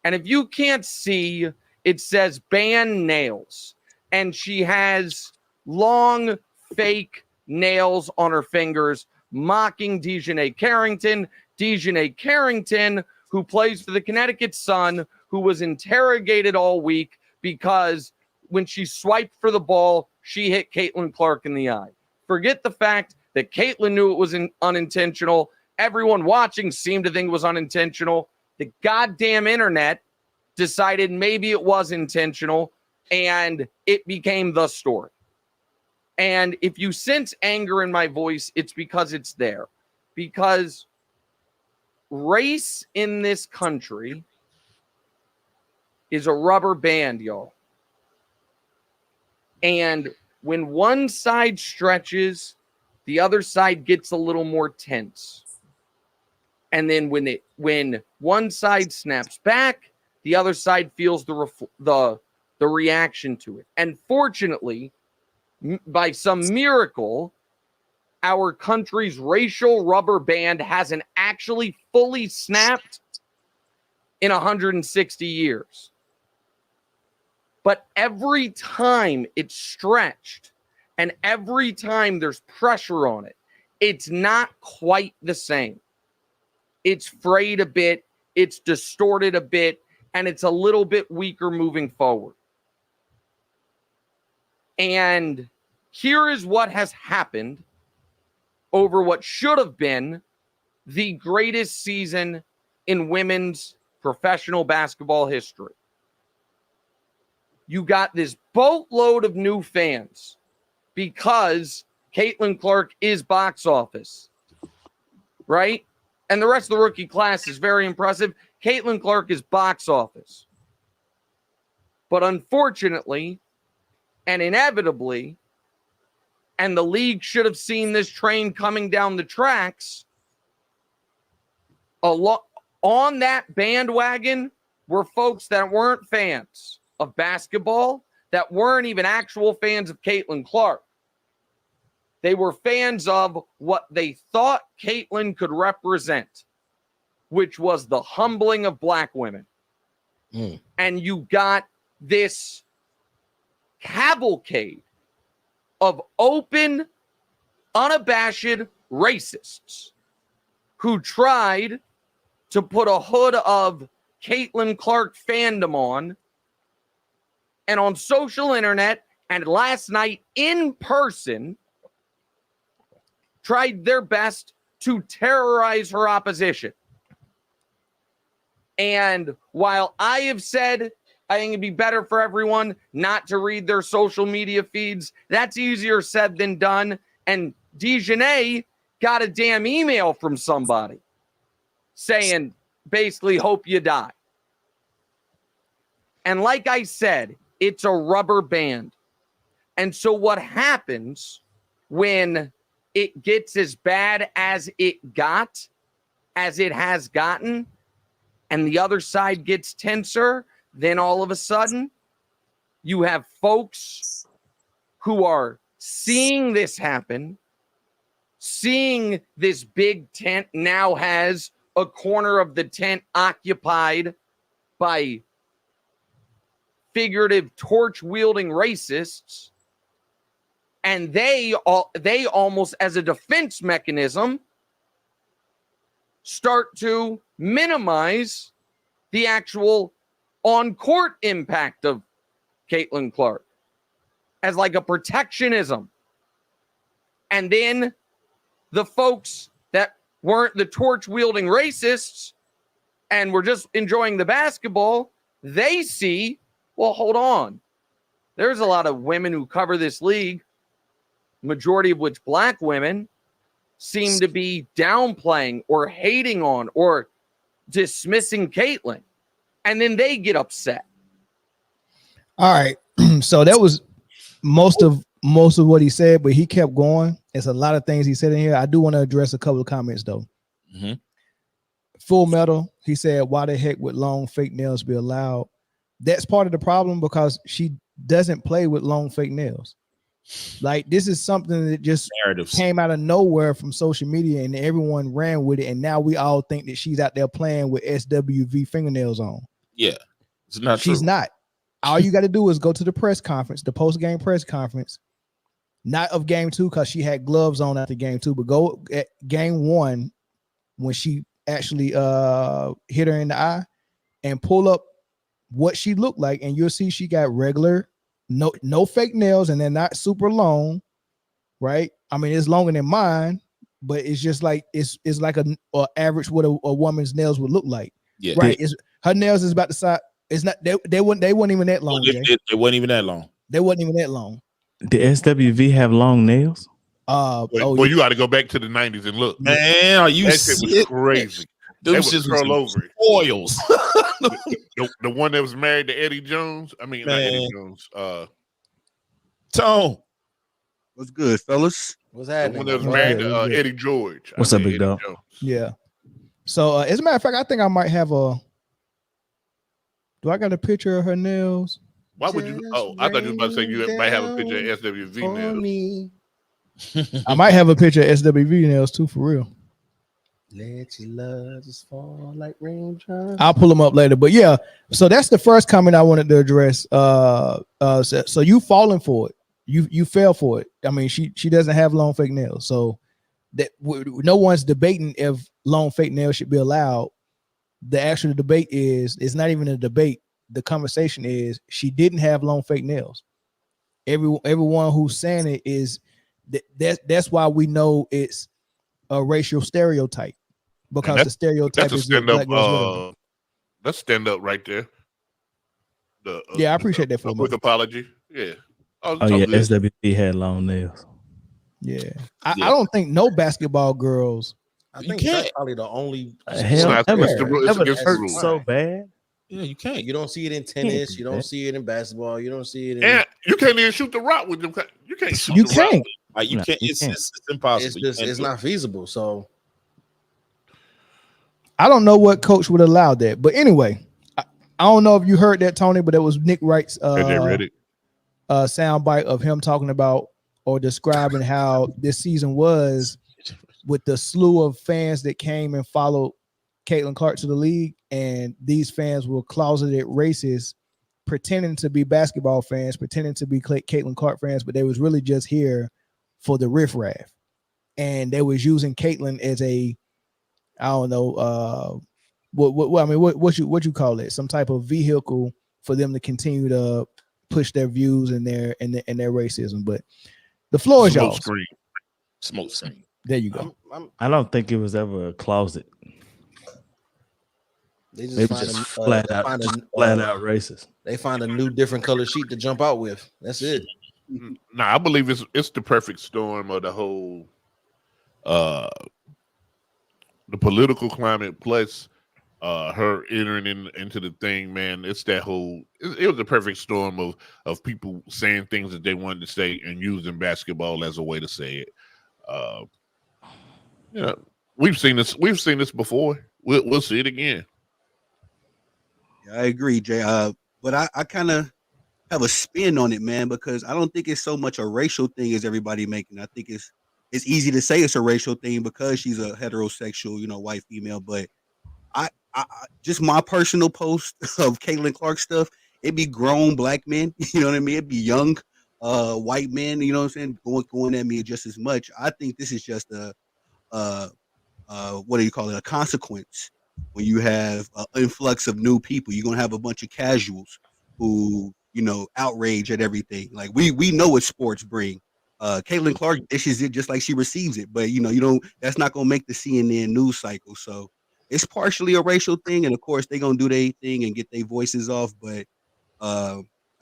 And if you can't see, it says ban nails. And she has long, fake nails on her fingers, mocking Dejanay Carrington. Dejanay Carrington, who plays for the Connecticut Sun, who was interrogated all week because when she swiped for the ball, she hit Caitlin Clark in the eye. Forget the fact that Caitlin knew it was unintentional. Everyone watching seemed to think it was unintentional. The goddamn internet decided maybe it was intentional, and it became the story. And if you sense anger in my voice, it's because it's there. Because race in this country is a rubber band, y'all. And when one side stretches, the other side gets a little more tense. And then when one side snaps back, the other side feels the reaction to it. And fortunately, by some miracle, our country's racial rubber band hasn't actually fully snapped in 160 years. But every time it's stretched and every time there's pressure on it, it's not quite the same. It's frayed a bit, it's distorted a bit, and it's a little bit weaker moving forward. And here is what has happened over what should have been the greatest season in women's professional basketball history. You got this boatload of new fans because Caitlin Clark is box office, right? And the rest of the rookie class is very impressive. Caitlin Clark is box office. But unfortunately, and inevitably, and the league should have seen this train coming down the tracks, on that bandwagon were folks that weren't fans of basketball, that weren't even actual fans of Caitlin Clark. They were fans of what they thought Caitlin could represent, which was the humbling of black women. And you got this cavalcade of open, unabashed racists who tried to put a hood of Caitlin Clark fandom on, and on social internet and last night in person tried their best to terrorize her opposition. And while I have said I think it'd be better for everyone not to read their social media feeds, that's easier said than done. And Dejanay got a damn email from somebody saying, basically, hope you die. And like I said, it's a rubber band. And so what happens when it gets as bad as it has gotten, and the other side gets tenser, then all of a sudden, you have folks who are seeing this happen, seeing this big tent now has a corner of the tent occupied by figurative torch-wielding racists, and they almost as a defense mechanism start to minimize the actual on-court impact of Caitlin Clark as like a protectionism. And then the folks that weren't the torch-wielding racists and were just enjoying the basketball, they see, well, hold on. There's a lot of women who cover this league, majority of which black women, seem to be downplaying or hating on or dismissing Caitlyn. And then they get upset. All right. So that was most of what he said, but he kept going. It's a lot of things he said in here. I do want to address a couple of comments though. Mm-hmm. Full Metal, he said, why the heck would long fake nails be allowed? That's part of the problem because she doesn't play with long fake nails. Like, this is something that just came out of nowhere from social media and everyone ran with it. And now we all think that she's out there playing with SWV fingernails on. Yeah. It's not She's true. not. All you got to do is go to the press conference, the post-game press conference, not of game 2 because she had gloves on after game 2, but go at game 1 when she actually hit her in the eye and pull up what she looked like, and you'll see she got regular, no fake nails, and they're not super long, right? I mean, it's longer than mine, but it's just like it's like a average what a woman's nails would look like. Yeah, right. Her nails is about the size. It's not they weren't even that long. They weren't even that long. They wasn't even that long. Did SWV have long nails? Boy, you got to go back to the 90s and look. Man, are you that shit was crazy. Them they shits would curl was over it. Oils. the one that was married to Eddie Jones. I mean, not Eddie Jones. Tone. What's good, fellas? What's The happening? one that was married to Eddie George. What's up, big dog? Yeah. So as a matter of fact, I think I might have a. Do I got a picture of her nails? Why would you? Oh, I thought you were about to say you might have a picture of SWV nails. I might have a picture of SWV nails too, for real. Let your love just fall like raindrops. I'll pull them up later, but yeah. So that's the first comment I wanted to address. So you falling for it? You fell for it. I mean, she doesn't have long fake nails, so that no one's debating if long fake nails should be allowed. The actual debate it's not even a debate. The conversation is she didn't have long fake nails. Everyone who's saying it is that's why we know it's a racial stereotype, because the stereotype is stand up. Let's stand up right there. Yeah, I appreciate that for a quick apology. Yeah. SWV had long nails. Yeah. I don't think no basketball girls. I think that's probably the only. It hurts so bad. Yeah, you can't. You don't see it in tennis. You don't see it in basketball. You don't see it in. And you can't even shoot the rock with them. You can't shoot. You the can't. Rock. Like you can't. It's impossible. It's not feasible. So I don't know what coach would allow that, but anyway, I don't know if you heard that, Tony, but it was Nick Wright's soundbite of him talking about or describing how this season was with the slew of fans that came and followed Caitlin Clark to the league, and these fans were closeted racists, pretending to be basketball fans, pretending to be Caitlin Clark fans, but they was really just here for the riffraff, and they was using Caitlin as a, I don't know, what you call it, some type of vehicle for them to continue to push their views and their racism. But the floor is y'all. Smoke screen. There you go. I don't think it was ever a closet. They just flat out racist. They find a new, different color sheet to jump out with. That's it. Nah, I believe it's the perfect storm of the whole, the political climate plus her entering into the thing. Man, it's that whole. It was the perfect storm of people saying things that they wanted to say and using basketball as a way to say it. Yeah, we've seen this. We've seen this before. We'll see it again. Yeah, I agree, Jay. But I kind of have a spin on it, man, because I don't think it's so much a racial thing as everybody making. I think it's easy to say it's a racial thing because she's a heterosexual, white female. But I just my personal post of Caitlin Clark stuff, it'd be grown black men, you know what I mean? It'd be young white men, you know what I'm saying, going at me just as much. I think this is just a what do you call it? A consequence. When you have an influx of new people, you're gonna have a bunch of casuals who, outrage at everything. Like we know what sports bring. Caitlin Clark dishes it just like she receives it, but that's not gonna make the CNN news cycle. So it's partially a racial thing, and of course they're gonna do their thing and get their voices off. But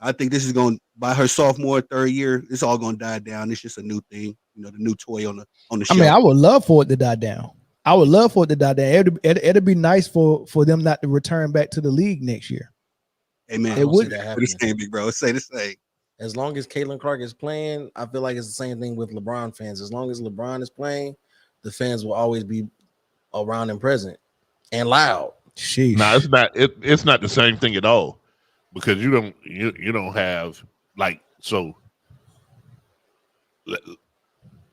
I think this is going by her sophomore, third year. It's all going to die down. It's just a new thing, the new toy on the shelf. I mean, I would love for it to die down. I would love for it to die down. It'd be nice for them not to return back to the league next year. Amen. It would. That happening. The same, big bro. Say the same. As long as Caitlin Clark is playing, I feel like it's the same thing with LeBron fans. As long as LeBron is playing, the fans will always be around and present and loud. Sheesh. No, it's not. It's not the same thing at all, because you don't have like so.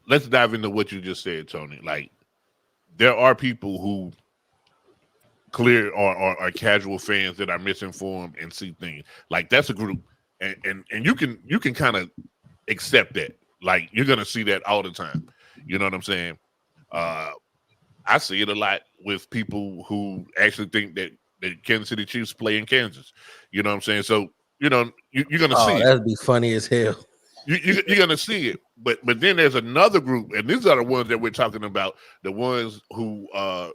Let's dive into what you just said, Tony. Like, there are people who clear are casual fans that are misinformed and see things. Like, that's a group, and you can kind of accept that. Like, you're gonna see that all the time. You know what I'm saying? I see it a lot with people who actually think that the Kansas City Chiefs play in Kansas. You know what I'm saying? So, you're gonna see it. That'd be funny as hell. You're gonna see it, but then there's another group, and these are the ones that we're talking about, the ones who are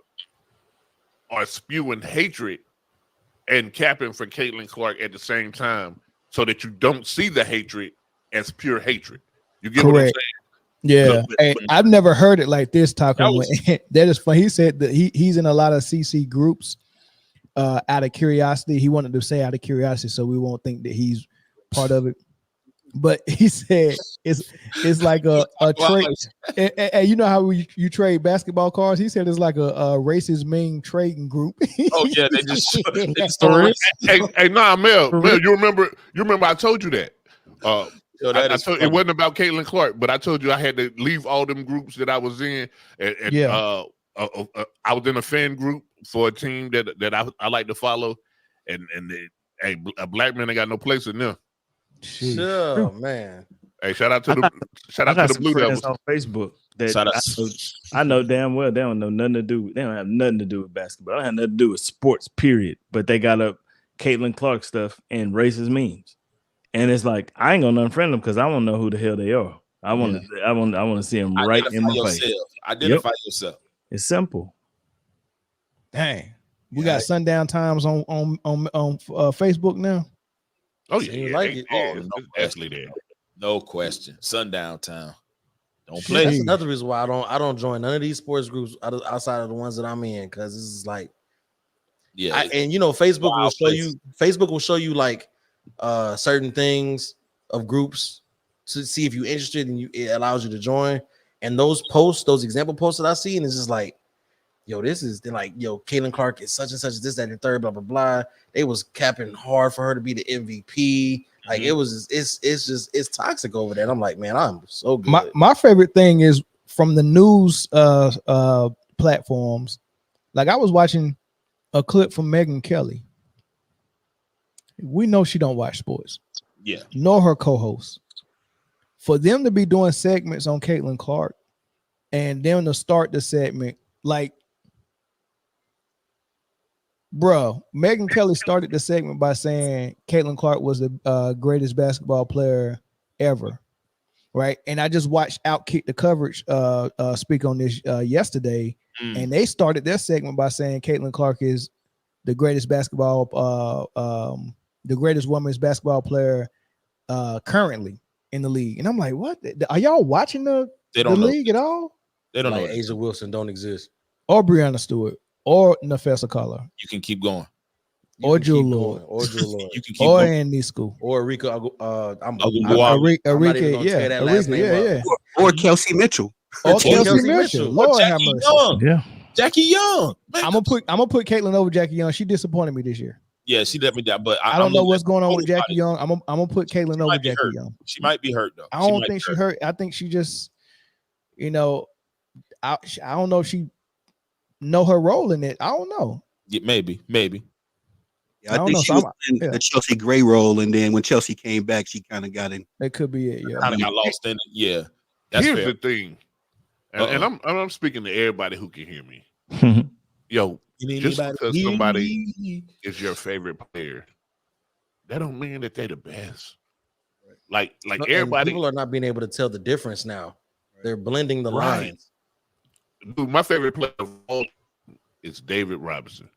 spewing hatred and capping for Caitlin Clark at the same time, so that you don't see the hatred as pure hatred. You get what I'm saying? Yeah, hey, I've never heard it like this. That is fun. He said that he's in a lot of CC groups out of curiosity. He wanted to say out of curiosity, so we won't think that he's part of it. But he said it's like a trade. And you know how you trade basketball cards? He said it's like a racist mean trading group. Oh yeah, they just hey, Mel, you remember I told you that. It wasn't about Caitlin Clark, but I told you I had to leave all them groups that I was in. And I was in a fan group for a team that I like to follow, and a black man ain't got no place in there. Sure, man. Hey, shout out to the Blue Devils on Facebook. I know damn well they don't know nothing to do. They don't have nothing to do with basketball. They don't have nothing to do with sports, period. But they got up Caitlin Clark stuff and racist memes, and it's like I ain't gonna unfriend them because I don't know who the hell they are. I want to see them right in my face. Identify yourself. It's simple. Dang, we got sundown times on Facebook now. Oh yeah, like it. Definitely there. No question. Sundown town. Don't play. That's another reason why I don't join none of these sports groups outside of the ones that I'm in, because this is like, Facebook will show you. Facebook will show you like certain things of groups to see if you're interested, and it allows you to join. And those example posts that I see, and it's just like, yo, Caitlin Clark is such and such, this, that, and the third, blah, blah, blah. They was capping hard for her to be the MVP. Like it's toxic over there. And I'm like, man, I'm so good. My favorite thing is from the news platforms. Like I was watching a clip from Megyn Kelly. We know she don't watch sports. Yeah. Nor her co-host. For them to be doing segments on Caitlin Clark and them to start the segment, like, bro, Megyn Kelly started the segment by saying Caitlin Clark was the greatest basketball player ever, right? And I just watched Outkick the coverage speak on this yesterday, and they started their segment by saying Caitlin Clark is the greatest the greatest women's basketball player currently in the league. And I'm like, what? Are y'all watching the league at all? They don't know. Asia Wilson don't exist, or Brianna Stewart, or Nafessa Collar. You can keep going. Or Jewel Lord. You can keep or going. Andy School. Or Rika. Yeah. Or Kelsey Mitchell. Or Kelsey Mitchell. Lord have mercy. Yeah. Jackie Young. Man. I'm gonna put Caitlin over Jackie Young. She disappointed me this year. Yeah, she let me down. But I don't know what's going on with Jackie Young. I'm gonna put Caitlin over Jackie Young. She might be hurt though. I don't think she hurt. I think she just, I don't know if she know her role in it. I don't know. Yeah, maybe. Yeah, I think she was in the Chelsea Gray role, and then when Chelsea came back, she kind of got in. It could be it. Yeah, kind of got lost in it. Yeah, here's the thing, and I'm speaking to everybody who can hear me. Yo, just because somebody is your favorite player, that don't mean that they're the best. Like everybody, people are not being able to tell the difference now. They're blending the lines. Dude, my favorite player of all is David Robinson.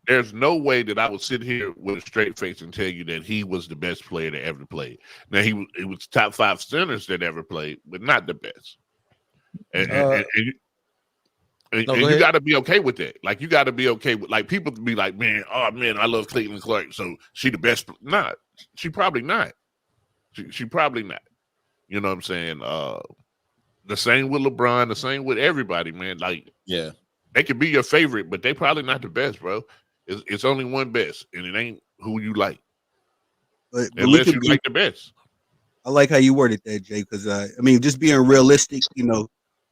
There's no way that I would sit here with a straight face and tell you that he was the best player that ever played. Now he was top 5 centers that ever played, but not the best. And you got to be okay with that. Like you got to be okay with like people be like, man, oh man, I love Caitlin Clark, so she the best. Not, she probably not. She probably not. You know what I'm saying? The same with LeBron, the same with everybody, man. Like, yeah, they could be your favorite, but they probably not the best, bro. It's only one best, and it ain't who you like. But unless you like the best. I like how you worded that, Jay, because I mean, just being realistic, you know,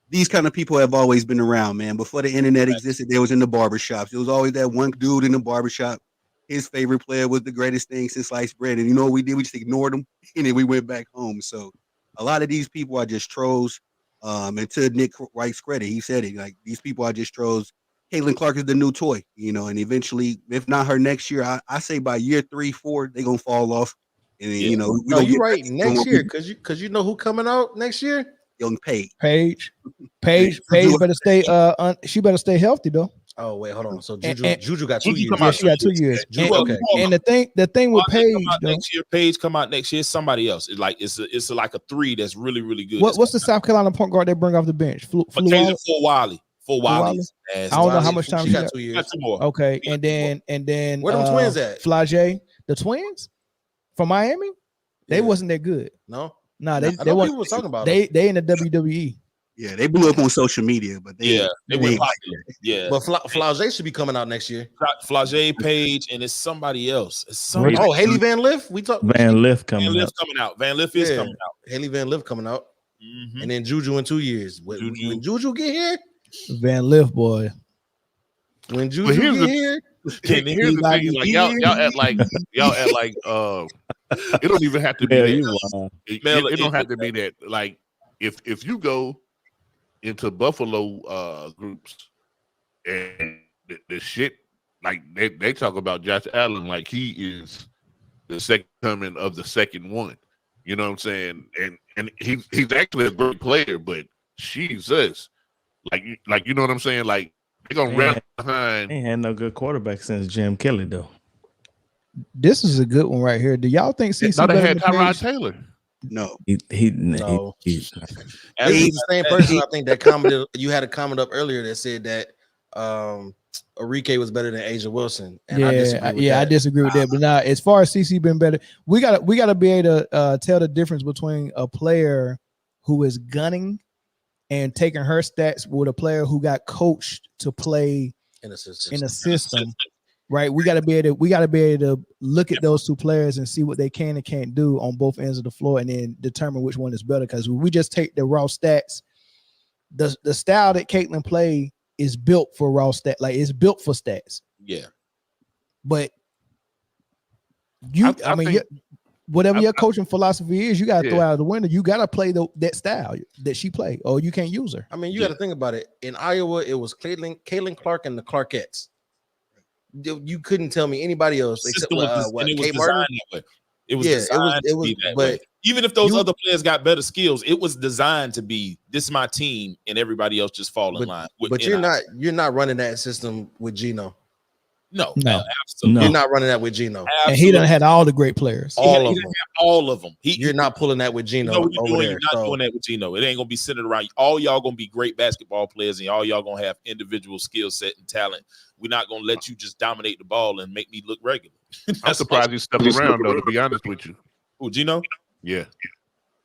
these kind of people have always been around, man. Before the internet existed, they was in the barbershops. It was always that one dude in the barbershop. His favorite player was the greatest thing since sliced bread. And you know what we did? We just ignored them, and then we went back home. So a lot of these people are just trolls. And to Nick Wright's credit, he said it, like, these people are just trolls. Caitlin Clark is the new toy, you know, and eventually, if not her next year, I say by year 3, 4, they're going to fall off. And then, you know, you're right. Next year, because you know who coming out next year? Young Paige. Paige better stay. She better stay healthy though. Oh wait, hold on. So Juju got 2 years. Yeah, she got 2 years. Okay. And the thing with Paige though, next year, Paige come out next year. Somebody else. It's like a 3 that's really really good. What's the South Carolina point guard they bring off the bench? For Wiley. I don't know how much time she got 2 years. 2 more. Okay, and then where them twins at? Flage, the twins from Miami. They wasn't that good. No, they people was talking about they in the WWE. Yeah, they blew up on social media, but they went popular. Yeah, but Flage should be coming out next year. Flage, Paige, and it's somebody else. Oh, Haley Van Lith. We talk Van Lith coming out. Van Lith is coming out. Haley Van Lith coming out, and then Juju in 2 years. When Juju get here, Van Lith boy. When Juju get here. And here's the thing, like y'all act like it don't even have to be that. It don't have to be that. Like if you go into Buffalo groups and the shit, like they talk about Josh Allen like he is the second coming of the second one. You know what I'm saying? And he's actually a great player, but Jesus, like you know what I'm saying? Like they're gonna run behind. Ain't had no good quarterback since Jim Kelly though. This is a good one right here. Do y'all think CC they had Tyrod Taylor? No, no. He's the same person. I think that commented. You had a comment up earlier that said that Enrique was better than Asia Wilson. And I disagree with that. But now, as far as CC been better, we gotta be able to tell the difference between a player who is gunning and taking her stats with a player who got coached to play in a system. Right, we gotta be able to look at those two players and see what they can and can't do on both ends of the floor, and then determine which one is better. Because we just take the raw stats, the style that Caitlin play is built for raw stat, like it's built for stats. Yeah, but whatever your coaching philosophy is, you gotta throw out of the window. You gotta play that style that she play, or you can't use her. I mean, you got to think about it. In Iowa, it was Caitlin Clark and the Clarkettes. You couldn't tell me anybody else except Kate Martin. It was designed to be that way. Even if those other players got better skills, it was designed to be this is my team, and everybody else just fall in line. But you're not running that system with Gino. No, absolutely. You're not running that with Gino. Absolutely. And he done had all the great players. All of them. You're not pulling that with Gino. You're not doing that with Gino. It ain't gonna be centered around all y'all gonna be great basketball players, and all y'all gonna have individual skill set and talent. We're not gonna let you just dominate the ball and make me look regular. I'm surprised he stepped around though, to be honest with you. Who, Gino? Yeah.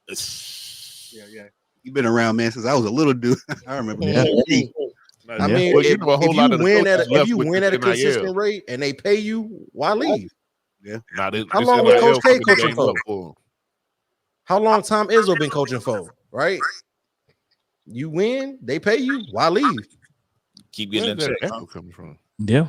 Yeah. You've been around, man, since I was a little dude. I remember. I mean, if you win at a consistent rate and they pay you, why leave? Yeah. How long was Coach K coaching for? How long Tom Izzo been coaching for? Right? You win, they pay you. Why leave? Keep getting that echo coming from. Yeah.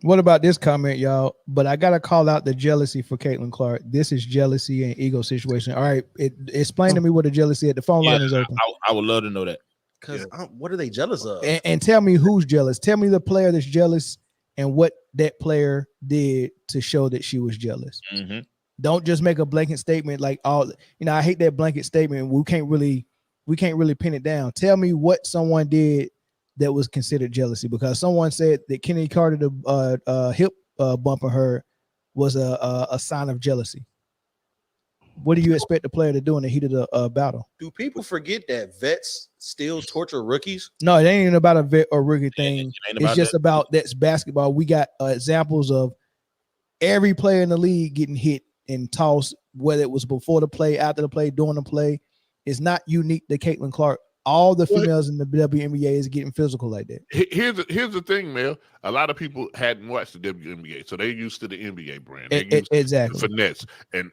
What about this comment, y'all? But I gotta call out the jealousy for Caitlin Clark. This is jealousy and ego situation. All right, explain to me what the jealousy at the phone line is open. I would love to know that. Because what are they jealous of? And tell me who's jealous. Tell me the player that's jealous and what that player did to show that she was jealous. Mm-hmm. Don't just make a blanket statement like I hate that blanket statement. We can't really pin it down. Tell me what someone did that was considered jealousy, because someone said that Kenny Carter, the hip bumping her, was a sign of jealousy. What do you expect the player to do in the heat of the battle? Do people forget that vets still torture rookies? No, it ain't about a vet or rookie thing. It's just about that's basketball. We got examples of every player in the league getting hit and tossed, whether it was before the play, after the play, during the play. It's not unique to Caitlin Clark. All the females in the WNBA is getting physical like that. Here's the thing, Mel. A lot of people hadn't watched the WNBA, so they're used to the NBA brand. They're used to the finesse. And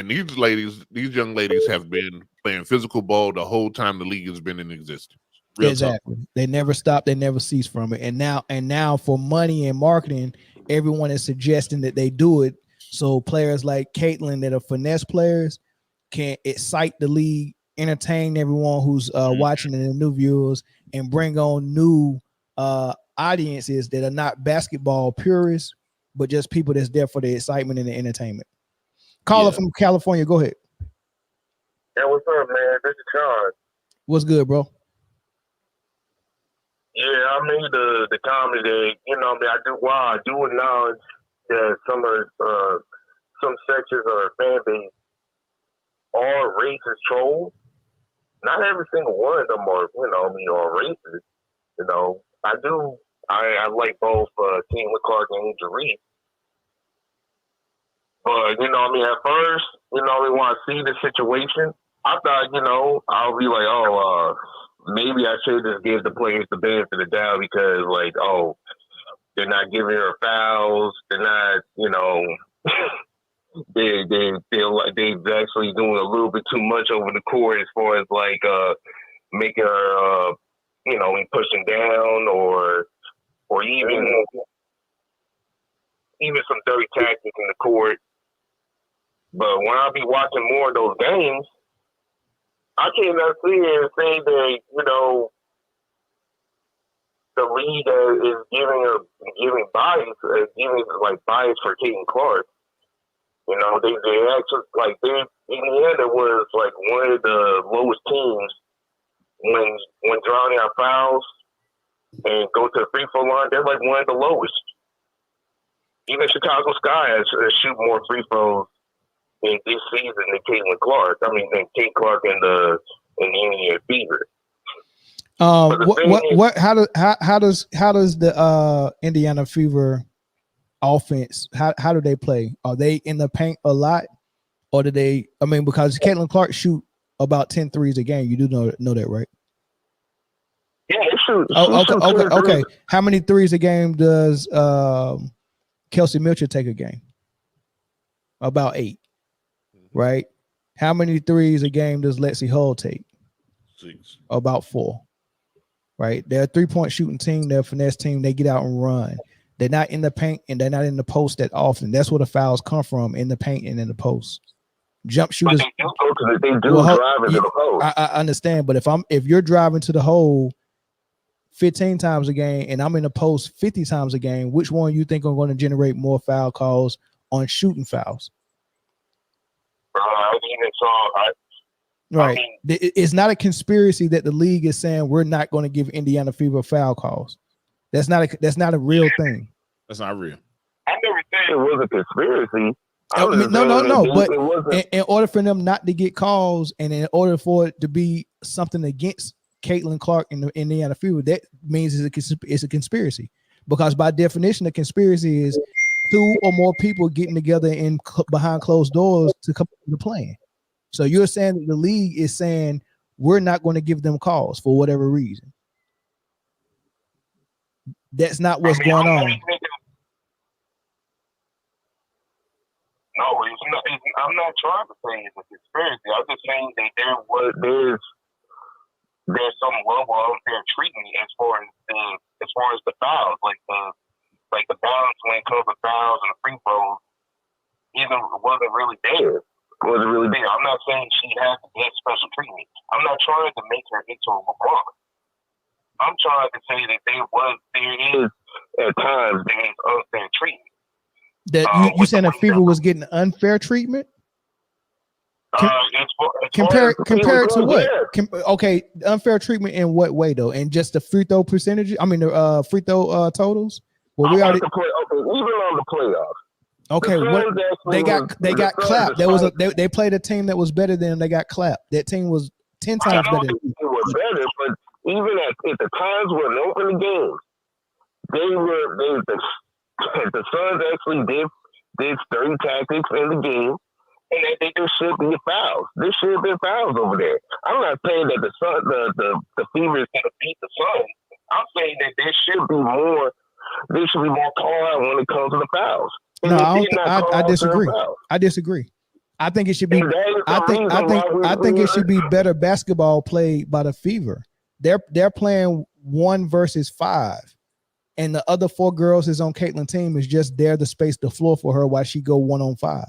these young ladies have been playing physical ball the whole time the league has been in existence. Exactly. They never stop. They never cease from it. And now for money and marketing, everyone is suggesting that they do it. So players like Caitlin that are finesse players can excite the league, entertain everyone who's watching and the new viewers, and bring on new audiences that are not basketball purists, but just people that's there for the excitement and the entertainment. Caller from California, go ahead. Yeah, what's up, man? This is John. What's good, bro? Yeah, I made the comment that, I do acknowledge that some sections of our fan base are racist trolls. Not every single one of them are, are racist. I like both Caitlin Clark and Angel Reese. But, at first, when I see the situation, I thought, I'll be like, maybe I should just give the players the benefit of the doubt because, they're not giving her fouls. They're not, they're actually doing a little bit too much over the court as far as making her, pushing down or even some dirty tactics in the court. But when I be watching more of those games, I cannot see and say that, the league is giving bias for Caitlin Clark. They actually Indiana was one of the lowest teams when drawing out fouls and go to the free throw line. They're one of the lowest. Even Chicago Sky has shoot more free throws in this season than Caitlin Clark. Than Caitlin Clark in the Indiana Fever. How does the Indiana Fever offense, how do they play? Are they in the paint a lot, or do they? Because Caitlin Clark shoot about 10 threes a game. You do know that, right? Yeah, it shoots. Okay. How many threes a game does Kelsey Mitchell take a game? About 8, right? How many threes a game does Lexi Hull take? 6. About 4. Right, they're a 3-point shooting team. They're a finesse team. They get out and run. They're not in the paint and they're not in the post that often. That's where the fouls come from, in the paint and in the post. Jump shooters. They do drive into the post. I understand, but if you're driving to the hole 15 times a game and I'm in the post 50 times a game, which one you think are going to generate more foul calls on shooting fouls? Right. It's not a conspiracy that the league is saying we're not going to give Indiana Fever foul calls. That's not a real thing. That's not real. I never said it was a conspiracy. No. But in order for them not to get calls, and in order for it to be something against Caitlin Clark in the Indiana Fever, that means it's a conspiracy. Because by definition, a conspiracy is 2 or more people getting together behind closed doors to come to the plan. So you're saying that the league is saying we're not going to give them calls for whatever reason. That's not what's going on. No, I'm not trying to say it's a conspiracy. I'm just saying that there's some level of unfair treatment as far as the fouls, like the balance when it comes to fouls and the free throws, wasn't really there. I'm not saying she has to get special treatment. I'm not trying to make her into a LeBron. I'm trying to say that there is at times there's unfair treatment. That you saying a Fever was getting unfair treatment? Compare to what? Okay, unfair treatment in what way though? And just the free throw percentage? I mean the free throw totals. Well, we already even on the playoffs. Okay, what they got clapped. There was they played a team that was better than them. They got clapped. That team was 10 times better. They were better, but even at the times when they opened the games, the Suns actually did certain tactics in the game, and I think there should be fouls. There should have been fouls over there. I'm not saying that the Fever is going to beat the Suns. I'm saying that there should be more. There should be more call out when it comes to the fouls. No, I disagree. I disagree. I think it should be. I think it should be better basketball played by the Fever. They're playing 1 versus 5, and the other 4 girls is on Caitlin's team is just there to space the floor for her while she go 1-on-5.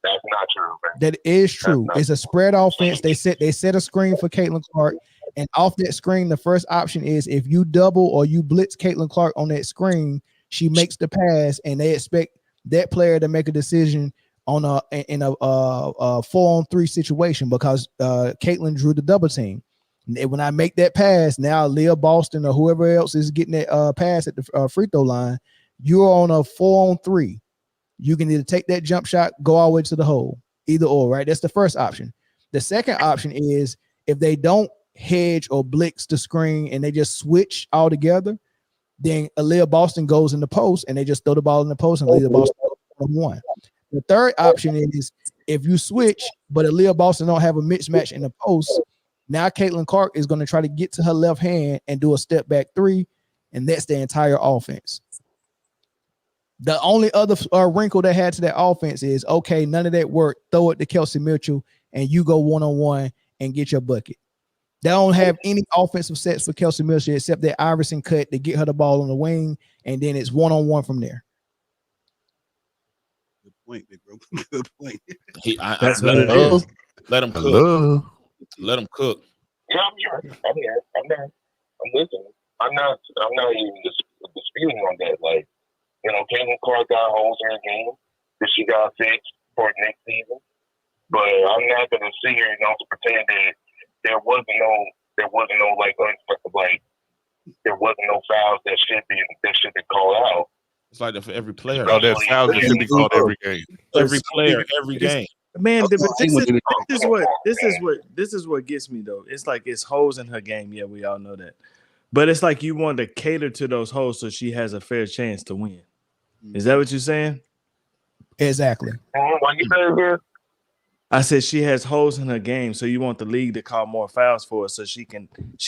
That's not true, man. That is true. It's a spread offense. They set a screen for Caitlin Clark, and off that screen, the first option is if you double or you blitz Caitlin Clark on that screen, she makes the pass, and they expect that player to make a decision on in a 4-on-3 situation because Caitlin drew the double team. And when I make that pass, now Leah Boston or whoever else is getting that pass at the free throw line, you're on a 4-on-3. You can either take that jump shot, go all the way to the hole, either or, right? That's the first option. The second option is if they don't hedge or blitz the screen and they just switch all together, then Aaliyah Boston goes in the post and they just throw the ball in the post and Aaliyah Boston goes 1. The third option is if you switch, but Aaliyah Boston don't have a mismatch in the post, now Caitlin Clark is going to try to get to her left hand and do a step back 3, and that's the entire offense. The only other wrinkle they had to that offense is, okay, none of that work. Throw it to Kelsey Mitchell, and you go 1-on-1 and get your bucket. They don't have any offensive sets for Kelsey Mitchell except that Iverson cut to get her the ball on the wing, and then it's 1-on-1 from there. Good point, big bro. Good point. That's what it is. Let him cook. Let him cook. Yeah, I'm here. I'm listening. I'm not even disputing on that. Like, you know, Caitlin Clark got holes in her game that she got fixed for next season. But I'm not gonna sit here and also pretend that there wasn't no fouls that should be called out. It's like that for every player. Oh, there's fouls that should be called every game. Every player, every game. Man, but this is what gets me though. It's like it's holes in her game. Yeah, we all know that. But it's like you want to cater to those holes so she has a fair chance to win. Is that what you're saying? Exactly. What you saying again? I said she has holes in her game, so you want the league to call more fouls for her so she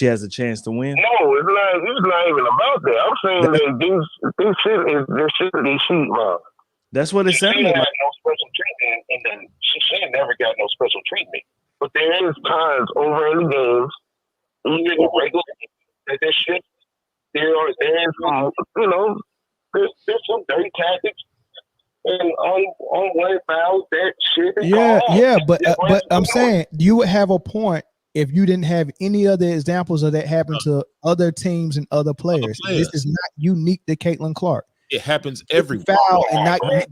has a chance to win. No, it's not even about that. I'm saying that there shouldn't be sheet rock. That's what it's saying. No special treatment, and then she never got no special treatment. But there is times over in the games, even in the regular games, that there's some dirty tactics and on one foul that shit. But I'm saying you would have a point if you didn't have any other examples of that happen to other teams and other players. This is not unique to Caitlin Clark. It happens everywhere.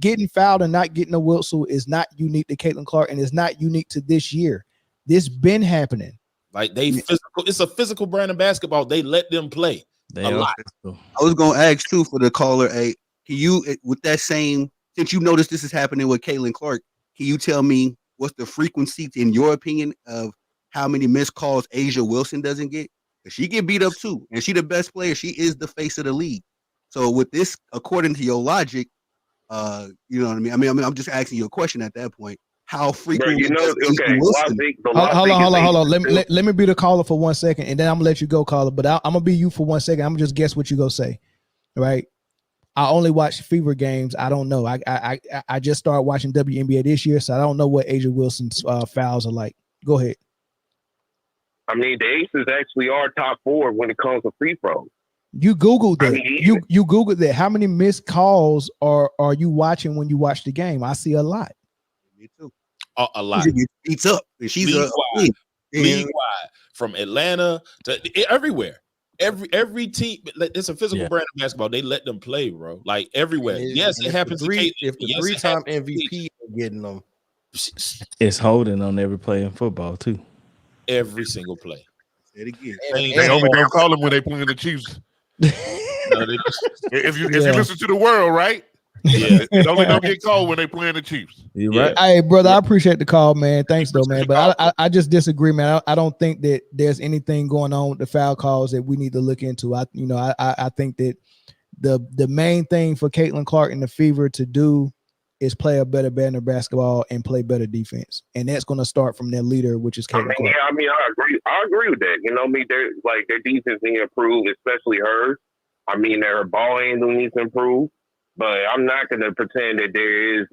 Getting fouled and not getting a whistle is not unique to Caitlin Clark, and it's not unique to this year. This been happening. Like it's a physical brand of basketball. They let them play a lot. I was gonna ask too for the caller. Can you, with that same, since you noticed this is happening with Caitlin Clark, can you tell me what's the frequency, in your opinion, of how many missed calls Asia Wilson doesn't get? Because she get beat up too, and she the best player. She is the face of the league. So with this, according to your logic, you know what I mean? I'm just asking you a question at that point. How frequent? Hold on. Let me be the caller for 1 second, and then I'm gonna let you go, caller. But I'm gonna be you for 1 second. I'm gonna just guess what you gonna say, right? I only watch Fever games. I don't know. I just started watching WNBA this year, so I don't know what Asia Wilson's fouls are like. Go ahead. I mean, the Aces actually are top 4 when it comes to free throws. You Googled that. You Googled that. How many missed calls are you watching when you watch the game? I see a lot. Me too. A lot. She beats up. And she's league-wide, from Atlanta to everywhere. Every team. It's a physical brand of basketball. They let them play, bro. Like everywhere. Yes, it happens. If the 3-time MVP getting them, It's holding on every play in football too. Every single play. Say it again. They only don't call them when they playing the Chiefs. If you listen to the world, right? Yeah, it only don't get called when they playing the Chiefs. You're right. Hey, brother, I appreciate the call, man. Thanks, though, man. But I just disagree, man. I don't think that there's anything going on with the foul calls that we need to look into. I think that the main thing for Caitlin Clark and the Fever to do is play a better basketball and play better defense, and that's going to start from their leader, which is Caitlin Clark. I agree with that. Their defense needs to improve, especially hers. Their ball handle needs to improve. But I'm not going to pretend that there is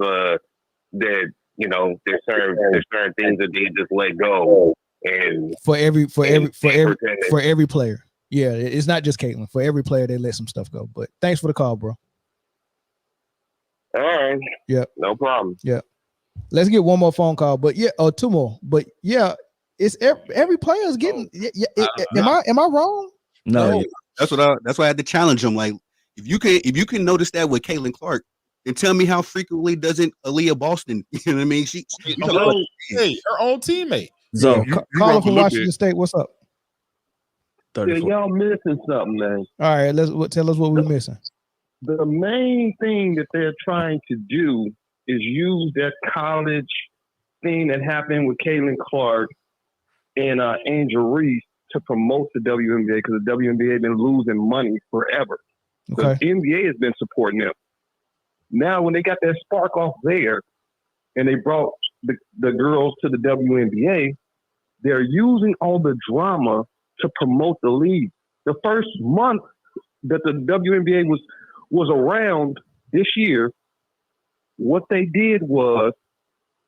there's certain things that they just let go. And for every player, yeah, it's not just Caitlin. For every player, they let some stuff go. But thanks for the call, bro. All right. Yeah. No problem. Yeah. Let's get one more phone call, but two more. But yeah, it's every player is getting. Am I wrong? No. That's why I had to challenge him. Like, if you can notice that with Caitlin Clark, then tell me how frequently doesn't Aaliyah Boston? You know what I mean? Her own teammate. So caller from Washington State, what's up? Yeah, y'all missing something, man. All right, tell us what we're missing. The main thing that they're trying to do is use that college thing that happened with Caitlin Clark and Angel Reese to promote the WNBA, because the WNBA has been losing money forever. Okay. The NBA has been supporting them. Now, when they got that spark off there and they brought the girls to the WNBA, they're using all the drama to promote the league. The first month that the WNBA was around this year, what they did was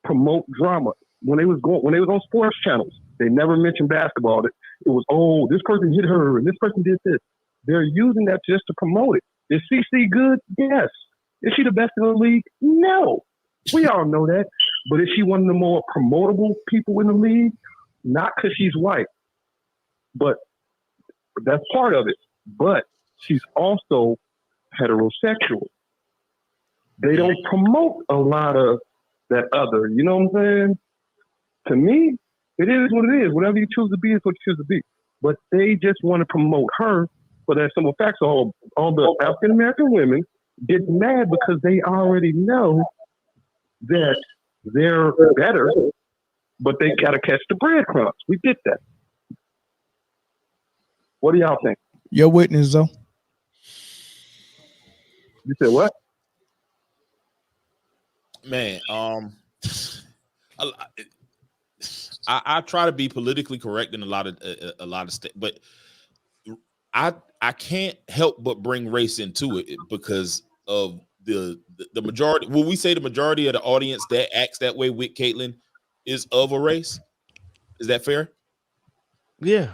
promote drama. When they was on sports channels, they never mentioned basketball. It was, this person hit her and this person did this. They're using that just to promote it. Is CC good? Yes. Is she the best in the league? No. We all know that. But is she one of the more promotable people in the league? Not because she's white. But that's part of it. But she's also heterosexual. They don't promote a lot of that other. You know what I'm saying? To me, it is what it is. Whatever you choose to be is what you choose to be. But they just want to promote her for that simple fact. So all the African American women get mad because they already know that they're better, but they got to catch the breadcrumbs. We did that. What do y'all think? Your witness, though. You said what? Man, I try to be politically correct in a lot of but I can't help but bring race into it because of the majority. Will we say the majority of the audience that acts that way with Caitlin is of a race? Is that fair? Yeah,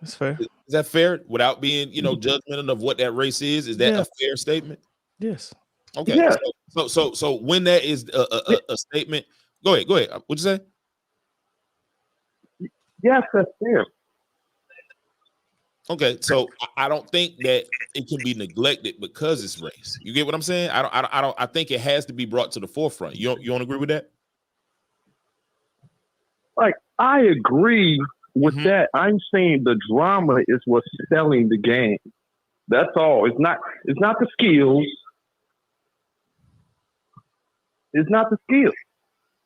that's fair. Is that fair without being, judgmental of what that race is? Is that a fair statement? Yes. Okay. Yeah. So when that is a statement, go ahead. What'd you say? Yes, that's fair. Okay, so I don't think that it can be neglected because it's race. You get what I'm saying? I think it has to be brought to the forefront. You don't agree with that? Like, I agree with that. I'm saying the drama is what's selling the game. That's all. It's not the skills. It's not the skills.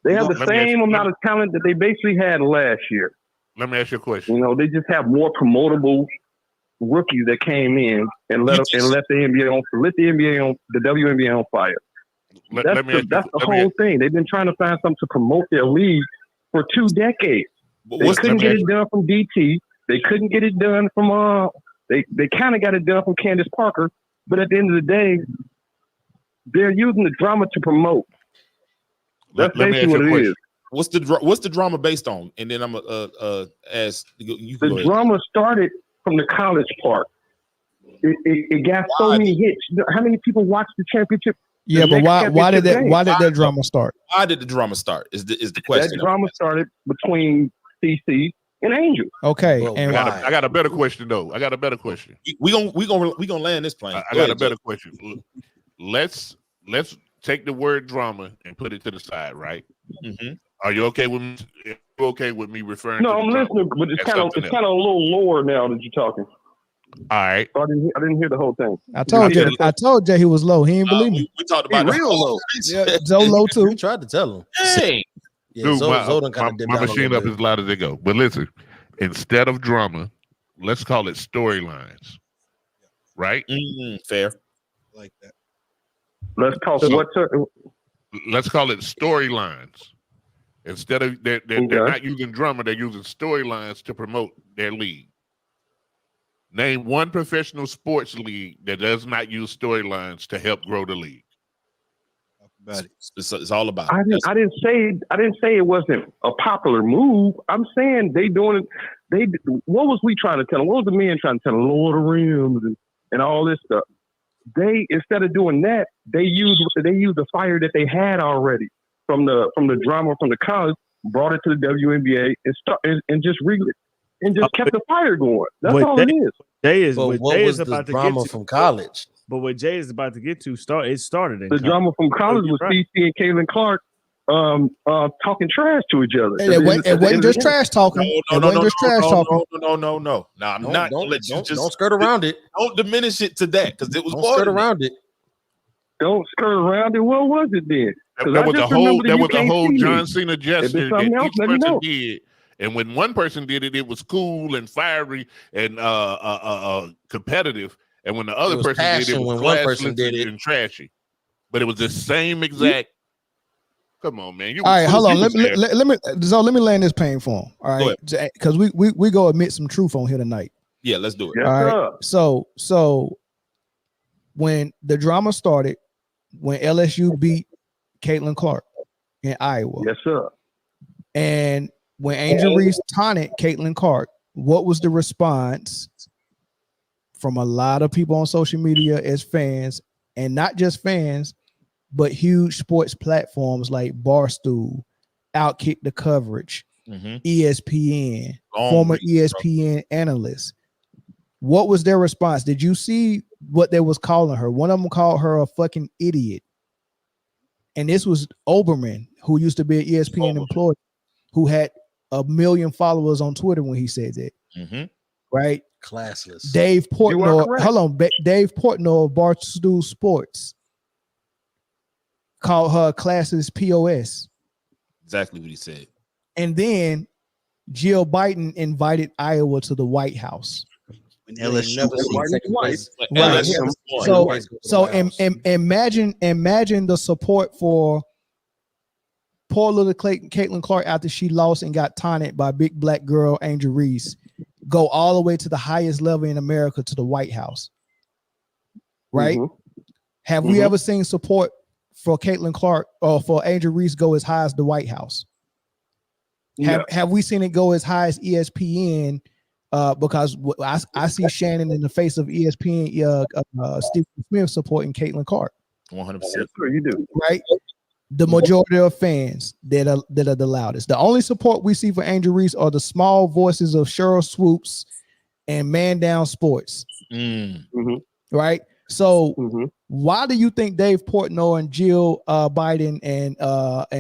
They have the same amount of talent that they basically had last year. Let me ask you a question. They just have more promotable rookies that came in and let the WNBA on fire. That's the whole thing. They've been trying to find something to promote their league for 2 decades. They couldn't get it done from DT. They couldn't get it done from they kind of got it done from Candace Parker, but at the end of the day, they're using the drama to promote. That's basically what it is. What's the drama based on? And then I'm ask you. The drama started from the college part. It got so many hits. How many people watched the championship? Yeah, but why did that drama start? Why did the drama start? Is the question. That drama started between CC and Angel. Okay, and I got a better question though. We gonna land this plane. I got a better question. Let's take the word drama and put it to the side, right? Mm-hmm. Are you okay with me? You okay with me referring? No, to I'm listening, but it's kind of a little lower now that you're talking. All right. I didn't hear the whole thing. I told Jay he was low. He didn't believe me. We talked about real low. Yeah, Zoe low too. We tried to tell him. Hey, yeah, Dude, Zoe my machine up as loud as they go. But listen, instead of drama, let's call it storylines. Right? Fair. Like that. Let's talk. Let's call it storylines. Instead of they're not using drama, they're using storylines to promote their league. Name one professional sports league that does not use storylines to help grow the league. It's all about. I didn't say it wasn't a popular move. I'm saying they doing it. What was we trying to tell them? What was the men trying to tell them? Lord of the Rings and all this stuff. They, instead of doing that, they used the fire that they had already from the drama from the college, brought it to the WNBA and just kept the fire going. That's all it is. Jay is what Jay was is about the to drama get to, from college? But what Jay is about to get to started in the drama from college was CC and Caitlin Clark talking trash to each other. It wasn't just trash talking. No. No, I'm not gonna let you don't skirt around it. Don't diminish it to that because it was don't skirt around it. Don't skirt around it. What was it then? There was a whole John Cena gesture that each person did. And when one person did it, it was cool and fiery and competitive. And when the other person did it, was one person did it and trashy. But it was the same exact. Come on, man. All right, hold on. Let me land this plane for him. All right, because we go admit some truth on here tonight. Yeah, let's do it. Yes, all right. So when the drama started, when LSU beat Caitlin Clark in Iowa, yes, sir, and when Angel Reese taunted Caitlin Clark, what was the response from a lot of people on social media as fans, and not just fans, but huge sports platforms like Barstool, Outkick the Coverage, ESPN, former ESPN analysts? What was their response? Did you see what they was calling her? One of them called her a fucking idiot. And this was Oberman, who used to be an ESPN employee, who had 1 million followers on Twitter when he said that. Right? Classless. Dave Portnoy, Dave Portnoy of Barstool Sports called her classless POS. Exactly what he said. And then Jill Biden invited Iowa to the White House. LSU. Right. So imagine the support for poor little Caitlin Clark after she lost and got taunted by big black girl Angel Reese go all the way to the highest level in America, to the White House. Right? Have we ever seen support for Caitlin Clark or for Angel Reese go as high as the White House? Have we seen it go as high as ESPN? Because I see Shannon in the face of ESPN, Stephen Smith supporting Caitlin Clark. 100%. Sure, you do. Right? The majority of fans that are the loudest. The only support we see for Angel Reese are the small voices of Cheryl Swoops and Man Down Sports. Right? So why do you think Dave Portnoy and Jill Biden and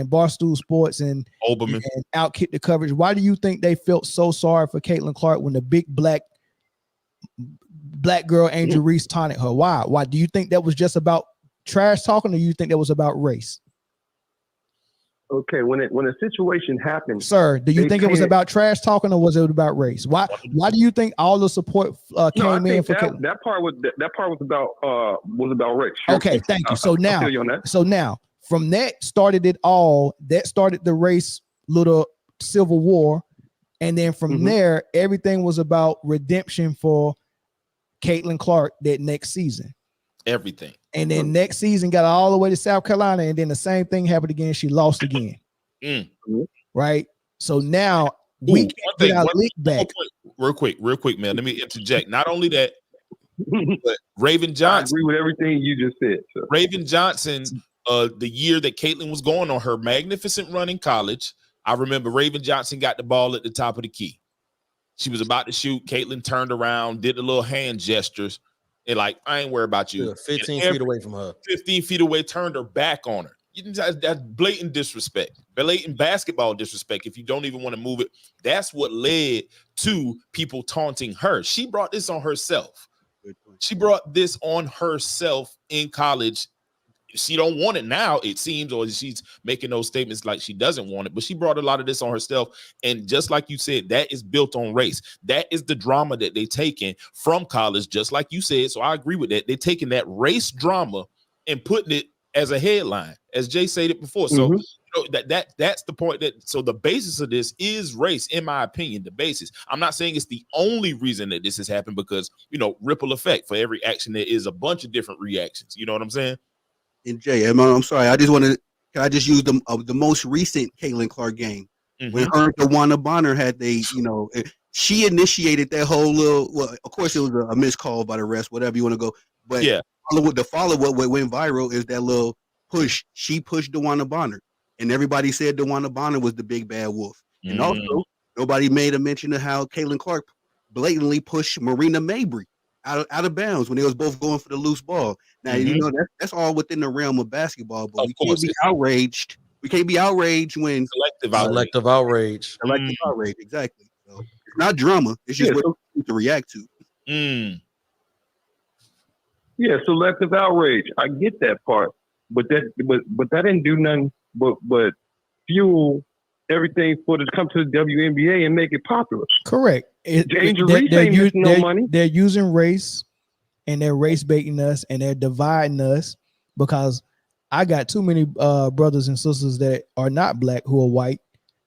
Barstool Sports and Oberman and Outkick the Coverage, why do you think they felt so sorry for Caitlin Clark when the big black girl Angel Reese taunted her? Why do you think that was just about trash talking, or do you think that was about race? Okay, when a situation happened, sir, do you think it was about trash talking, or was it about race? Why do you think all the support came in for that part was about race? Sure. Okay, thank you. So now from that started it all. That started the race little civil war, and then from there everything was about redemption for Caitlin Clark that next season. Everything. And then next season got all the way to South Carolina, and then the same thing happened again. She lost again. Right? So now we can't get our league back. Real quick, man. Let me interject. Not only that, but Raven Johnson. I agree with everything you just said. So. Raven Johnson, the year that Caitlin was going on her magnificent run in college, I remember Raven Johnson got the ball at the top of the key. She was about to shoot. Caitlin turned around, did the little hand gestures. And like, I ain't worried about you. 15 feet away from her. 15 feet away, turned her back on her. That's blatant disrespect, blatant basketball disrespect. If you don't even want to move it, that's what led to people taunting her. She brought this on herself. She brought this on herself in college. She don't want it now, it seems, or she's making those statements like she doesn't want it, but she brought a lot of this on herself. And just like you said, that is built on race. That is the drama that they taken from college, just like you said. So I agree with that. They're taking that race drama and putting it as a headline, as Jay said it before. So you know, that's the point. That so the basis of this is race, in my opinion. The basis. I'm not saying it's the only reason that this has happened, because you know, ripple effect. For every action, there is a bunch of different reactions. You know what I'm saying? And Jay, I'm sorry. I just want to. Can I just use the most recent Caitlin Clark game when her and DeWanna Bonner had she initiated that whole little. Well, of course it was a missed call by the refs, whatever you want to go. But yeah, the follow what went viral is that little push. She pushed DeWanna Bonner, and everybody said DeWanna Bonner was the big bad wolf. And also nobody made a mention of how Caitlin Clark blatantly pushed Marina Mabry out of bounds when they was both going for the loose ball. Now you know that's all within the realm of basketball, but we can't be outraged. We can't be outraged when selective outrage. Selective outrage, exactly. So it's not drama. It's just what you need to react to. Yeah, selective outrage. I get that part, but that didn't do nothing but fuel everything for to come to the WNBA and make it popular. Correct. They're using race, and they're race baiting us, and they're dividing us, because I got too many brothers and sisters that are not black who are white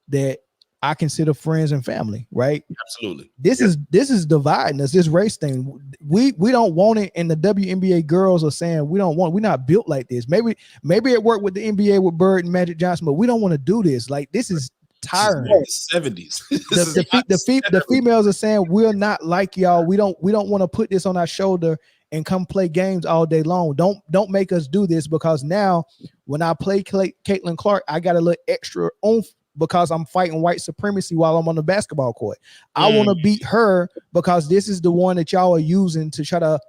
that I consider friends and family, right? Absolutely. This is dividing us, this race thing. We don't want it, and the WNBA girls are saying we're not built like this. Maybe it worked with the NBA with Bird and Magic Johnson, but we don't want to do this. Like, this is tiring. 70s. The females are saying we're not like y'all. We don't want to put this on our shoulder and come play games all day long. Don't make us do this, because now when I play Caitlin Clark, I got a little extra oomph because I'm fighting white supremacy while I'm on the basketball court. I want to beat her because this is the one that y'all are using to try to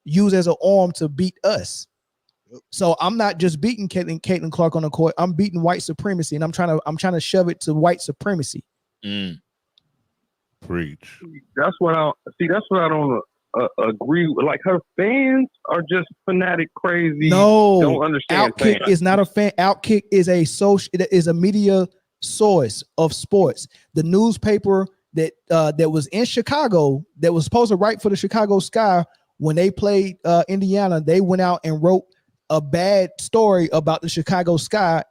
use as an arm to beat us. So I'm not just beating Caitlin Clark on the court. I'm beating white supremacy, and I'm trying to shove it to white supremacy. Preach. That's what I don't agree with. Like, her fans are just fanatic, crazy. No, don't understand. Outkick is not a fan. Outkick is a media source of sports. The newspaper that was in Chicago, that was supposed to write for the Chicago Sky, when they played Indiana, they went out and wrote a bad story about the Chicago Sky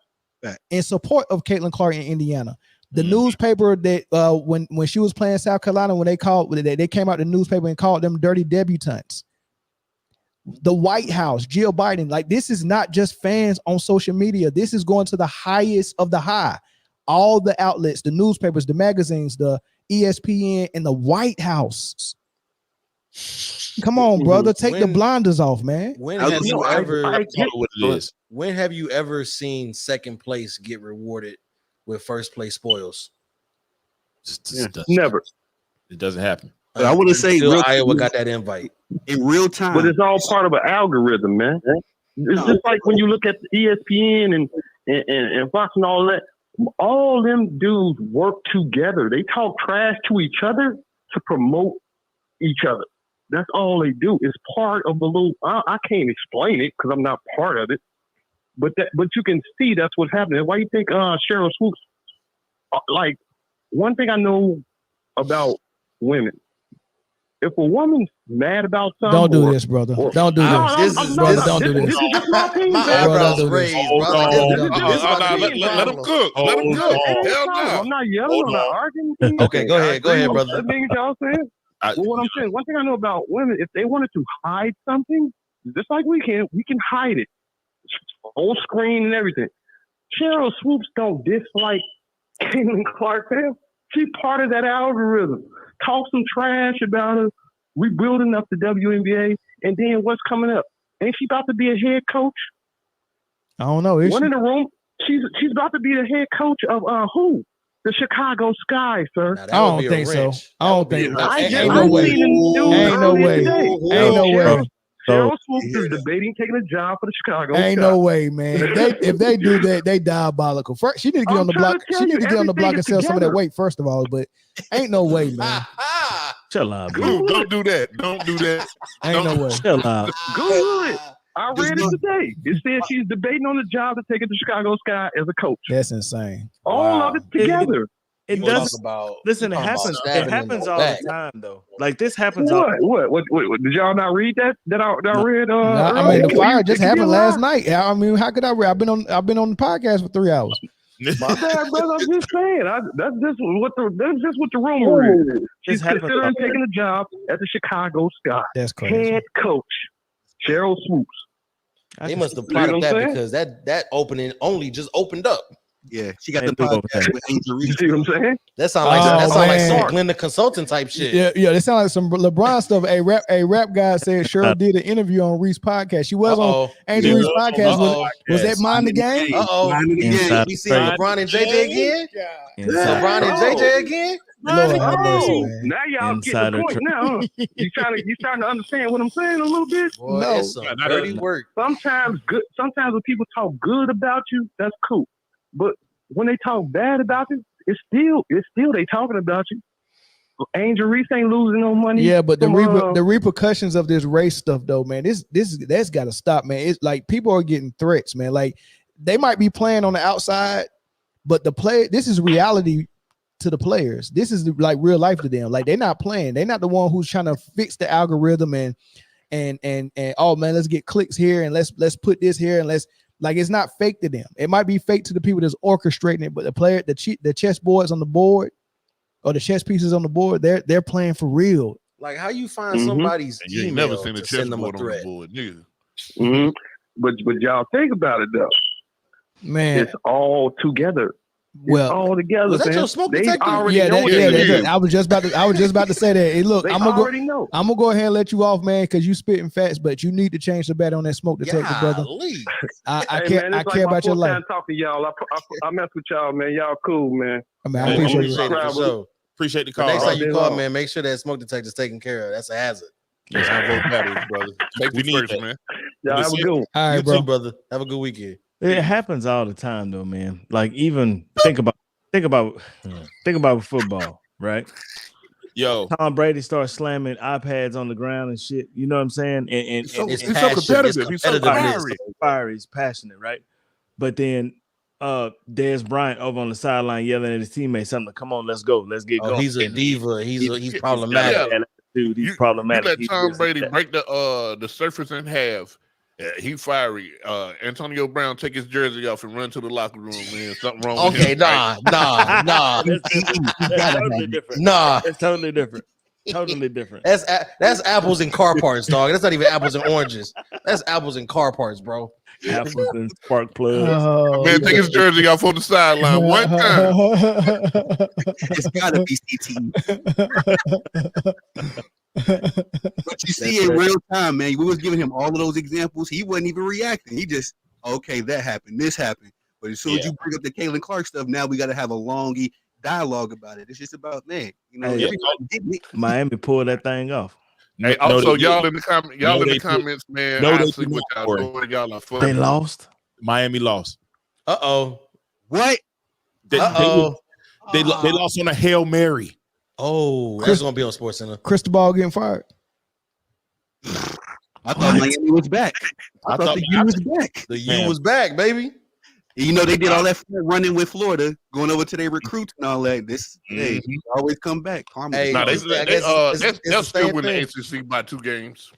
in support of Caitlin Clark in Indiana. The newspaper that when she was playing South Carolina, when they came out the newspaper and called them dirty debutantes. The White House, Jill Biden, like, this is not just fans on social media. This is going to the highest of the high. All the outlets, the newspapers, the magazines, the ESPN, and the White House. Come on, brother, take the blinders off, man. When have you ever seen second place get rewarded with first place spoils? Never. It doesn't happen. I want to say Iowa got that invite in real time, but it's all part of an algorithm, man. It's just like when you look at the ESPN and Fox and all that. All them dudes work together. They talk trash to each other to promote each other. That's all they do. It's part of the little. I can't explain it because I'm not part of it. But you can see that's what's happening. Why you think Cheryl Swoops? Like, one thing I know about women, if a woman's mad about something, don't do this, brother. Don't do this. Don't do this. This is my opinion. My eyebrows raised, brother. Let him cook. Let him cook. Hell no. I'm not yelling. I'm not arguing. Okay, go ahead, brother. Y'all saying? Well, what I'm saying, one thing I know about women, if they wanted to hide something, just like we can hide it on screen and everything. Cheryl Swoops don't dislike Caitlin Clark, fam. She's part of that algorithm. Talk some trash about her. We building up the WNBA, and then what's coming up? Ain't she about to be a head coach? I don't know. One in the room. She's about to be the head coach of who? The Chicago Sky, sir. I don't think so. I don't think. Ain't no way. Ain't no way. Cheryl Swoops is debating taking a job for the Chicago Ain't Sky. no way, man. If they do that, they diabolical. First, she need to get on the block. She need to get on the block and sell some of that weight, first of all. But ain't no way, man. Chill out, Dude, don't do that. Don't do that. Ain't no way. Chill out. Good. I read it today. It said she's debating on the job to take it to Chicago Sky as a coach. That's insane. All of it together. It does. Listen, it happens. It happens all the time, though. Like this happens. What? Did y'all not read that? That I read. I mean, the fire just happened last night. I mean, how could I read? I've been on the podcast for 3 hours. My bad, brother. I'm just saying. That's just what the rumor is. She's considering taking a job at the Chicago Sky. That's crazy. Head coach Cheryl Swoops. They must have plotted that because that opening only just opened up. Yeah, she got the podcast with Angel Reese. You see what I'm saying? That sound like some Glenn the Consultant type shit. Yeah, that sound like some LeBron stuff. A rap guy said Cheryl did an interview on Reese podcast. She was on Angel Reese podcast. Was that Mind the Game? We see LeBron and JJ again. LeBron and JJ again. Lord have mercy, man. Now y'all get the point. Now you trying to understand what I'm saying a little bit. Boy, no, it's some dirty work. Sometimes when people talk good about you, that's cool. But when they talk bad about you, it's still they talking about you. Angel Reese ain't losing no money. Yeah, but the repercussions of this race stuff, though, man, that's got to stop, man. It's like people are getting threats, man. Like they might be playing on the outside, but this is reality to the players. This is like real life to them. Like they're not playing. They're not the one who's trying to fix the algorithm and oh man, let's get clicks here and let's put this here and let's. Like it's not fake to them. It might be fake to the people that's orchestrating it, but the chess boards on the board or the chess pieces on the board, they're playing for real. Like how you find somebody's you ain't email never seen a to send them a chessboard on threat. the board, nigga. Mm-hmm. But y'all think about it though, man. It's all together. Well, all together. Was that your smoke detector? I was just about to say that. Hey, look, I'm gonna go ahead and let you off, man, because you spitting facts, but you need to change the bat on that smoke detector, brother. I care about your life. Talk to y'all. I mess with y'all, man. Y'all cool, man. I mean, I appreciate it. Appreciate the call. Next time you call, man, make sure that smoke detector's taken care of. That's a hazard. Yes, I vote batteries, brother. Safety first, man. Y'all have a good one. All right, you bro. too, brother. Have a good weekend. It happens all the time, though, man. Like even think about football, right? Yo, Tom Brady starts slamming iPads on the ground and shit. You know what I'm saying? And he's so competitive. He's so fiery. He's passionate, right? But then Dez Bryant over on the sideline yelling at his teammates something. Come on, let's go, let's get going. He's a diva. He's problematic. Dude, he's problematic. You let Tom Brady break the surface in half. He fiery. Antonio Brown take his jersey off and run to the locker room, man. Something wrong with him. Nah. That's totally different. Nah. It's totally different. Totally different. That's apples and car parts, dog. That's not even apples and oranges. That's apples and car parts, bro. Apples and spark plugs. Man, take his jersey off on the sideline one time. It's gotta be CT. But you see in real time, man, we was giving him all of those examples. He wasn't even reacting. He just, okay, that happened, this happened. But as soon as you bring up the Caitlin Clark stuff, now we got to have a long dialogue about it. It's just about, man, you know, Miami pulled that thing off. Hey, also, y'all in the comments, man. I see what y'all doing. Y'all are funny. They lost. Miami lost. What? They lost on a Hail Mary. Oh, that's gonna be on SportsCenter. Cristobal getting fired. I thought Miami was back. I thought the U was back. The U was back, baby. You know, they did all that running with Florida, going over to their recruits and all that. Hey, he always come back. Hey, they'll still win the ACC by 2 games.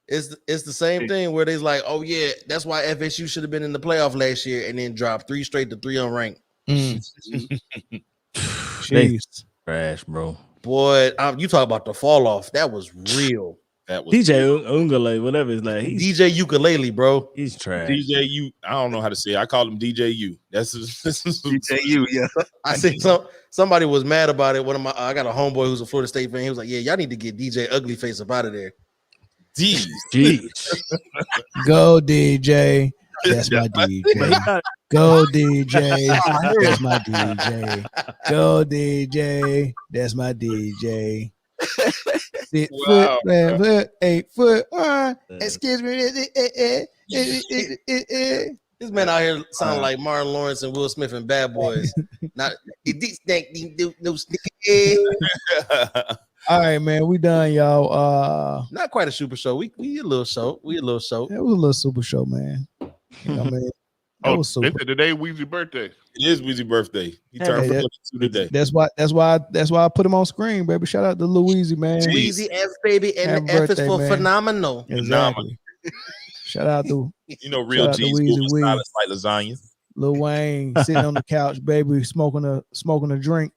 It's the same thing where they's like, oh yeah, that's why FSU should have been in the playoff last year and then dropped 3 straight to 3 unranked. Jeez. Trash, bro. Boy, you talk about the fall off. That was real. That was DJ Ungale, whatever his name. DJ Ukulele, bro. He's trash. DJ I don't know how to say it. I call him DJ U. That's DJ U, yeah. I see somebody was mad about it. I got a homeboy who's a Florida State fan. He was like, yeah, y'all need to get DJ Ugly Face up out of there. Jeez. Go DJ. That's my DJ. Go DJ. That's my DJ. Go DJ. That's my DJ. 6 foot, 7 foot, 8 foot. Excuse me. This man out here sounding like Martin Lawrence and Will Smith and Bad Boys. Not All right, man. We done, y'all. Not quite a super show. We a little show. It was a little super show, man. You know, man. Today Weezy's birthday. It is Weezy's birthday. He turned 42 today. That's why I put him on screen, baby. Shout out to Louise, man. Weezy F baby, and the F is for phenomenal. Exactly. Shout out to real G's moving silence like lasagna. Lil Wayne sitting on the couch, baby, smoking a drink.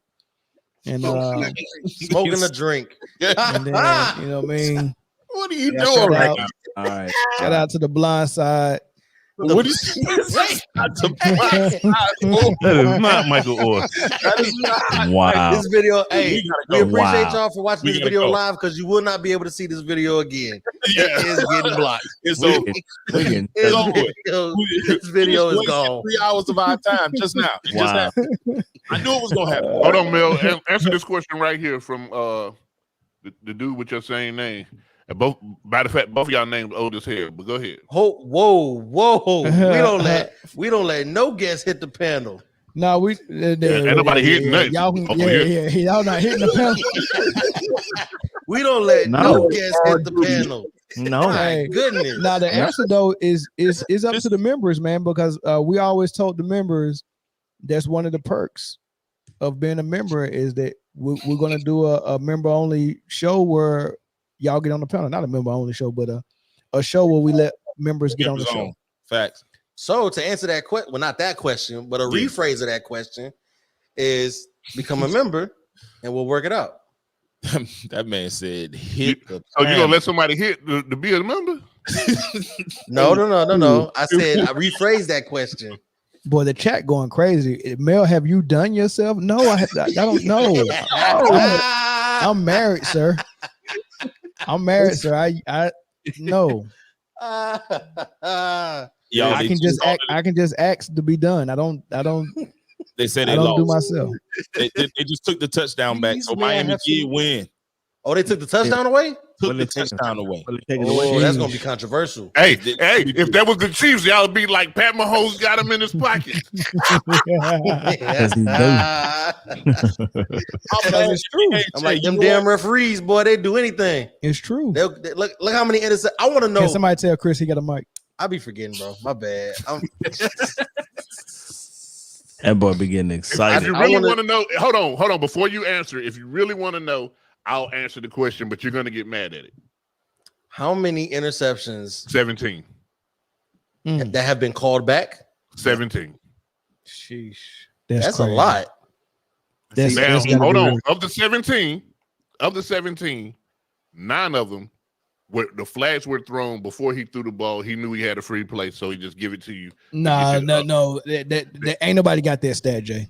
And smoking a drink. And then, you know what I mean? What are you doing right now? All right. Shout out to the Blind Side. What is that? That is not Michael Orr. Wow. This video, hey, we appreciate y'all for watching this video live because you will not be able to see this video again. It is getting blocked. It's over. It's over. This video is gone. 3 hours of our time just now. It just happened. I knew it was gonna happen. Hold on, Mel. Answer this question right here from the dude with your same name. And both, matter of fact, both of y'all named old as hell. But go ahead. Whoa! We don't let no guests hit the panel. No, we ain't nobody hitting nothing. Y'all not hitting the panel. We don't let no guests hit the panel. No, my goodness. Now the answer though is up to the members, man, because we always told the members that's one of the perks of being a member is that we're gonna do a member only show where y'all get on the panel. Not a member only show, but a show where we let members get on the show. Facts. So to answer that question, well, not that question, but a rephrase of that question is become a member and we'll work it out. That man said hit the So you gonna let somebody hit to be a member? No. I said I rephrased that question. Boy, the chat going crazy. Mel, have you done yourself? No, I don't know. I'm married, sir. I'm married, sir. I no. I can just ask to be done. I don't. They said I don't do myself. They just took the touchdown back, so Miami did win. Oh, they took the touchdown away? Took the touchdown away. Oh, that's gonna be controversial. Hey, if that was the Chiefs, y'all would be like Pat Mahomes got him in his pocket. It's true. I'm like them damn referees, boy. They do anything. It's true. They look how many interceptions. I want to know. Can somebody tell Chris he got a mic? I be forgetting, bro. My bad. That boy be getting excited. If you really want to know, hold on. Before you answer, if you really want to know, I'll answer the question, but you're going to get mad at it. How many interceptions? 17. That have been called back? 17. Sheesh. That's a lot. Hold on. Of the 17, 9 of them where the flags were thrown before he threw the ball. He knew he had a free play, so he just give it to you. No. That ain't nobody got that stat, Jay.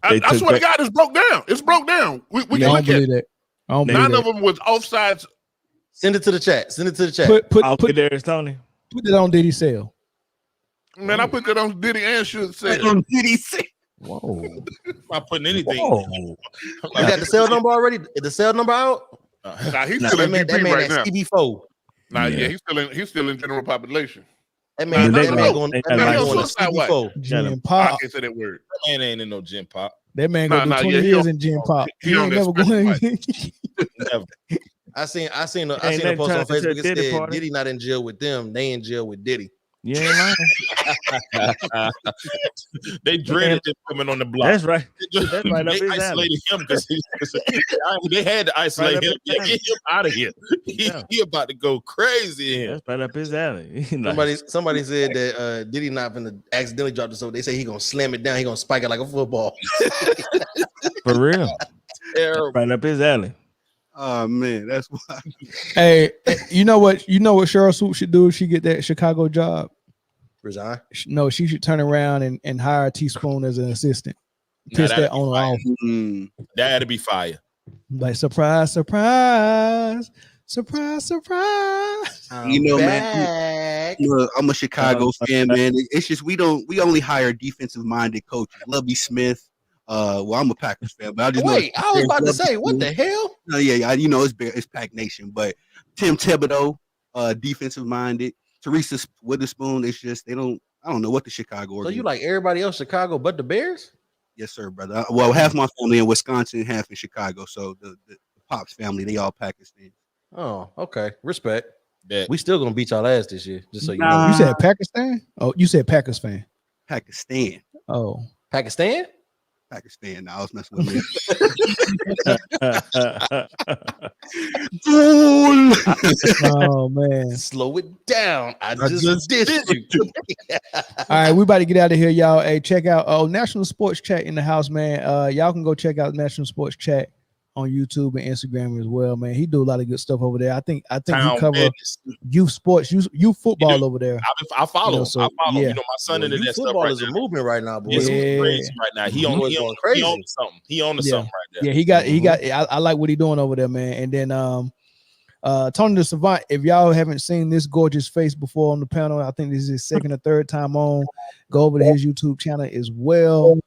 I swear to God, it's broke down. It's broke down. We can look at it. 9 of them was offsides. Send it to the chat. Put there, Tony. Put it on Diddy Sale. Man, I put that on Diddy and should say on Diddy Sale. Whoa. I'm not putting anything. You got the cell number already? Is the cell number out? Nah, he's still in GP right now. CB4. Nah, yeah, he's still in general population. That man going to CB4. Gym Pop. I can't say that word. That man ain't in no gym pop. That man going to do 20 years in Gym Pop. He ain't never going. Never. I seen a post on Facebook. It said Diddy not in jail with them. They in jail with Diddy. Yeah, They dreaded him coming on the block. That's right. That's right. They isolated him because they had to isolate him. Get him out of here. He about to go crazy here. That's right up his alley. Somebody said that Diddy not gonna accidentally drop this over. They say he gonna slam it down. He gonna spike it like a football. For real. Right up his alley. Oh man, that's why. Hey, you know what Cheryl Swoop should do if she get that Chicago job? Resign? No, she should turn around and hire a Teaspoon as an assistant. Piss that owner off. That'd be fire. Like surprise, surprise, surprise, surprise. Man, I'm a Chicago fan, man. It's just we only hire defensive minded coaches. Lovey Smith, Well, I'm a Packers fan, but I just wait. know I was about to say, what the hell? No, yeah, you know it's Pack Nation, but Tim Thibodeau, defensive minded. Teresa Witherspoon, it's just I don't know what the Chicago. So you like everybody else Chicago but the Bears? Yes, sir, brother. Well, half my family in Wisconsin, half in Chicago. So the Pops family, they all Packers fans. Oh, okay. Respect. That we still gonna beat y'all ass this year, just so you know. You said Pakistan? Oh, you said Packers fan. Pakistan. Oh, Pakistan? Pakistan. Now I was messing with me. Oh man, slow it down. I just did you. All right, we about to get out of here, y'all. Hey, check out National Sports Chat in the house, man. Y'all can go check out National Sports Chat on YouTube and Instagram as well, man. He do a lot of good stuff over there. I think he cover youth sports, youth football over there. I follow. So, I follow. yeah. You know, my son into that stuff Football right is now. a movement right now, boy. It's crazy right now. He on something. He on something right there. Yeah, he got. I like what he doing over there, man. And then Tony the Savant. If y'all haven't seen this gorgeous face before on the panel, I think this is his second or third time on. Go over to his YouTube channel as well.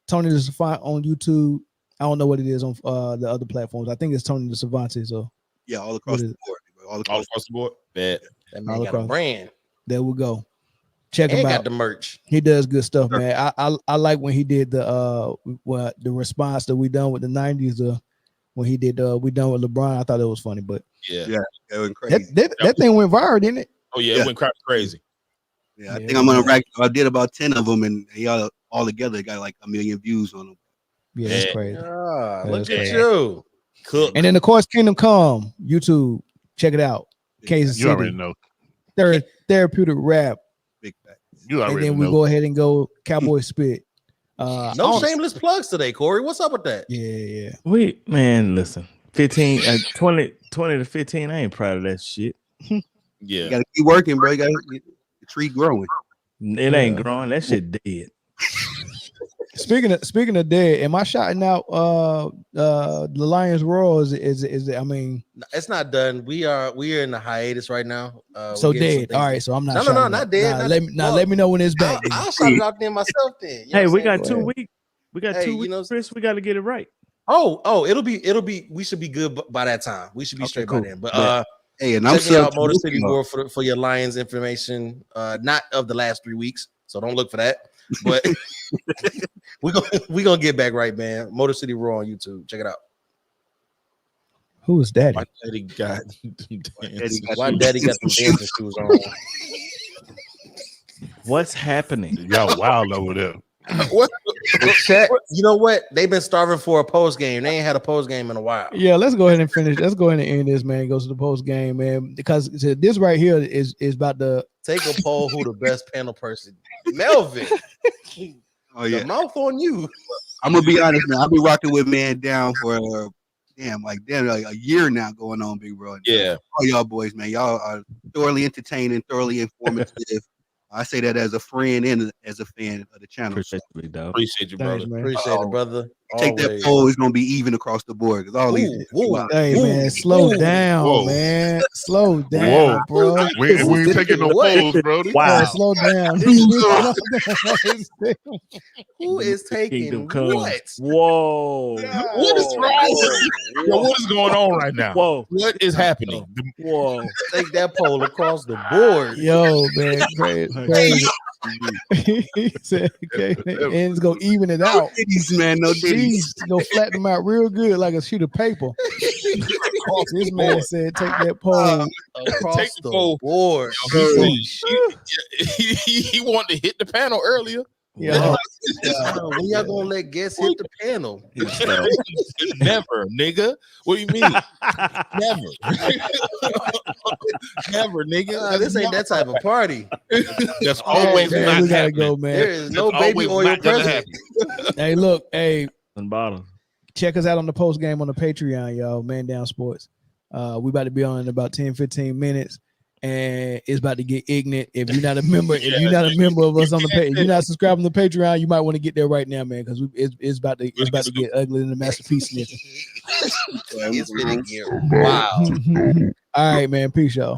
Tony the Savant on YouTube. I don't know what it is on the other platforms. I think it's Tony the Savant. So yeah, all across the board. All across the board. Bad. That man got a brand. There we go. Check him out. Got the merch. He does good stuff, man. I like when he did the response that we done with the 90s. When he did we done with LeBron, I thought it was funny, but it went crazy. That thing went viral, didn't it? Oh yeah, it went crazy. Yeah, I think I'm gonna rack. I did about 10 of them, and they all together got like 1 million views on them. Yeah, that's crazy. Look at you. Cook. And then of course Kingdom Come, YouTube. Check it out. Kansas City. You already know. Therapeutic rap. Big fact. You already and then know. we go ahead and go Cowboy Spit. No shameless plugs today, Corey. What's up with that? Yeah. Man, listen. 15 20 to 15. I ain't proud of that shit. Yeah. You gotta keep working, bro. You gotta get the tree growing. It ain't growing. That shit dead. Speaking of dead, am I shouting out the Lions Roar? Is it? I mean, it's not done. We are in the hiatus right now. So dead. All right, so I'm not. No, not dead. Let me know when it's back. I'll shout it out there myself. Then. Hey, we got 2 weeks. We got 2 weeks, Chris. We got to get it right. Oh, it'll be. We should be good by that time. We should be straight by then. But hey, and I'm check out Motor City War for your Lions information. Not of the last 3 weeks, so don't look for that. But we gonna get back right, man. Motor City Raw on YouTube. Check it out. Who is Daddy? My daddy got Why Daddy got the dancing shoes on? What's happening? Y'all wild over there. What? You know what? They've been starving for a post game. They ain't had a post game in a while. Yeah, let's go ahead and finish. Let's go ahead and end this, man. Go to the post game, man. Because this right here is about to take a poll. Who the best panel person? Melvin. Oh yeah, the mouth on you. I'm gonna be honest, man. I've been rocking with Man Down for like a year now going on, big bro. Yeah, all y'all boys, man. Y'all are thoroughly entertaining, thoroughly informative. I say that as a friend and as a fan of the channel. Appreciate you, brother. Appreciate it, brother. Take that poll. It's gonna be even across the board because all these. Hey man, slow down, man. Slow down, bro. We ain't taking no polls, bro. Wow, slow down. Who is taking what? Whoa! What is rising? Yo, what is going on right now? Whoa! What is happening? Whoa! Take that poll across the board. Yo, man, crazy. He said, okay, and it's gonna even it out. Man, no ditties. Go flatten them out real good, like a sheet of paper. This man said, take that poll across the board. He wanted to hit the panel earlier. Yeah. When y'all gonna let guests hit the panel? Never, nigga. What do you mean? Never. Never, nigga. This ain't that type of party. That's always not we gotta happening. go, man. There is no baby oil present. Hey, look, hey, and bottom. Check us out on the post game on the Patreon, y'all. Man Down Sports. We about to be on in about 10-15 minutes. And it's about to get ignorant. If you're not a member, of us on the page, if you're not subscribing to Patreon, you might want to get there right now, man, because it's about to get ugly in the masterpiece. It's gonna get wow. All right, man. Peace, y'all.